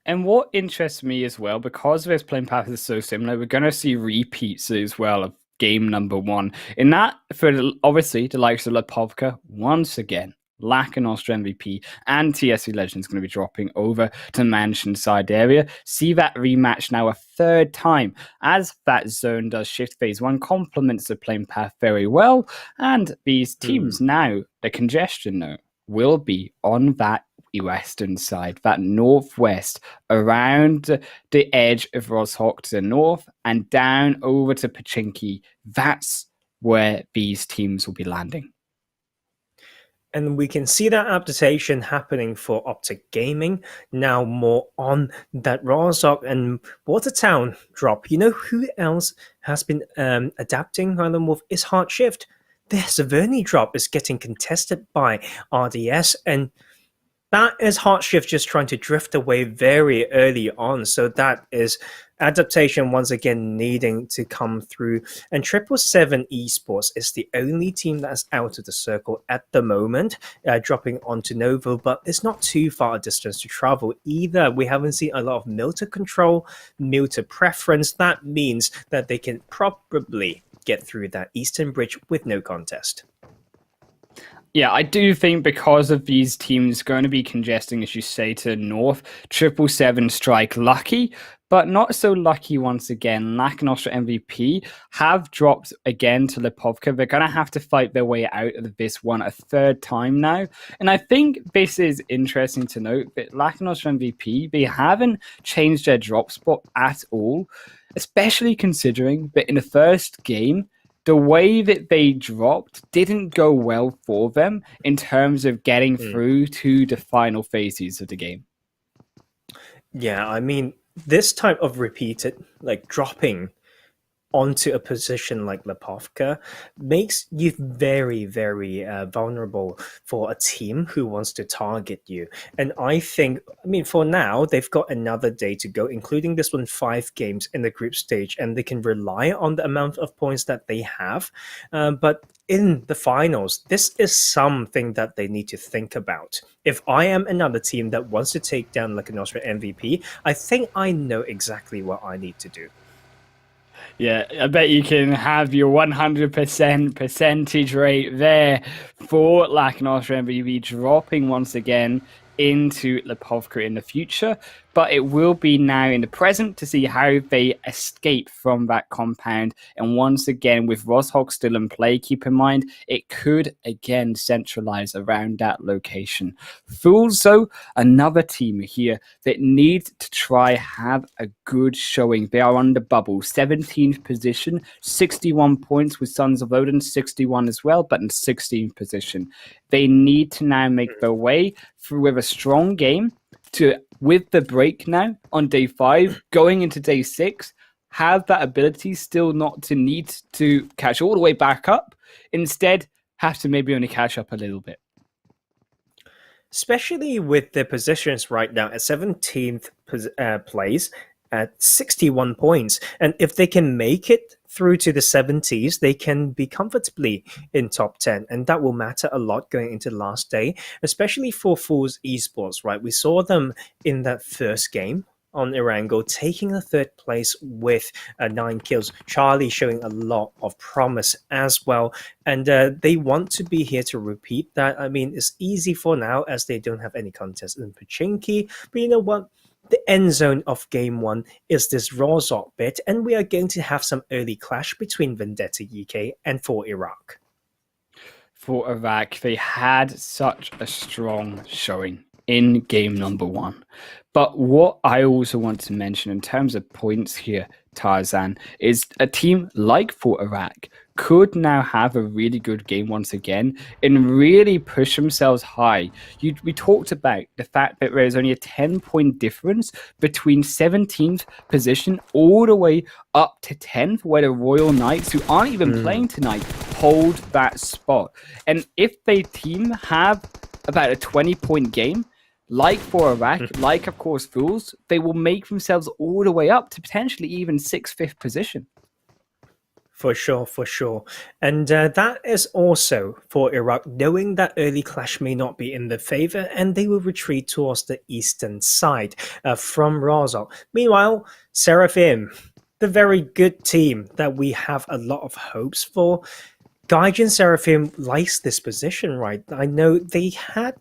S1: And what interests me as well, because this playing path is so similar, we're going to see repeats as well of game number 1. In that, for obviously the likes of Pubg, once again, Leka Nostra MVP and TSC Legends going to be dropping over to Mansion side area. See that rematch now a third time, as that zone does shift phase 1, complements the playing path very well. And these teams now, the congestion note will be on that western side, that northwest, around the edge of Roshok to the north and down over to Pachinki. That's where these teams will be landing.
S2: And we can see that adaptation happening for Optic Gaming, now more on that Rozhok and Watertown drop. You know who else has been adapting Highland Wolf is Hardshift. Their Saverny drop is getting contested by RDS, and that is Hardshift just trying to drift away very early on. So that is adaptation once again needing to come through. And 777 Esports is the only team that's out of the circle at the moment, dropping onto Novo, but it's not too far a distance to travel either. We haven't seen a lot of Milta control, Milta preference. That means that they can probably get through that Eastern Bridge with no contest.
S1: Yeah, I do think because of these teams going to be congesting, as you say, to north, 777 strike lucky, but not so lucky once again. Leka Nostra MVP have dropped again to Lipovka. They're going to have to fight their way out of this one a third time now. And I think this is interesting to note that Leka Nostra MVP, they haven't changed their drop spot at all, especially considering that in the first game, the way that they dropped didn't go well for them in terms of getting through to the final phases of the game.
S2: Yeah, I mean, this type of repeated, like dropping onto a position like Lipovka makes you very, very vulnerable for a team who wants to target you. And I think, I mean, for now, they've got another day to go, including this one, 5 games in the group stage, and they can rely on the amount of points that they have. But in the finals, this is something that they need to think about. If I am another team that wants to take down like an Austrian MVP, I think I know exactly what I need to do.
S1: Yeah, I bet you can have your 100% percentage rate there for Lacunostra MVP dropping once again into Lipovka in the future, but it will be now in the present to see how they escape from that compound. And once again, with Roshok still in play, keep in mind, it could again centralize around that location. Fools, though, another team here that need to try have a good showing. They are on the bubble, 17th position, 61 points with Sons of Odin, 61 as well, but in 16th position. They need to now make their way through with a strong game to, with the break now on day 5, going into day 6, have that ability still not to need to catch all the way back up. Instead, have to maybe only catch up a little bit.
S2: Especially with their positions right now at 17th place at 61 points. And if they can make it through to the 70s, they can be comfortably in top 10. And that will matter a lot going into the last day, especially for Fools Esports, right? We saw them in that first game on Erangel, taking a 3rd place with 9 kills. Charlie showing a lot of promise as well. And they want to be here to repeat that. I mean, it's easy for now as they don't have any contest in Pachinki. But you know what? The end zone of game 1 is this Rozok bit, and we are going to have some early clash between Vendetta UK and For Iraq.
S1: For Iraq, they had such a strong showing in game number 1. But what I also want to mention in terms of points here, Tarzan, is a team like For Iraq could now have a really good game once again and really push themselves high. We talked about the fact that there's only a 10-point difference between 17th position all the way up to 10th, where the Royal Knights, who aren't even playing tonight, hold that spot. And if they team have about a 20-point game, like For Iraq, like of course Fools, they will make themselves all the way up to potentially even 6th, 5th position.
S2: For sure, for sure. And that is also for Iraq, knowing that early clash may not be in their favor, and they will retreat towards the eastern side from Rozok. Meanwhile, Seraphim, the very good team that we have a lot of hopes for, Gaijin Seraphim likes this position, right? I know they had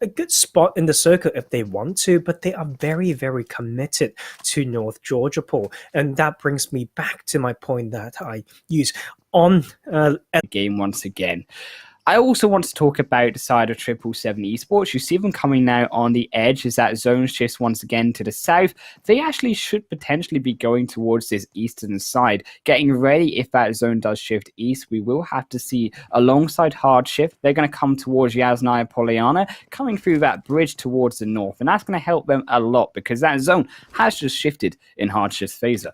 S2: a good spot in the circle if they want to, but they are very, very committed to North Georgia Pool. And that brings me back to my point that I use on the
S1: game once again. I also want to talk about the side of 777 Esports. You see them coming now on the edge as that zone shifts once again to the south. They actually should potentially be going towards this eastern side, getting ready if that zone does shift east. We will have to see alongside hard shift. They're going to come towards Yasnaya Poliana, coming through that bridge towards the north. And that's going to help them a lot because that zone has just shifted in hard shift phaser.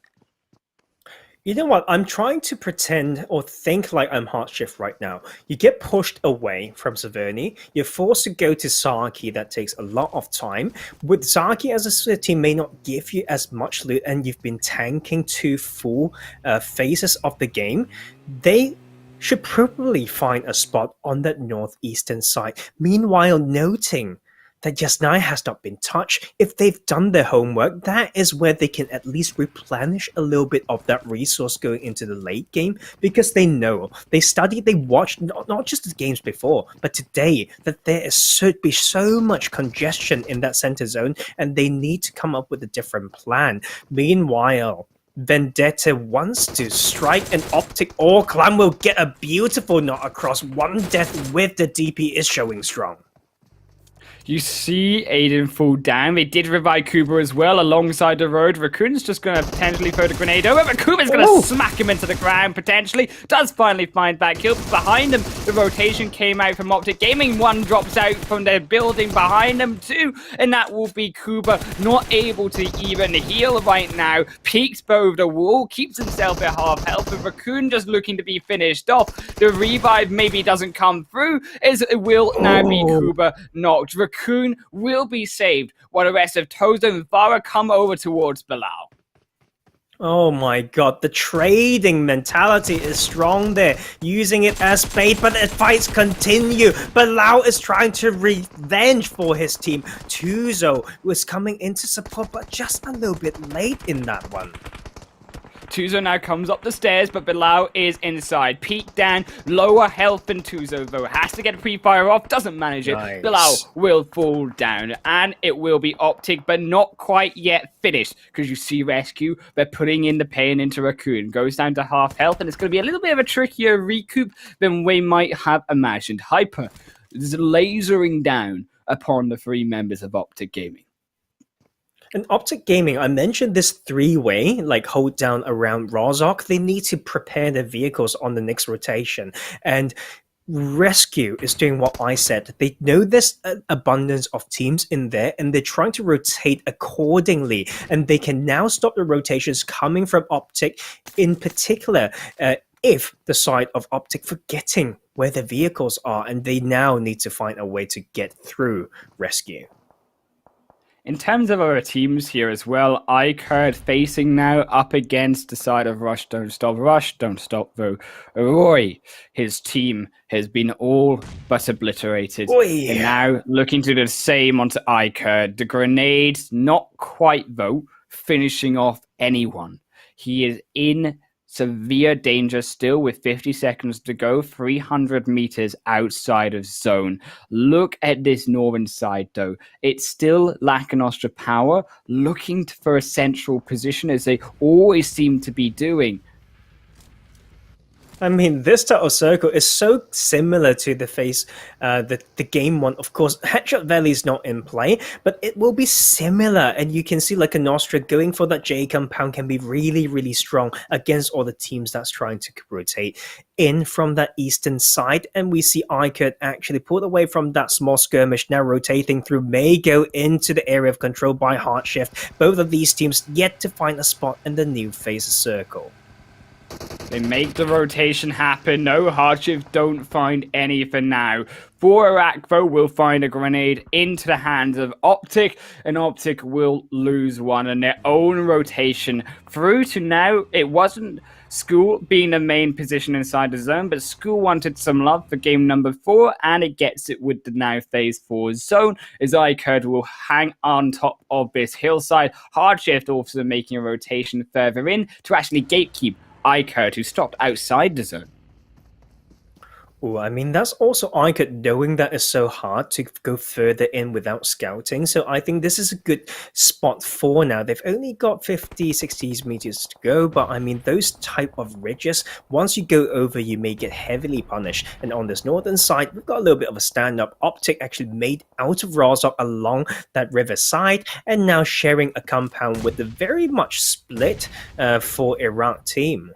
S2: You know what? I'm trying to pretend or think like I'm hard shift right now. You get pushed away from Severny. You're forced to go to Saki. That takes a lot of time. With Saki as a city may not give you as much loot, and you've been tanking 2 full phases of the game. They should probably find a spot on that northeastern side. Meanwhile, noting that Yasnaya has not been touched. If they've done their homework, that is where they can at least replenish a little bit of that resource going into the late game, because they know, they studied, they watched not just the games before, but today, that there should be so much congestion in that center zone, and they need to come up with a different plan. Meanwhile, Vendetta wants to strike an optic, or Clan will get a beautiful knot across. One death with the DP is showing strong.
S1: You see Aiden fall down. They did revive Kuba as well alongside the road. Raccoon's just going to potentially throw the grenade over, but Kuba's going to smack him into the ground, potentially. Does finally find that kill. Behind him, the rotation came out from Optic Gaming. One drops out from their building behind them, too. And that will be Kuba not able to even heal right now. Peeks both the wall, keeps himself at half health, but Raccoon just looking to be finished off. The revive maybe doesn't come through, as it will now be Kuba knocked. Raccoon will be saved, while the rest of Tozo and Farah come over towards Bilal.
S2: Oh my god, the trading mentality is strong there, using it as bait, but the fights continue. Bilal is trying to revenge for his team. Tuzo was coming into support, but just a little bit late in that one.
S1: Tuzo now comes up the stairs, but Bilal is inside. Peek down, lower health than Tuzo, though. Has to get a pre-fire off, doesn't manage it.
S2: Nice.
S1: Bilal will fall down, and it will be Optic, but not quite yet finished, because you see Rescue, they're putting in the pain into Raccoon. Goes down to half health, and it's going to be a little bit of a trickier recoup than we might have imagined. Hyper is lasering down upon the three members of Optic Gaming.
S2: And Optic Gaming, I mentioned this three-way, like hold down around Rozhok. They need to prepare their vehicles on the next rotation. And Rescue is doing what I said. They know there's an abundance of teams in there, and they're trying to rotate accordingly. And they can now stop the rotations coming from Optic, in particular, if the side of Optic forgetting where their vehicles are, and they now need to find a way to get through Rescue.
S1: In terms of our teams here as well, iCard facing now up against the side of Rush Don't Stop though. Roy, his team has been all but obliterated.
S2: Oy.
S1: And now looking to do the same onto iCard. The grenades, not quite though, finishing off anyone. He is in severe danger still with 50 seconds to go, 300 meters outside of zone. Look at this northern side though. It's still Lacunostra Power looking for a central position as they always seem to be doing.
S2: I mean, this type of circle is so similar to the the game one. Of course, Headshot Valley is not in play, but it will be similar. And you can see like a Nostra going for that J compound can be really, really strong against all the teams that's trying to rotate in from that eastern side. And we see iCurt actually pulled away from that small skirmish, now rotating through, may go into the area of control by Hardshift. Both of these teams yet to find a spot in the new phase circle.
S1: They make the rotation happen. No hardship, don't find any for now. For Iraq, though, will find a grenade into the hands of Optic, and Optic will lose one in their own rotation. Through to now, it wasn't School being the main position inside the zone, but School wanted some love for game number 4, and it gets it with the now phase 4 zone, as iCurd will hang on top of this hillside. Hardshift also making a rotation further in to actually gatekeep iCurd, who stopped outside the zone.
S2: Ooh, I mean, that's also iCurd knowing that it's so hard to go further in without scouting. So I think this is a good spot for now. They've only got 50, 60 meters to go. But I mean, those type of ridges, once you go over, you may get heavily punished. And on this northern side, we've got a little bit of a stand-up. Optic actually made out of Rozhok along that river side, and now sharing a compound with the very much split for Iraq team.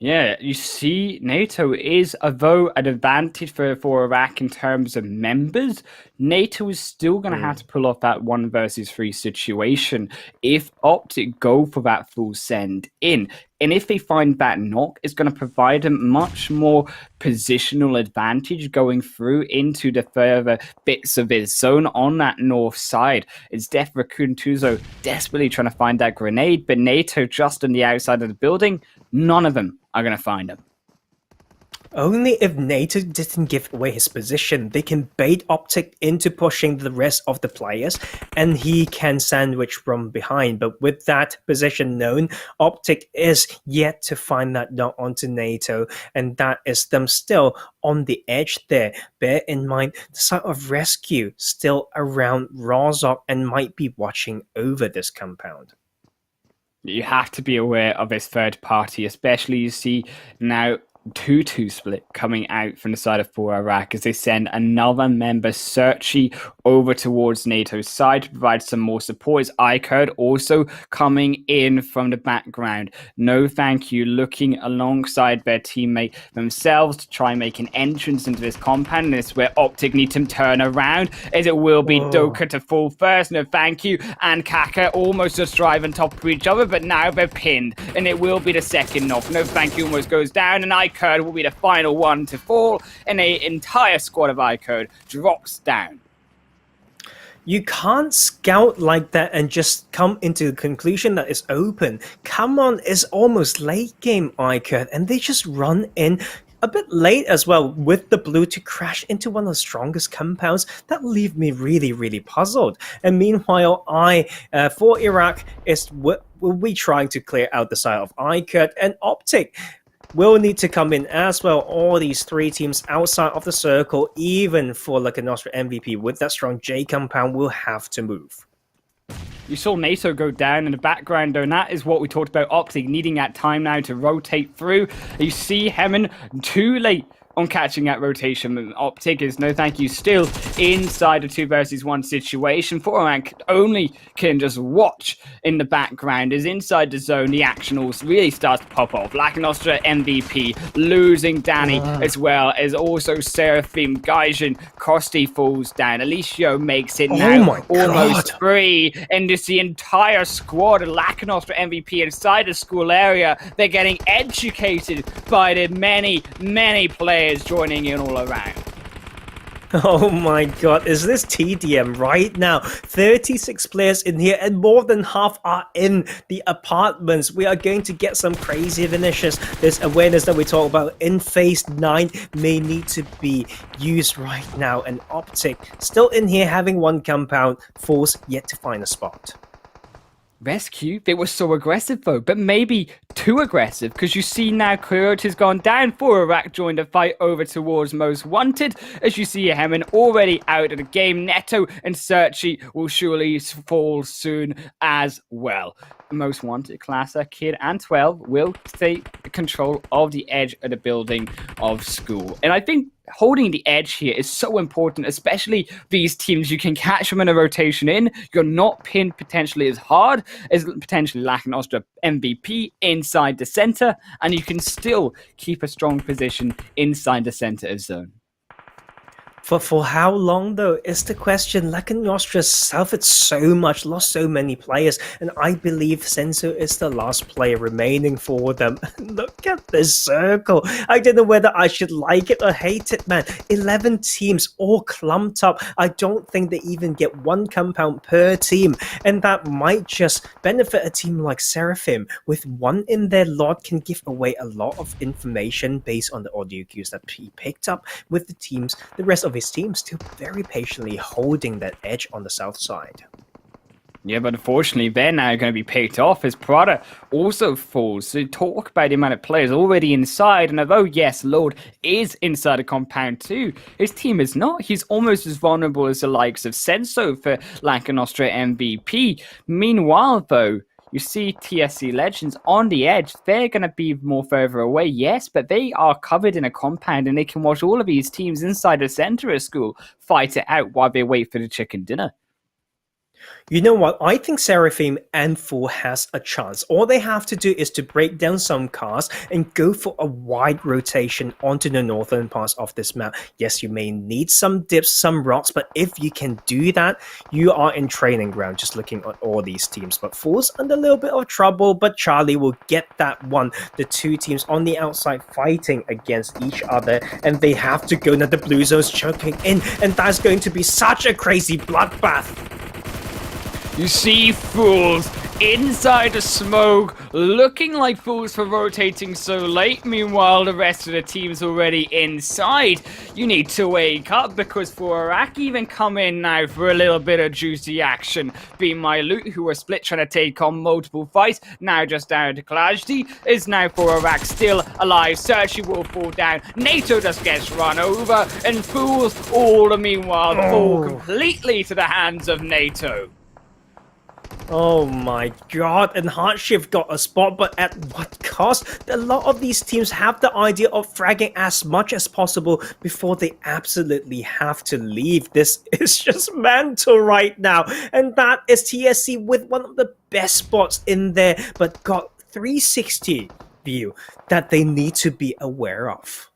S1: Yeah, you see, NATO is, although an advantage for Iraq in terms of members, NATO is still going to have to pull off that 1 versus 3 situation if Optic go for that full send in. And if they find that knock, it's going to provide them much more positional advantage going through into the further bits of his zone on that north side. It's Def Raccoon Tuzo desperately trying to find that grenade, but NATO just on the outside of the building, none of them are going to find him.
S2: Only if NATO didn't give away his position, they can bait Optic into pushing the rest of the players, and he can sandwich from behind. But with that position known, Optic is yet to find that knock onto NATO, and that is them still on the edge there. Bear in mind, the site of rescue still around Rozhok and might be watching over this compound.
S1: You have to be aware of this third party, especially you see now 2-2 split coming out from the side of For Iraq as they send another member, Searchy, over towards NATO's side to provide some more support. As ICURD also coming in from the background. No thank you, looking alongside their teammate themselves to try and make an entrance into this compound. And this is where Optic need to turn around, as it will be Doka to fall first. No thank you, and Kaka almost just drive on top of each other, but now they're pinned, and it will be the second knock. No thank you almost goes down, and ICURD will be the final one to fall, and an entire squad of ICURD drops down.
S2: You can't scout like that and just come into the conclusion that it's open. Come on, it's almost late game, ICURD, and they just run in a bit late as well with the blue to crash into one of the strongest compounds. That leave me really, really puzzled. And meanwhile, for Iraq, will be trying to clear out the side of ICURD, and Optic will need to come in as well. All these three teams outside of the circle, even for like a Nostra MVP with that strong J compound, will have to move.
S1: You saw NATO go down in the background, though, and that is what we talked about. Optic needing that time now to rotate through. You see Hemon too late on catching that rotation, and Optic is no thank you, still inside a 2 versus 1 situation. Forank only can just watch in the background. Is inside the zone, the action also really starts to pop off. Nostra MVP losing Danny, as well as also Seraphim, Gaijin, Kosti falls down. Alicio makes it now almost free, and it's the entire squad of Nostra MVP inside the school area. They're getting educated by the many players joining in all around.
S2: Oh my god, is this TDM right now? 36 players in here, and more than half are in the apartments. We are going to get some crazy finishes. This awareness that we talk about in phase 9 may need to be used right now, and Optic still in here having one compound, Force yet to find a spot.
S1: Rescue, they were so aggressive though, but maybe too aggressive, because you see now Coyote's gone down. For Iraq joined the fight over towards Most Wanted, as you see Hemen already out of the game. Neto and Searchy will surely fall soon as well. Most Wanted, Classer, Kid, and 12 will take control of the edge of the building of school. And I think holding the edge here is so important, especially these teams. You can catch them in a rotation in. You're not pinned potentially as hard as potentially lacking Nostra MVP inside the center, and you can still keep a strong position inside the center of zone.
S2: For how long, though, is the question. Nostra suffered so much, lost so many players, and I believe Senso is the last player remaining for them. Look at this circle. I don't know whether I should like it or hate it, man. 11 teams all clumped up. I don't think they even get one compound per team, and that might just benefit a team like Seraphim. With one in their lot can give away a lot of information based on the audio cues that he picked up with the rest of his team still very patiently holding that edge on the south side.
S1: Yeah, but unfortunately, they're now going to be picked off as Prada also falls. So talk about the amount of players already inside, and although, yes, Lord is inside a compound too, his team is not. He's almost as vulnerable as the likes of Senso for Nostra MVP. Meanwhile, though, you see TSC Legends on the edge. They're going to be more further away, yes, but they are covered in a compound, and they can watch all of these teams inside the center of school fight it out while they wait for the chicken dinner.
S2: You know what? I think Seraphim and Fool has a chance. All they have to do is to break down some cars and go for a wide rotation onto the northern parts of this map. Yes, you may need some dips, some rocks, but if you can do that, you are in training ground just looking at all these teams. But Fool's under a little bit of trouble, but Charlie will get that one. The two teams on the outside fighting against each other, and they have to go now. The blue zone's choking in, and that's going to be such a crazy bloodbath.
S1: You see fools inside the smoke, looking like fools for rotating so late. Meanwhile, the rest of the team's already inside. You need to wake up, because for Iraq even come in now for a little bit of juicy action. Be My Loot, who are split trying to take on multiple fights, now just down to Kalajdi, is now for Iraq still alive. Searchy will fall down. NATO just gets run over, and fools all the meanwhile fall completely to the hands of NATO.
S2: Oh my god, and Hardship got a spot, but at what cost? A lot of these teams have the idea of fragging as much as possible before they absolutely have to leave. This is just mental right now. And that is TSC with one of the best spots in there, but got 360 view that they need to be aware of.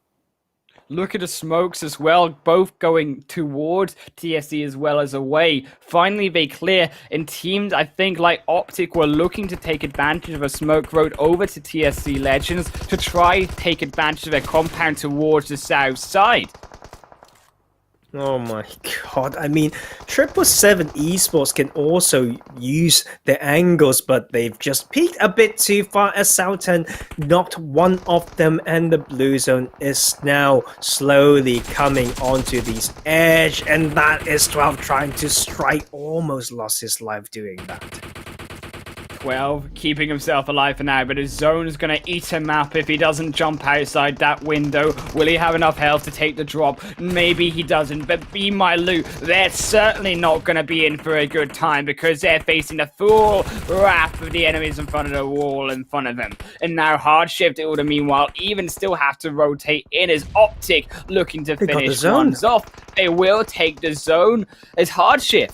S1: Look at the smokes as well, both going towards TSC as well as away. Finally, they clear, and teams, I think, like Optic were looking to take advantage of a smoke road over to TSC Legends to try take advantage of their compound towards the south side.
S2: Oh my god, I mean, 777 Esports can also use the angles, but they've just peeked a bit too far as Southend knocked one of them, and the blue zone is now slowly coming onto this edge, and that is 12 trying to strike, almost lost his life doing that.
S1: 12, keeping himself alive for now, but his zone is going to eat him up if he doesn't jump outside that window. Will he have enough health to take the drop? Maybe he doesn't, but be my loot. They're certainly not going to be in for a good time because they're facing the full wrath of the enemies in front of the wall in front of them. And now Hardship will, meanwhile, even still have to rotate in as Optic looking to finish ones off. They will take the zone as Hardship.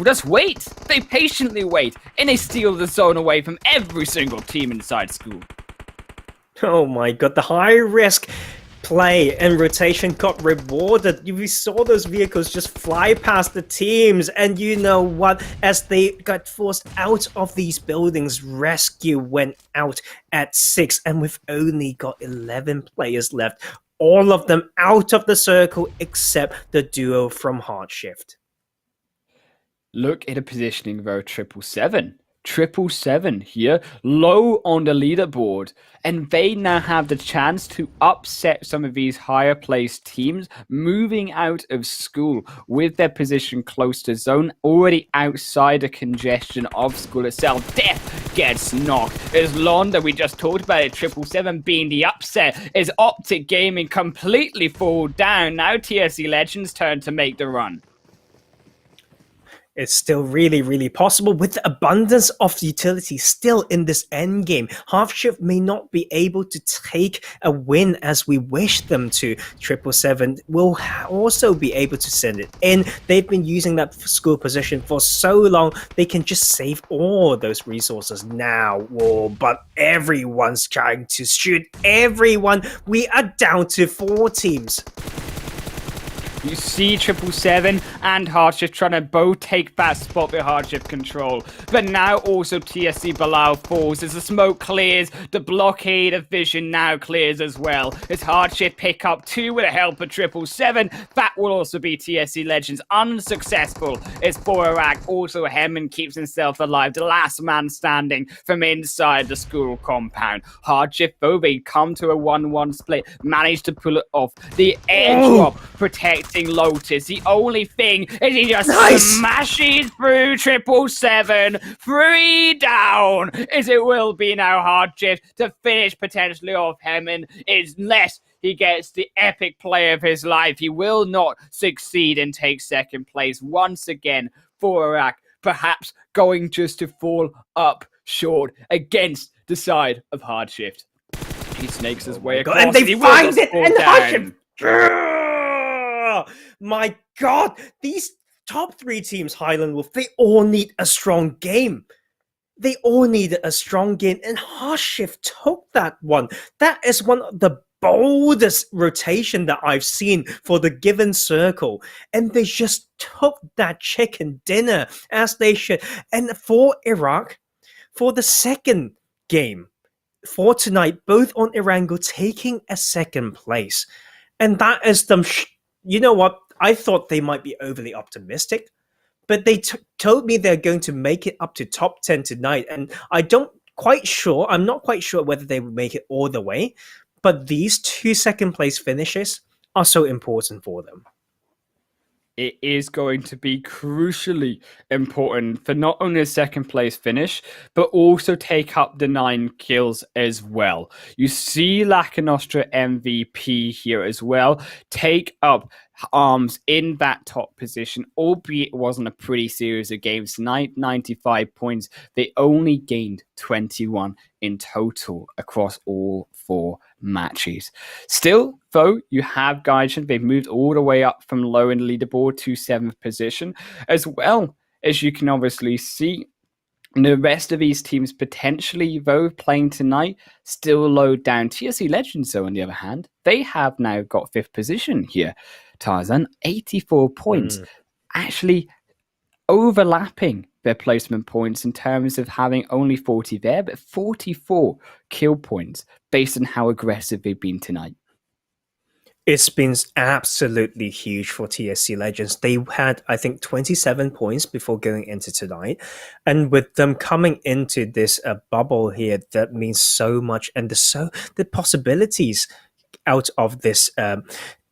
S1: Just wait. They patiently wait, and they steal the zone away from every single team inside school.
S2: Oh my god, the high risk play and rotation got rewarded. We saw those vehicles just fly past the teams, and you know what? As they got forced out of these buildings, rescue went out at 6, and we've only got 11 players left. All of them out of the circle except the duo from Hardshift.
S1: Look at the positioning though, 777. 777 here, low on the leaderboard, and they now have the chance to upset some of these higher placed teams moving out of school with their position close to zone, already outside the congestion of school itself. Death gets knocked. As Londa, we just talked about it, 777 being the upset, is Optic Gaming completely fall down. Now TSC Legends turn to make the run.
S2: It's still really possible with the abundance of utility still in this end game. Half-Shift may not be able to take a win as we wish them to. 777 will also be able to send it in. They've been using that school position for so long, they can just save all those resources now. Whoa, but everyone's trying to shoot everyone. We are down to 4 teams.
S1: You see 777 and Hardship trying to both take that spot with Hardship control. But now also TSC Bilal falls as the smoke clears. The blockade of vision now clears as well. As Hardship pick up 2 with the help of 777. That will also be TSC Legends unsuccessful. As Borak also Hemman keeps himself alive. The last man standing from inside the school compound. Hardship though, they come to a 1-1 split. Manage to pull it off. The airdrop protects Lotus. The only thing is he just smashes through 777. 3 down, as it will be now Hardship to finish potentially off Hemman, unless he gets the epic play of his life. He will not succeed and take second place once again for Iraq, perhaps going just to fall up short against the side of Hardship. He snakes his way across,
S2: and they find it, and Hardship. My god, these top 3 teams, Highland Wolf, they all need a strong game. They all needed a strong game, and Hardship took that one. That is one of the boldest rotation that I've seen for the given circle, and they just took that chicken dinner as they should. And for Iraq, for the second game for tonight, both on Erangel taking a second place, and that is them. You know what? I thought they might be overly optimistic, but they told me they're going to make it up to top 10 tonight, and I'm not quite sure whether they will make it all the way, but these 2 second place finishes are so important for them.
S1: It is going to be crucially important for not only a second place finish, but also take up the 9 kills as well. You see Lacanostra MVP here as well take up arms in that top position, albeit it wasn't a pretty series of games tonight. 95 points. They only gained 21 in total across all 4 matches. Still, though, you have Gaijin. They've moved all the way up from low in the leaderboard to 7th position, as well as you can obviously see. The rest of these teams potentially, though, playing tonight, still low down. TSC Legends, though, on the other hand, they have now got 5th position here. Tarzan, 84 points. Actually overlapping their placement points in terms of having only 40 there, but 44 kill points based on how aggressive they've been tonight.
S2: It's been absolutely huge for TSC Legends. They had, I think, 27 points before going into tonight. And with them coming into this bubble here, that means so much. And the possibilities out of this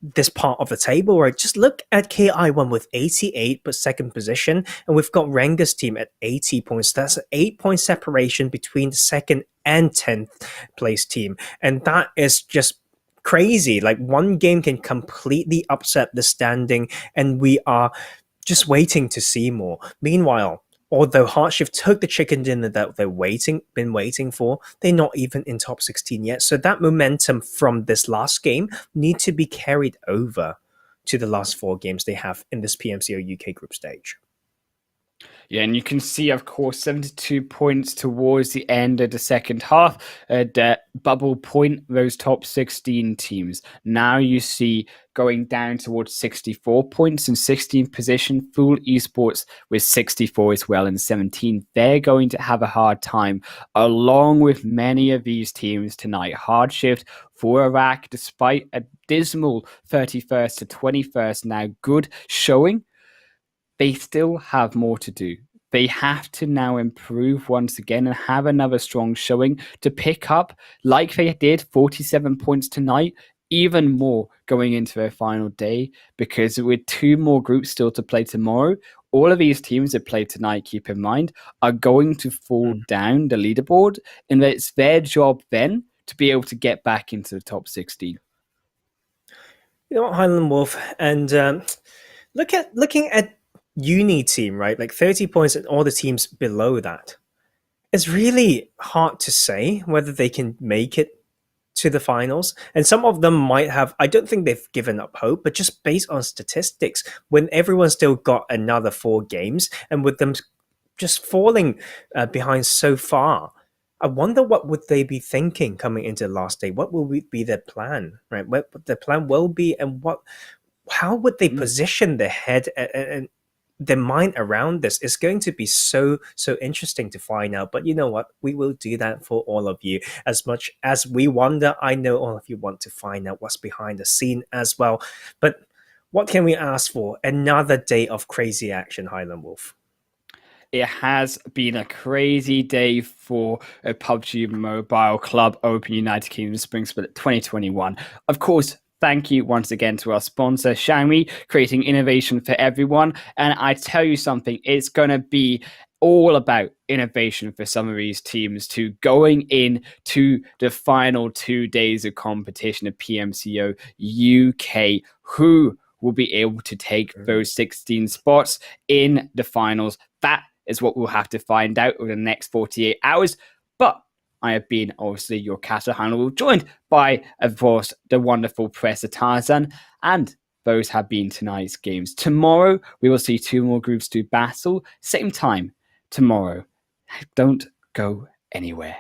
S2: this part of the table, right? Just look at KI1 with 88 but second position, and we've got Renga's team at 80 points. That's an 8-point separation between the second and 10th place team, and that is just crazy. Like, one game can completely upset the standing, and we are just waiting to see more. Meanwhile, although Heartshift took the chicken dinner that they've been waiting for, they're not even in top 16 yet. So that momentum from this last game need to be carried over to the last 4 games they have in this PMCO UK group stage.
S1: Yeah, and you can see, of course, 72 points towards the end of the second half. The bubble point, those top 16 teams. Now you see going down towards 64 points in 16th position. Full Esports with 64 as well in 17th. They're going to have a hard time, along with many of these teams tonight. Hardshift for Iraq, despite a dismal 31st to 21st now good showing, they still have more to do. They have to now improve once again and have another strong showing to pick up, like they did, 47 points tonight, even more going into their final day, because with 2 more groups still to play tomorrow, all of these teams that play tonight, keep in mind, are going to fall down the leaderboard, and it's their job then to be able to get back into the top 16.
S2: You know what, Highland Wolf, and looking at Uni team, right? Like 30 points and all the teams below that. It's really hard to say whether they can make it to the finals. And some of them might have, I don't think they've given up hope, but just based on statistics, when everyone's still got another 4 games and with them just falling behind so far, I wonder what would they be thinking coming into the last day? What will be their plan, right? What their plan will be, and how would they position their head and their mind around this? Is going to be so interesting to find out. But you know what? We will do that for all of you. As much as we wonder, I know all of you want to find out what's behind the scene as well. But what can we ask for? Another day of crazy action, Highland Wolf.
S1: It has been a crazy day for a PUBG Mobile Club Open United Kingdom Spring Split 2021. Of course, thank you once again to our sponsor, Xiaomi, creating innovation for everyone. And I tell you something, it's going to be all about innovation for some of these teams to going in to the final 2 days of competition of PMCO UK, who will be able to take those 16 spots in the finals. That is what we'll have to find out over the next 48 hours. But I have been, obviously, your Castle Handler, joined by, of course, the wonderful Professor Tarzan, and those have been tonight's games. Tomorrow, we will see 2 more groups do battle. Same time tomorrow. Don't go anywhere.